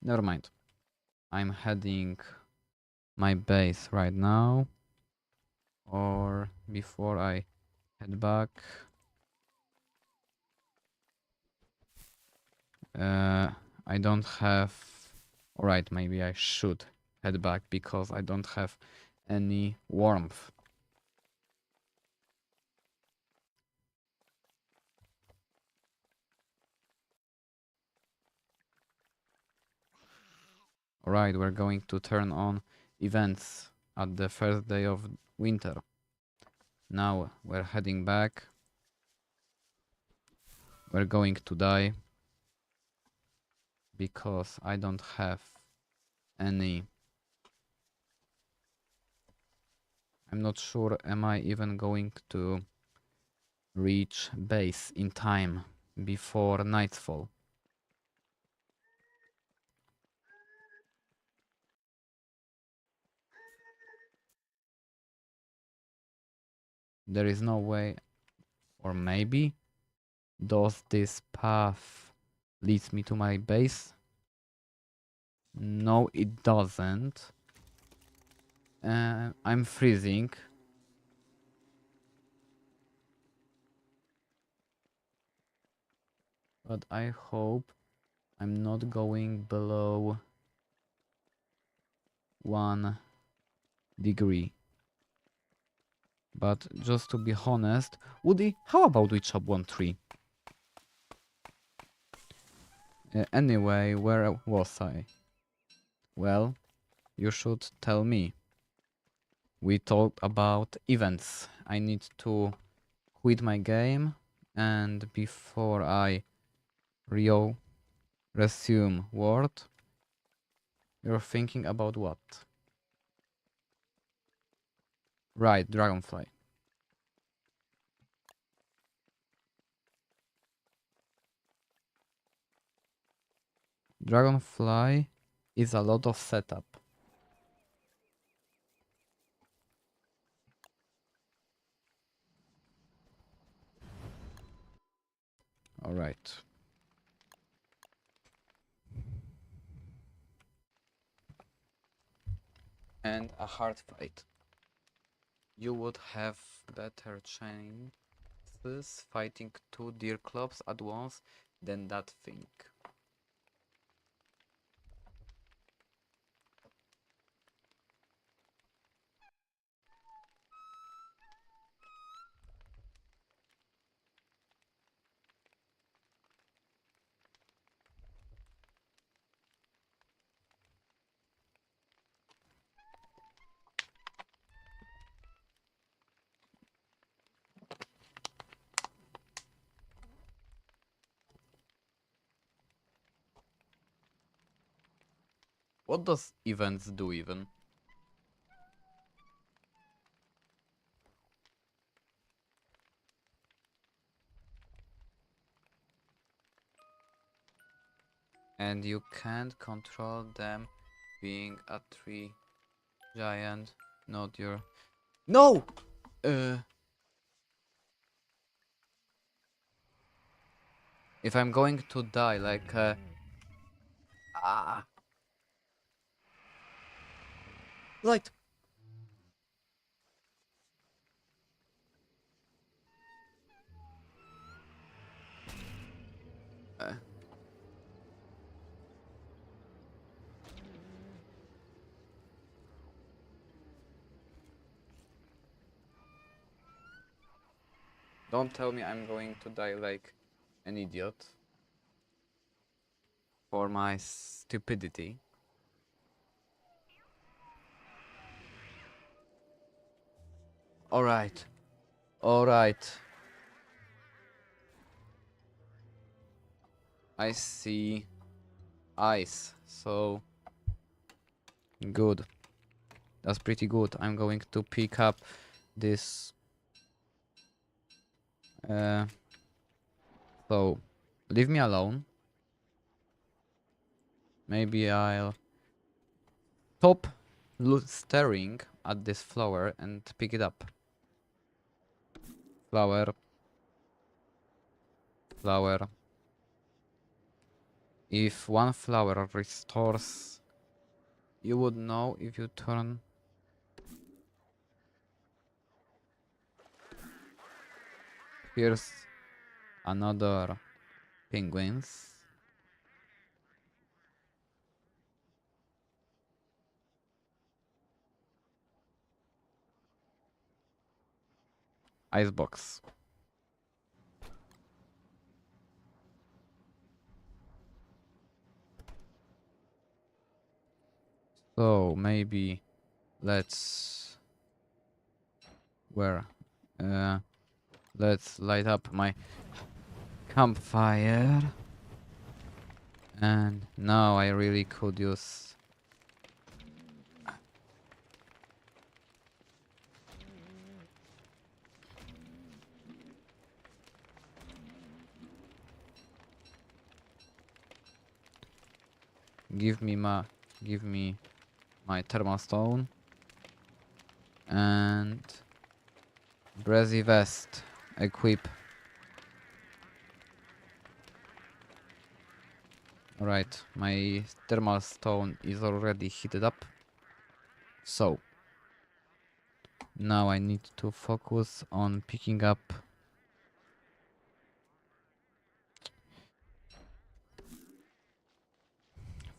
Speaker 1: Never mind. I'm heading my base right now. Or before I head back, I don't have... Alright, maybe I should head back because I don't have any warmth. Alright, we're going to turn on events at the first day of winter. Now we're heading back. We're going to die because I don't have any... I'm not sure, am I even going to reach base in time before nightfall? There is no way, or maybe does this path leads me to my base? No, it doesn't. I'm freezing. But I hope I'm not going below 1 degree. But just to be honest, Woody, how about we chop one tree? Anyway, where was I? Well, you should tell me. We talked about events. I need to quit my game, and before I resume word, you're thinking about what? Right, dragonfly. Dragonfly is a lot of setup. Alright. And a hard fight. You would have better chances fighting two deer clubs at once than that thing. What does events do even? And you can't control them being a tree giant, not your... No! If I'm going to die, like... Ah! Light! Uh, don't tell me I'm going to die like an idiot. For my stupidity. Alright. Alright. I see ice, so good. That's pretty good. I'm going to pick up this. So leave me alone. Maybe I'll stop staring at this flower and pick it up. Flower. Flower. If one flower restores, you would know if you turn. Here's another penguins. Icebox. So maybe let's where let's light up my campfire. And now I really could use give me my thermal stone and brazy vest equip. Alright, my thermal stone is already heated up. So now I need to focus on picking up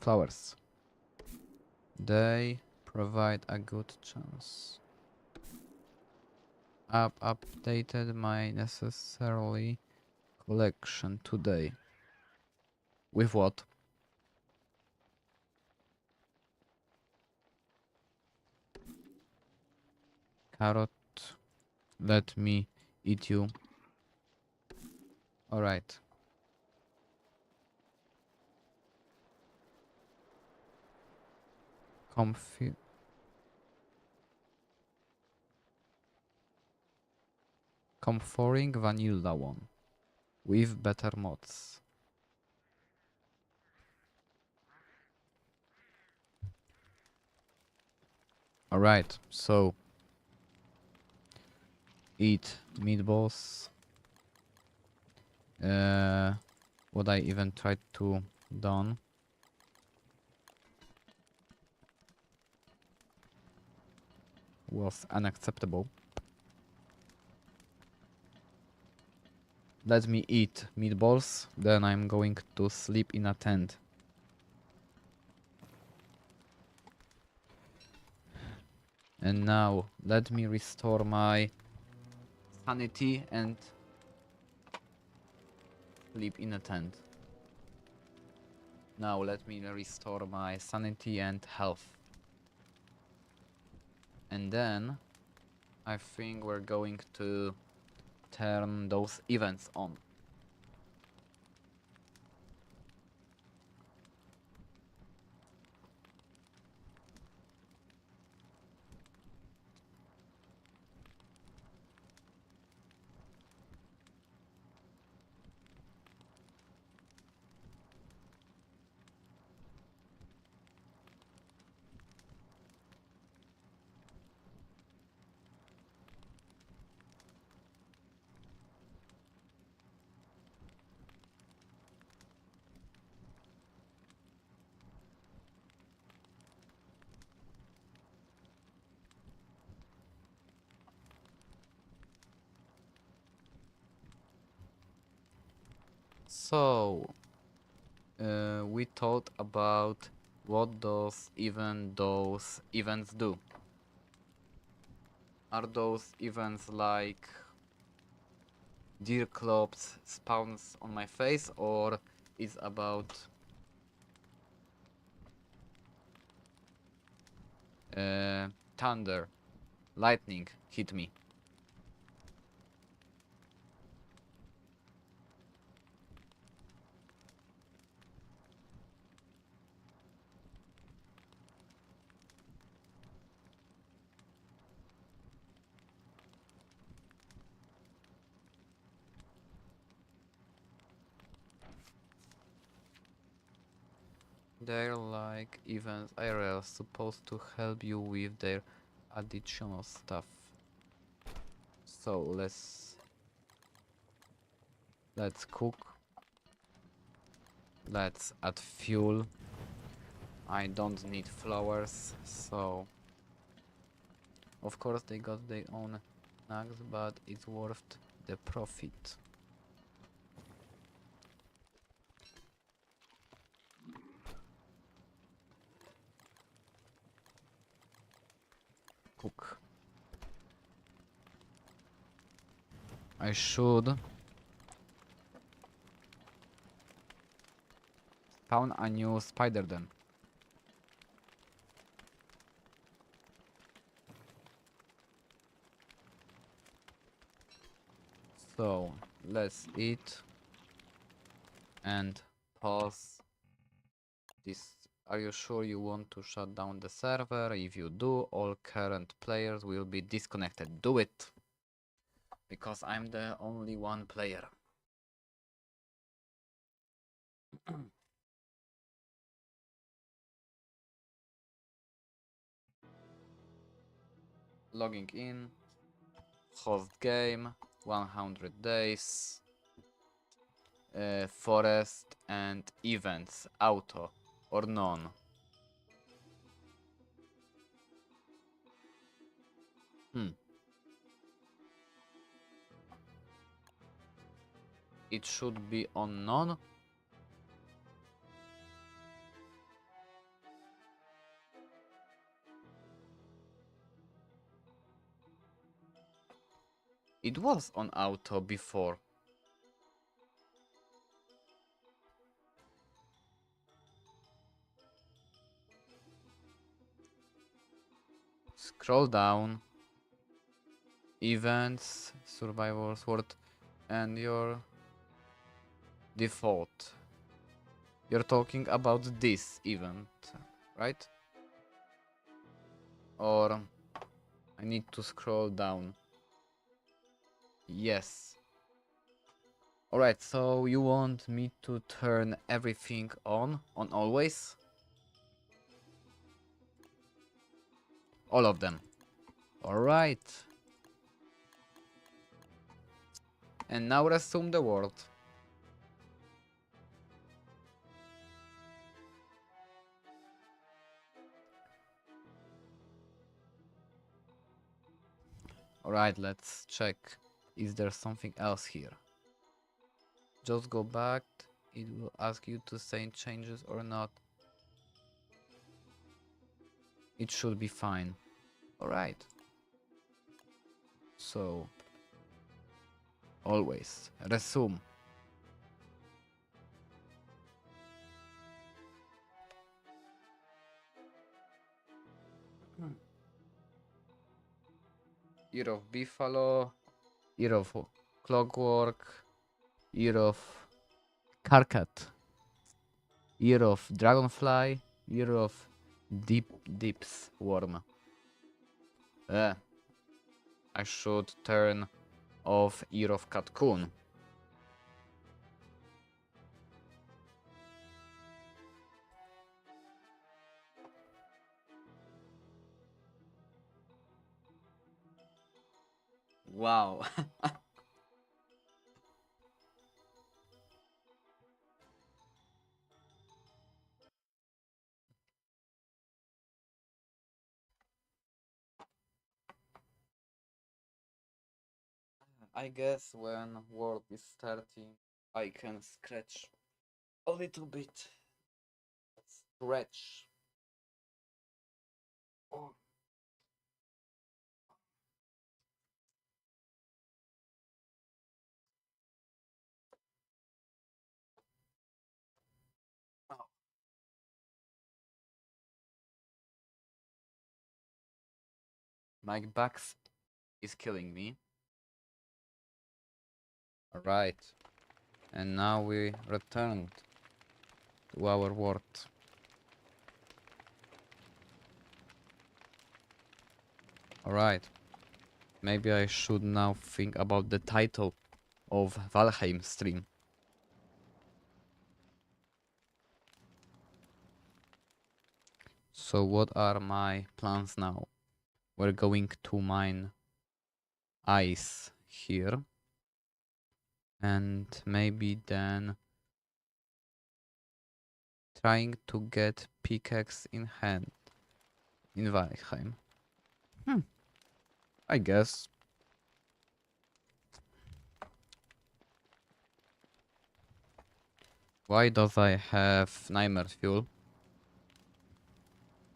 Speaker 1: flowers. They provide a good chance. Updated my necessarily collection today. With what? Carrot. Let me eat you. Alright. Comfy. Comforting vanilla one. With better mods. Alright, so eat meatballs. What I even tried to done. Was unacceptable. Let me eat meatballs, then I'm going to sleep in a tent. And now let me restore my sanity and sleep in a tent. Now let me restore my sanity and health. And then I think we're going to turn those events on. So, we thought about what those events do. Are those events like deer clubs spawns on my face, or is about thunder, lightning hit me? They're like events IRL supposed to help you with their additional stuff. So let's cook. Let's add fuel. I don't need flowers, so of course they got their own nags, but it's worth the profit. Cook. I should spawn a new spider then. So let's eat and pause this. Are you sure you want to shut down the server? If you do, all current players will be disconnected. Do it! Because I'm the only one player. Logging in. Host game. 100 days. Forest and events. Auto or none. It should be on none. It was on auto before. Scroll down. Events, survivor's world, and your default. You're talking about this event, right? Or I need to scroll down. Yes. Alright, so you want me to turn everything on always? All of them. Alright. And now resume the world. Alright, let's check. Is there something else here? Just go back. It will ask you to save changes or not. It should be fine. Alright. So, always resume. Year of Buffalo, Year of Clockwork, Year of Carcat, Year of Dragonfly, Year of Deep's Worm. I should turn off Year of Catcoon. Wow. I guess when world is starting, I can scratch a little bit. Stretch. Oh. My back is killing me. Alright. And now we returned to our world. Alright. Maybe I should now think about the title of Valheim stream. So what are my plans now? We're going to mine ice here. And maybe then trying to get pickaxe in hand in Valheim. I guess. Why does I have nightmare fuel?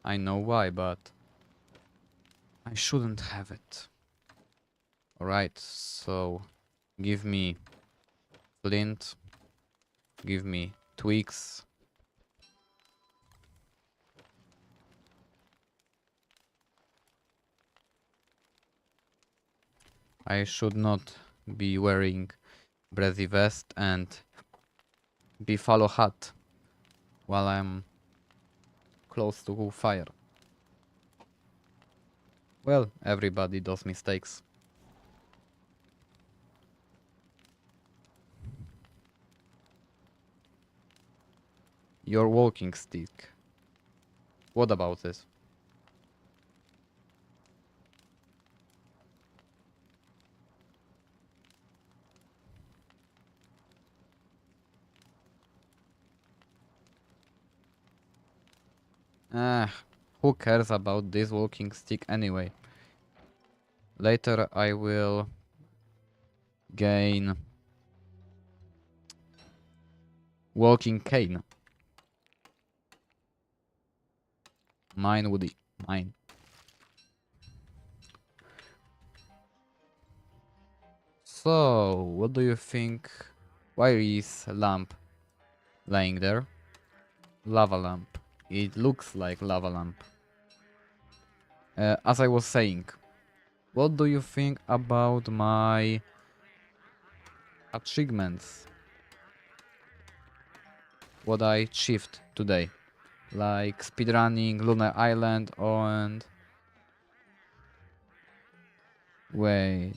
Speaker 1: I know why, but I shouldn't have it. Alright, so give me flint, give me twigs. I should not be wearing breathy vest and buffalo hat while I'm close to fire. Well, everybody does mistakes. Your walking stick. What about it? Ah, who cares about this walking stick anyway? Later I will gain walking cane. Mine, Woodie. Mine. So, what do you think? Why is a lamp laying there? Lava lamp. It looks like lava lamp. As I was saying, what do you think about my achievements? What I achieved today? Like speedrunning, Lunar Island, and... Wait.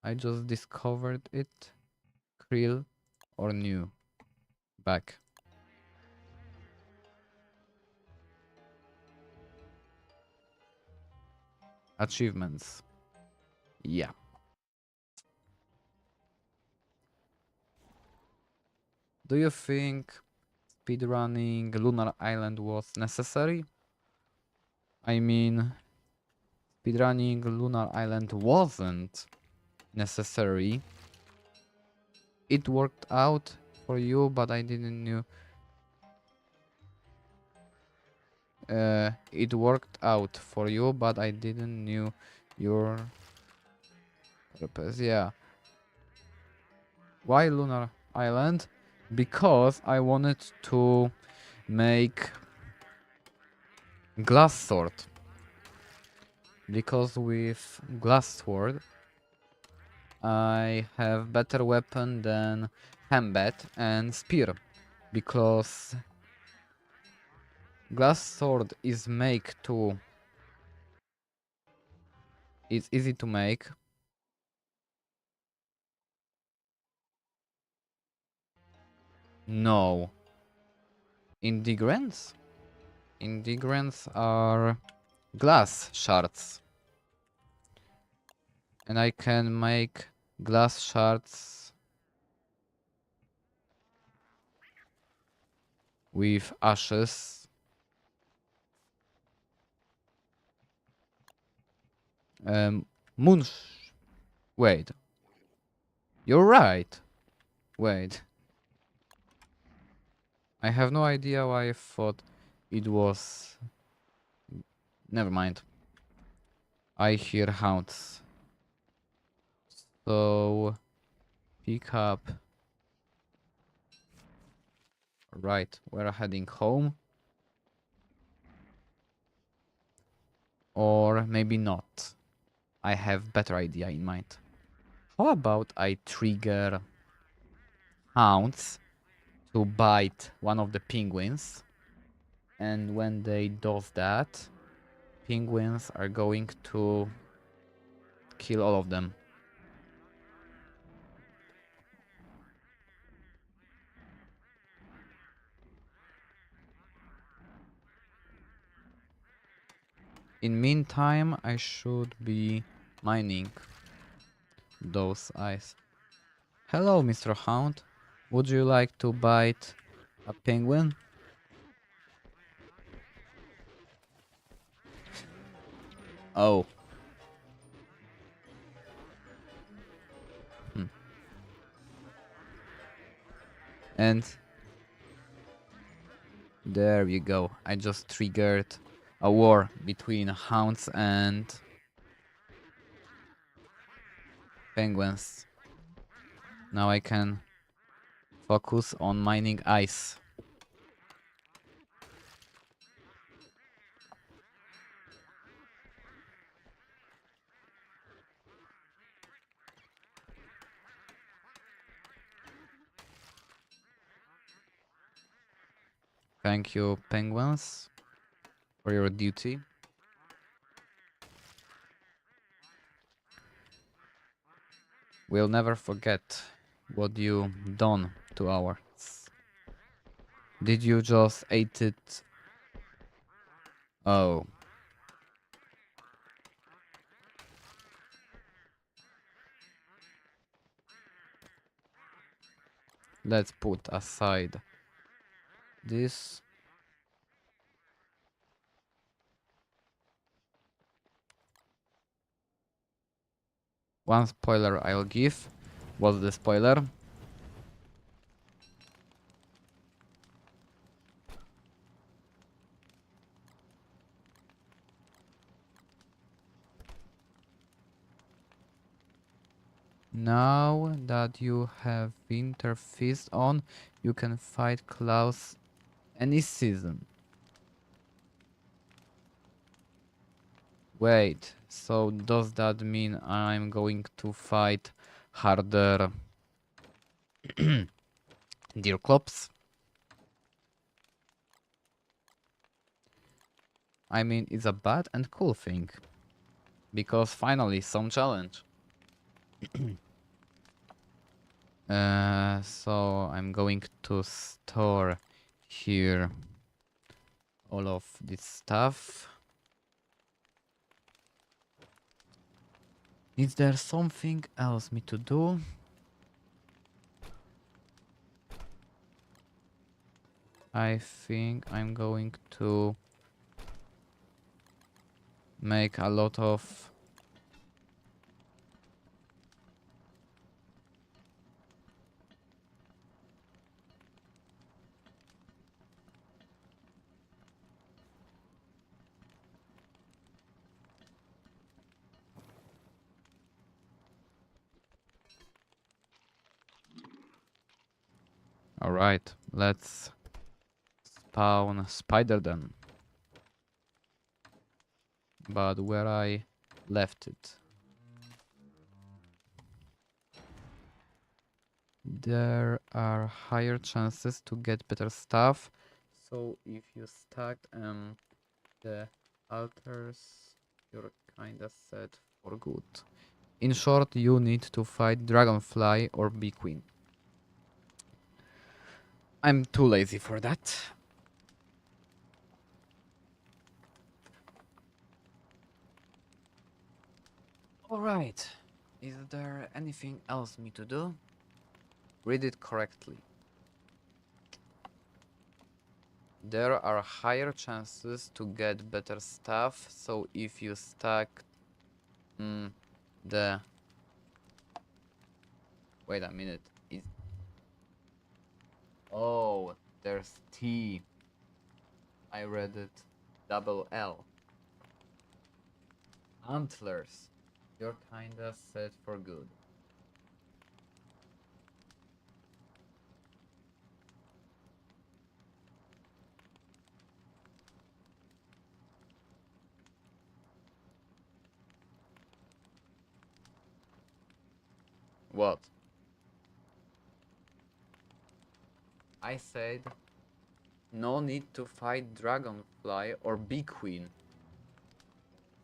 Speaker 1: I just discovered it. Krill or new? Back. Achievements. Yeah. Do you think speedrunning Lunar Island was necessary? I mean, speedrunning Lunar Island wasn't necessary. It worked out for you, but I didn't know. It worked out for you, but I didn't knew your purpose. Yeah. Why Lunar Island? Because I wanted to make glass sword. Because with glass sword I have better weapon than combat and spear. Because glass sword is make to... It's easy to make. No. Integrants? Integrants are glass shards. And I can make glass shards with ashes. Moon... Wait. You're right. Wait. I have no idea why I thought it was... Never mind. I hear hounds. So... Pick up... Right, we're heading home. Or maybe not. I have better idea in mind. How about I trigger hounds to bite one of the penguins, and when they does that, penguins are going to kill all of them. In meantime, I should be mining those eyes. Hello, Mr. Hound. Would you like to bite a penguin? Oh. And there you go. I just triggered a war between hounds and penguins. Now I can focus on mining ice. Thank you, penguins, for your duty. We'll never forget what you done to ours. Did you just ate it? Oh. Let's put aside this. One spoiler I'll give. What's the spoiler? Now that you have Winter Fist on, you can fight Klaus any season. Wait, so does that mean I'm going to fight harder Deerclops? I mean, it's a bad and cool thing. Because finally, some challenge. So I'm going to store here all of this stuff. Is there something else me to do? I think I'm going to make a lot of Alright, let's spawn spider then. But where I left it. There are higher chances to get better stuff. So if you stack the altars, you're kinda set for good. In short, you need to fight Dragonfly or Bee Queen. I'm too lazy for that. Alright. Is there anything else me to do? Read it correctly. There are higher chances to get better stuff, so if you stack the... Wait a minute. Oh, there's T. I read it double L. Antlers. You're kinda set for good. What? I said no need to fight Dragonfly or Bee Queen.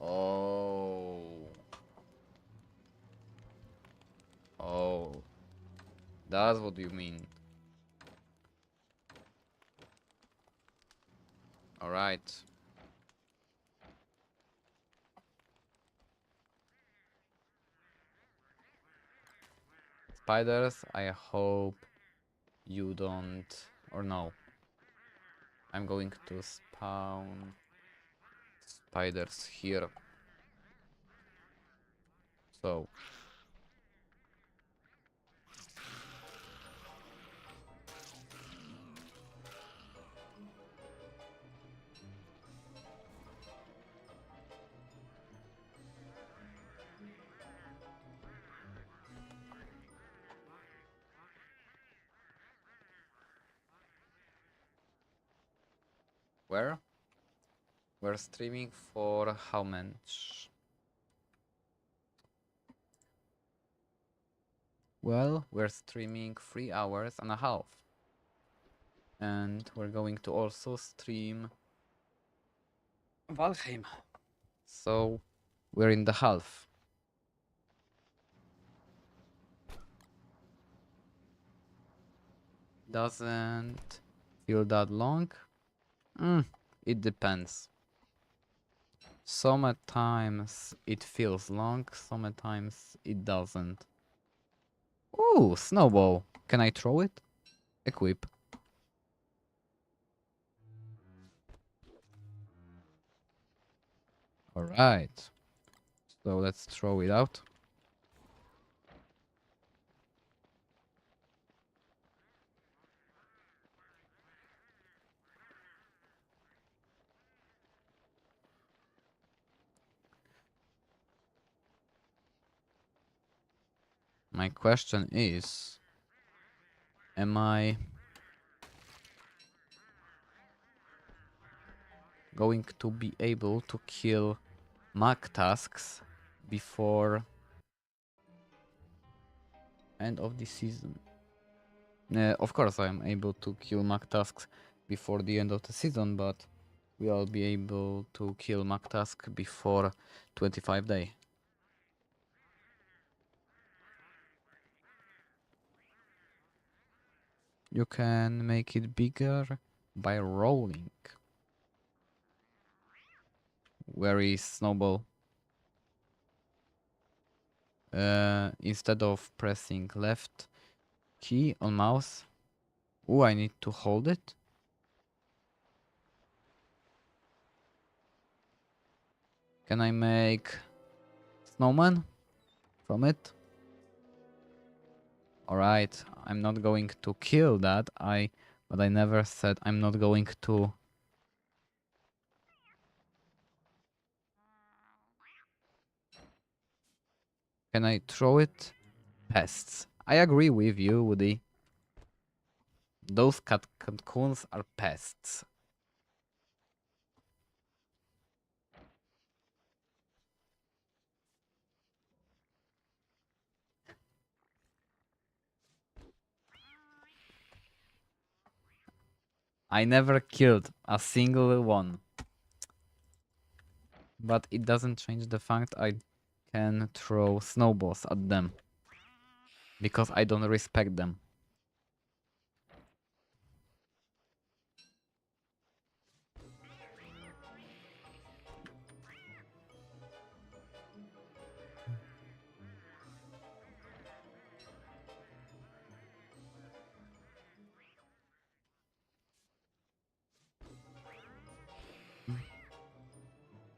Speaker 1: Oh. Oh. That's what you mean. Alright. Spiders, I hope you don't... Or no. I'm going to spawn spiders here. So... Where? We're streaming for how much? Well, we're streaming 3 hours and a half. And we're going to also stream Valheim. So we're in the half. Doesn't feel that long? It depends. Sometimes it feels long, sometimes it doesn't. Ooh, snowball. Can I throw it? Equip. Alright. So let's throw it out. My question is, am I going to be able to kill mag tasks before end of the season? Of course I'm able to kill mag tasks before the end of the season, but we'll be able to kill mag task before 25 day. You can make it bigger by rolling. Where is Snowball? Instead of pressing left key on mouse. Oh, I need to hold it. Can I make snowman from it? Alright, I'm not going to kill that. But I never said I'm not going to. Can I throw it? Pests. I agree with you, Woody. Those cocoons are pests. I never killed a single one. But it doesn't change the fact I can throw snowballs at them. Because I don't respect them.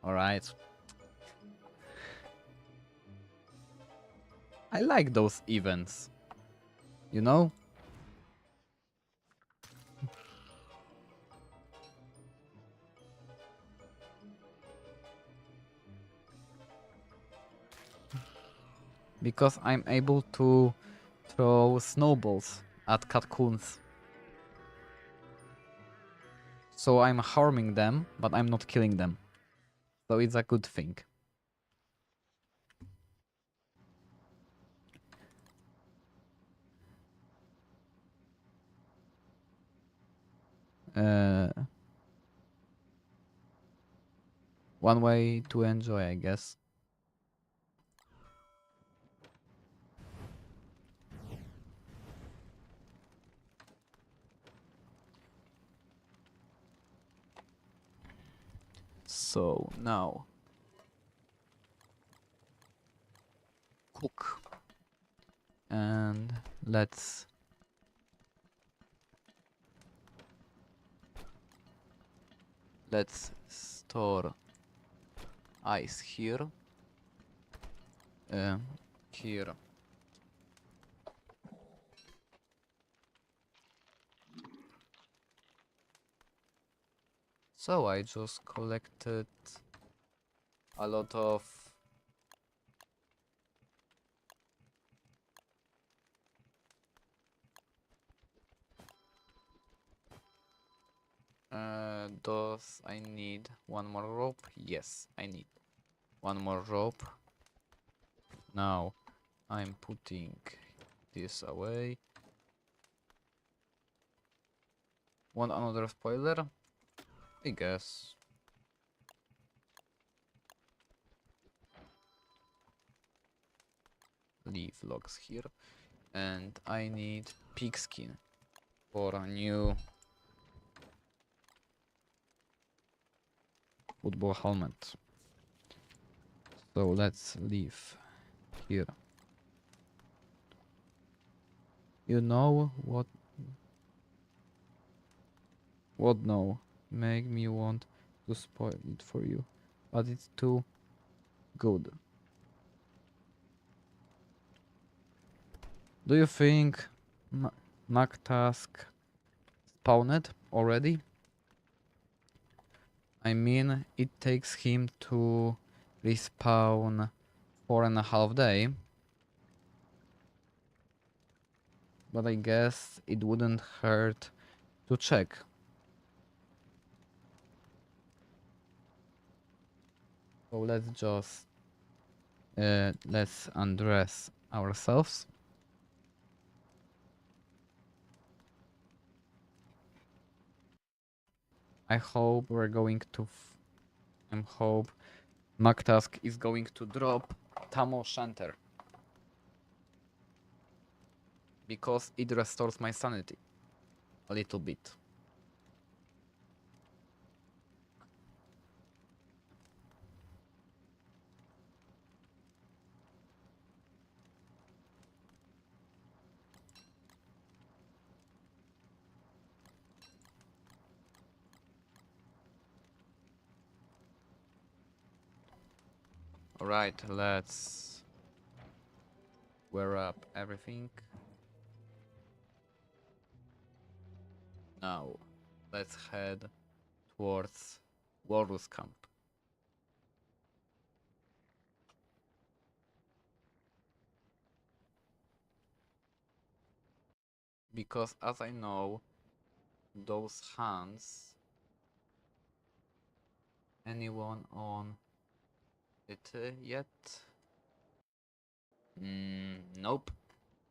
Speaker 1: Alright. I like those events. You know? Because I'm able to throw snowballs at cocoons. So I'm harming them, but I'm not killing them. So it's a good thing. One way to enjoy, I guess. So now cook. And let's store ice here. Here. So I just collected a lot of does I need one more rope? Yes, I need one more rope. Now I'm putting this away. Want another spoiler? I guess. Leave logs here. And I need pigskin for a new football helmet. So let's leave here. You know what? What no? Make me want to spoil it for you, but it's too good. Do you think Mactask spawned already? I mean, it takes him to respawn 4.5 days. but I guess it wouldn't hurt to check. So let's undress ourselves. I hope we're going to. I hope MacTask is going to drop Tamo Shanter because it restores my sanity a little bit. Alright, let's wear up everything. Now, let's head towards Walrus Camp. Because as I know, those hands, anyone on it yet? Nope.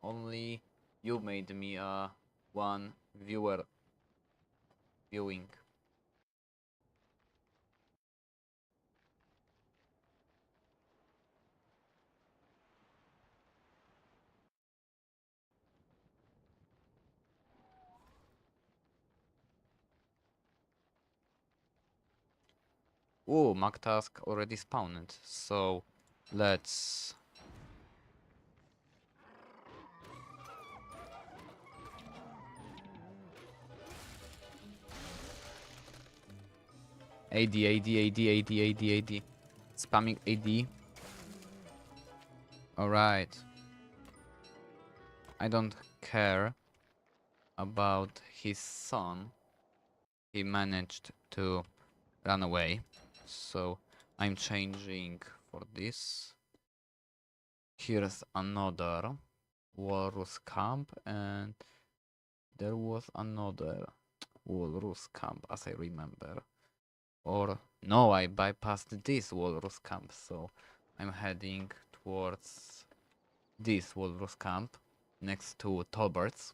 Speaker 1: Only you made me a one viewer viewing. Oh, MacTask already spawned, so let's AD. Spamming AD. Alright. I don't care about his son. He managed to run away. So I'm changing for this. Here's another Walrus Camp, and there was another Walrus Camp as I remember. Or no, I bypassed this Walrus Camp, so I'm heading towards this Walrus Camp next to Tolbert's.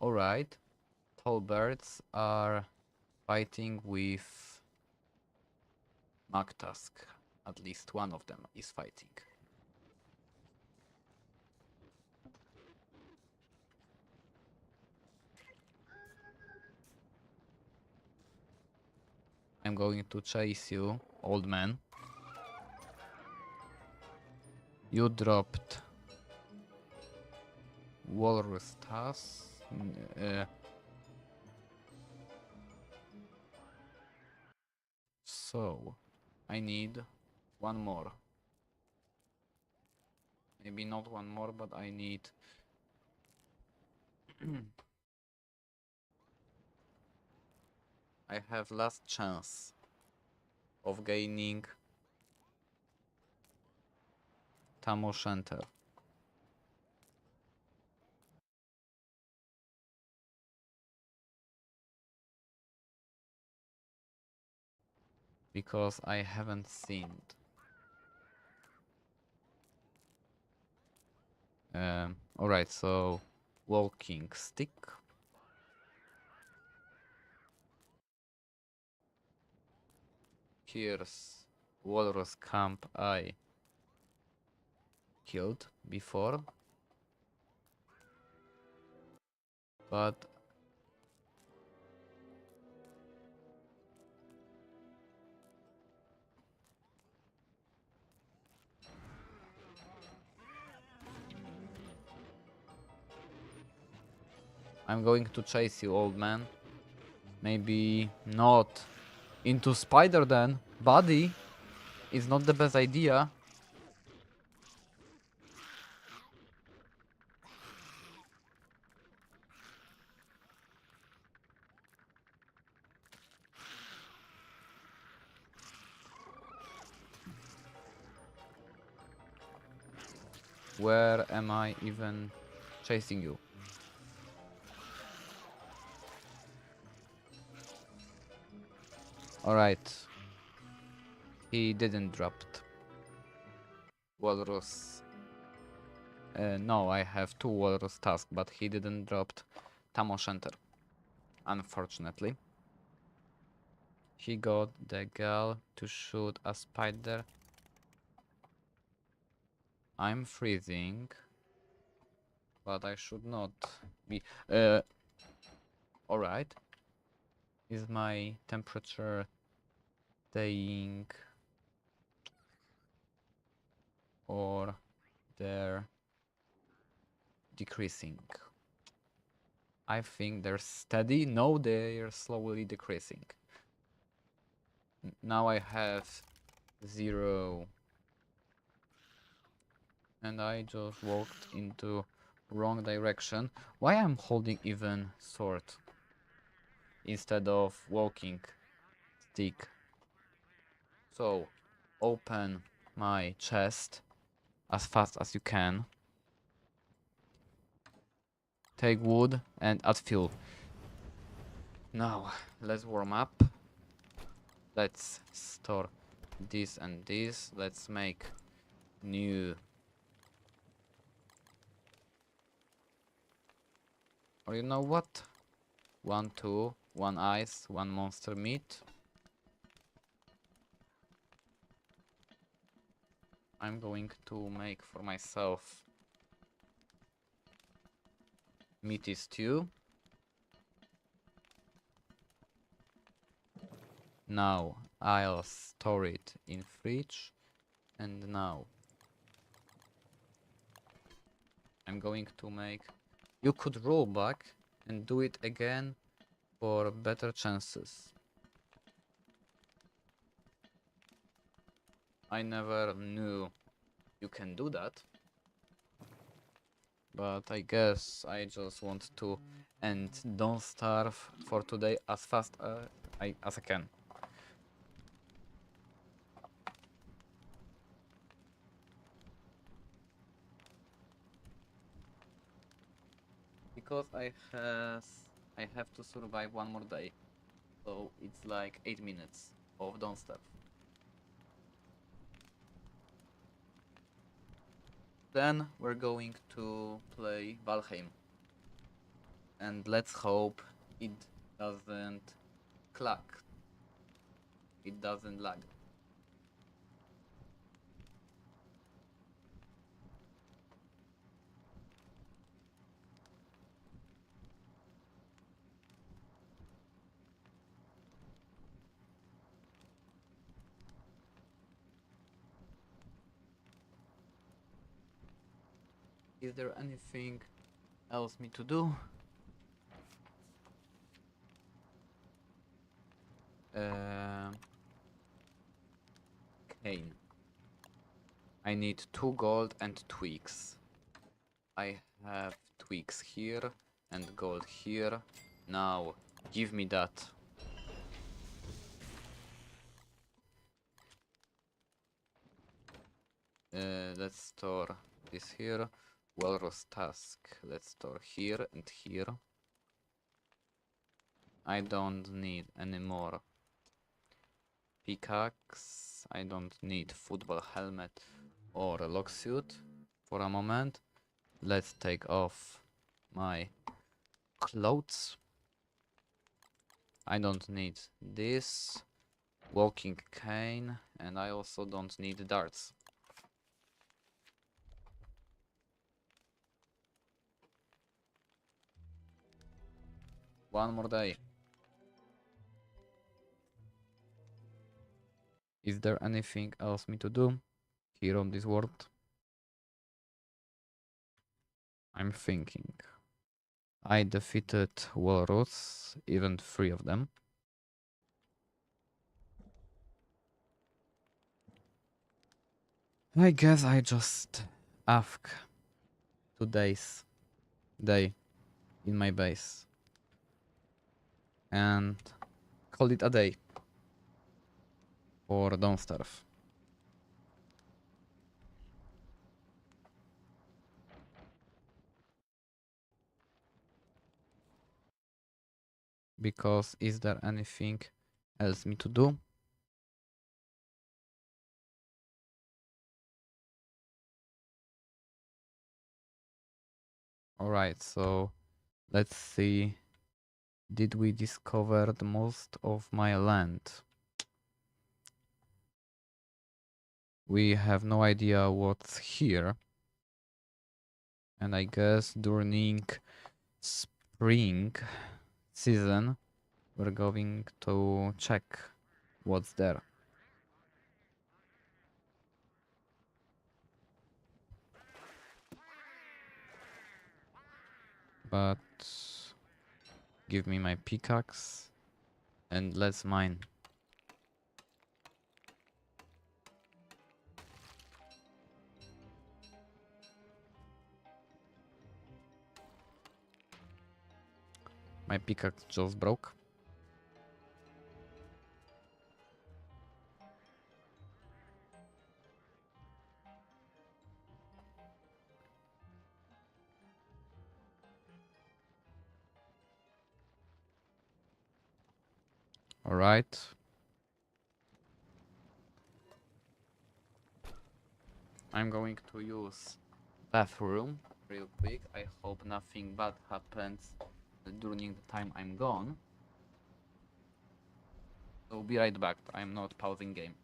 Speaker 1: Alright, Tolberts are fighting with MacTask. At least one of them is fighting. I'm going to chase you, old man. You dropped Walrus Task. So, I need one more. Maybe not one more, but I need... I have last chance of gaining Tamo Center. Because I haven't seen it. Alright, so walking stick. Here's Walrus Camp I killed before. But I'm going to chase you, old man. Maybe not into spider then. Buddy is not the best idea. Where am I even chasing you? Alright. He didn't drop Walrus. No, I have 2 Walrus tasks, but he didn't drop Tamo Center. Unfortunately. He got the girl to shoot a spider. I'm freezing. But I should not be. Alright. Is my temperature staying or they're decreasing? I think they're steady. No, they're slowly decreasing. Now I have 0. And I just walked into wrong direction. Why I'm holding even sword instead of walking stick? So open my chest as fast as you can. Take wood and add fuel. Now let's warm up. Let's store this and this. Let's make new. Or you know what? 1, 2, 1 ice, 1 monster meat. I'm going to make for myself meaty stew. Now I'll store it in fridge, and now I'm going to make. You could roll back and do it again for better chances. I never knew you can do that, but I guess I just want to and don't starve for today as fast as I can. Because I have to survive 1 more day, so it's like 8 minutes of don't starve. Then we're going to play Valheim. And let's hope it doesn't clack. It doesn't lag. Is there anything else me to do? Cane. I need 2 gold and twigs. I have twigs here and gold here. Now, give me that. Let's store this here. Walrus task. Let's store here and here. I don't need any more pickaxe. I don't need football helmet or a lock suit for a moment. Let's take off my clothes. I don't need this walking cane, and I also don't need darts. One more day. Is there anything else me to do here on this world? I'm thinking. I defeated walrus, even 3 of them. I guess I just ask today's day in my base and call it a day for don't starve. because is there anything else me to do? Alright, so let's see. Did we discover the most of my land? We have no idea what's here. And I guess during spring season we're going to check what's there. But give me my pickaxe and let's mine. My pickaxe just broke. Alright. I'm going to use bathroom real quick. I hope nothing bad happens during the time I'm gone. So be right back. I'm not pausing game.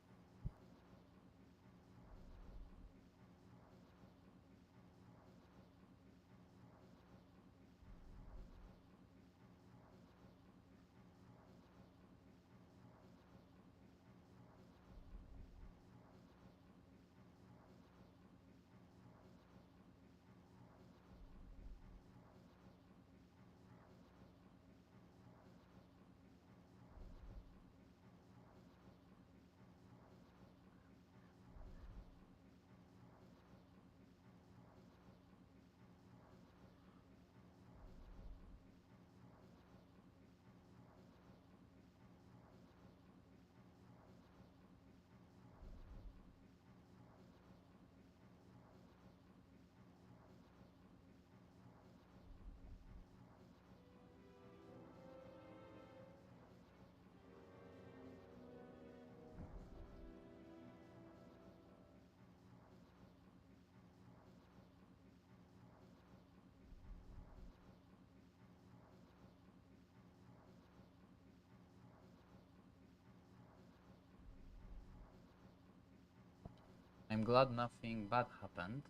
Speaker 1: I'm glad nothing bad happened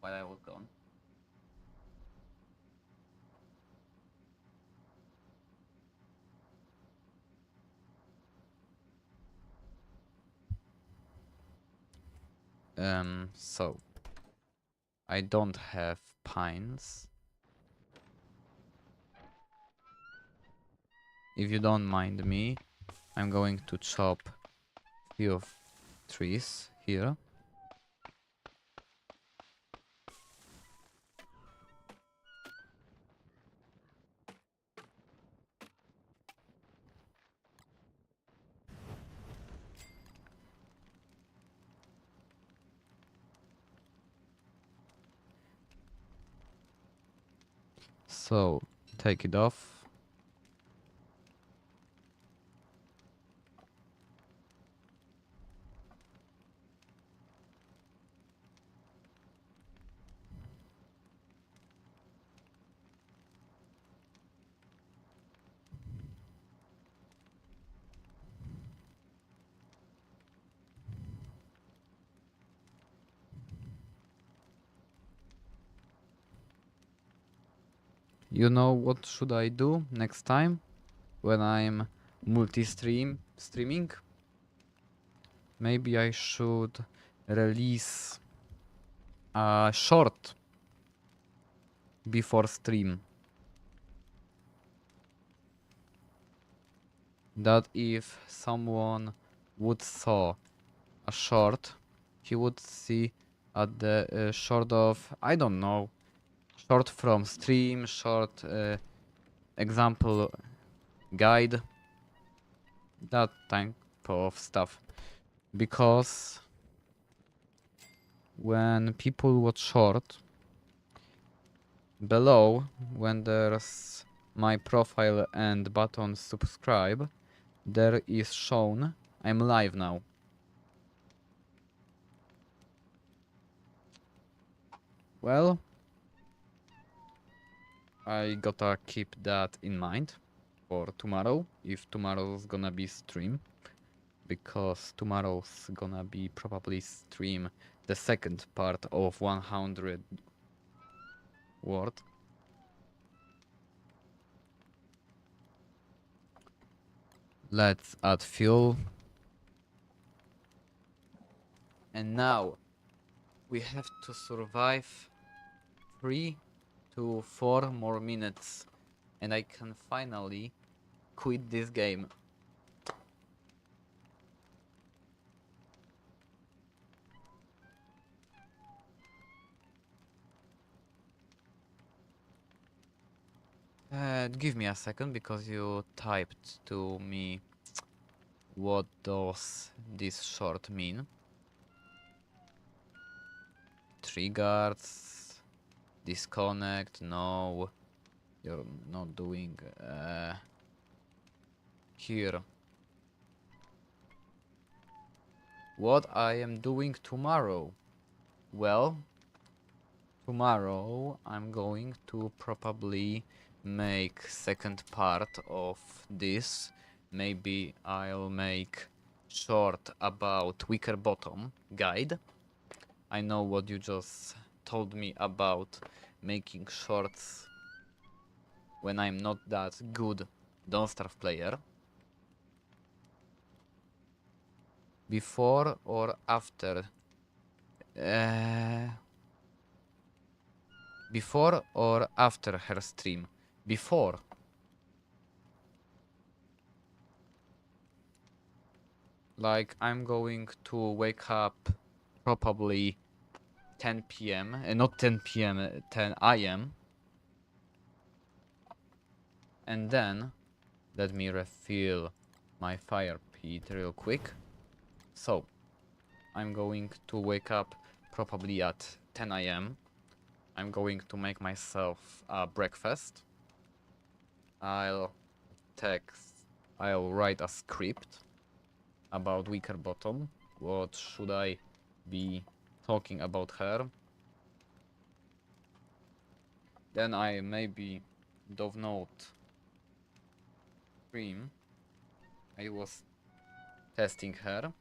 Speaker 1: while I was gone. So I don't have pines. If you don't mind me, I'm going to chop few of trees here. So take it off. You know what should I do next time when I'm streaming? Maybe I should release a short before stream. That if someone would saw a short, he would see at the short of, I don't know, short from stream, short example guide, that type of stuff. Because when people watch short, below, when there's my profile and button subscribe, there is shown I'm live now. Well, I gotta keep that in mind for tomorrow, if tomorrow's gonna be stream, because tomorrow's gonna be probably stream the second part of 100 word. Let's add fuel. And now we have to survive 3 to 4 more minutes and I can finally quit this game. Give me a second because you typed to me what does this short mean. 3 guards, disconnect, no, you're not doing here. What I am doing tomorrow? Well, tomorrow I'm going to probably make second part of this. Maybe I'll make short about weaker bottom guide. I know what you just told me about making shorts when I'm not that good Don't Starve player. Before or after? Before or after her stream? Before. Like, I'm going to wake up probably 10 p.m. Not 10 p.m., 10 a.m. And then, let me refill my fire pit real quick. So, I'm going to wake up probably at 10 a.m. I'm going to make myself a breakfast. I'll write a script about weaker bottom. What should I be talking about her? Then I maybe do not stream. I was testing her,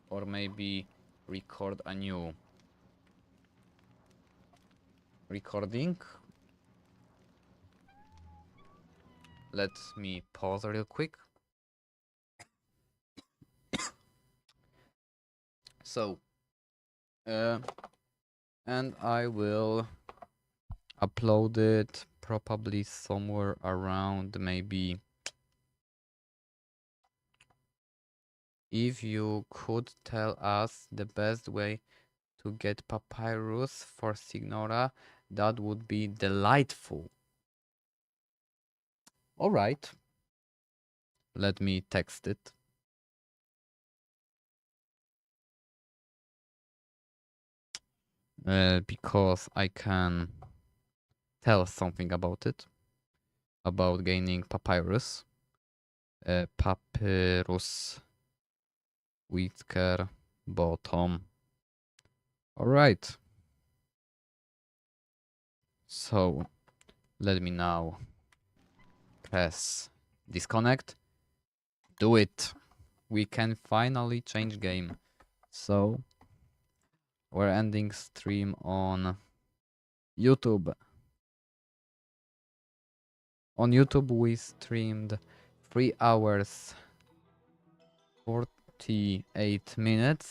Speaker 1: or maybe record a new recording. Let me pause real quick. So, and I will upload it probably somewhere around maybe. If you could tell us the best way to get papyrus for Signora, that would be delightful. Alright. Let me text it. Because I can tell something about it. About gaining papyrus. Papyrus. Weaker bottom. Alright. So, let me now press disconnect. Do it. We can finally change game. So, we're ending stream on YouTube. On YouTube we streamed 3 hours 48 minutes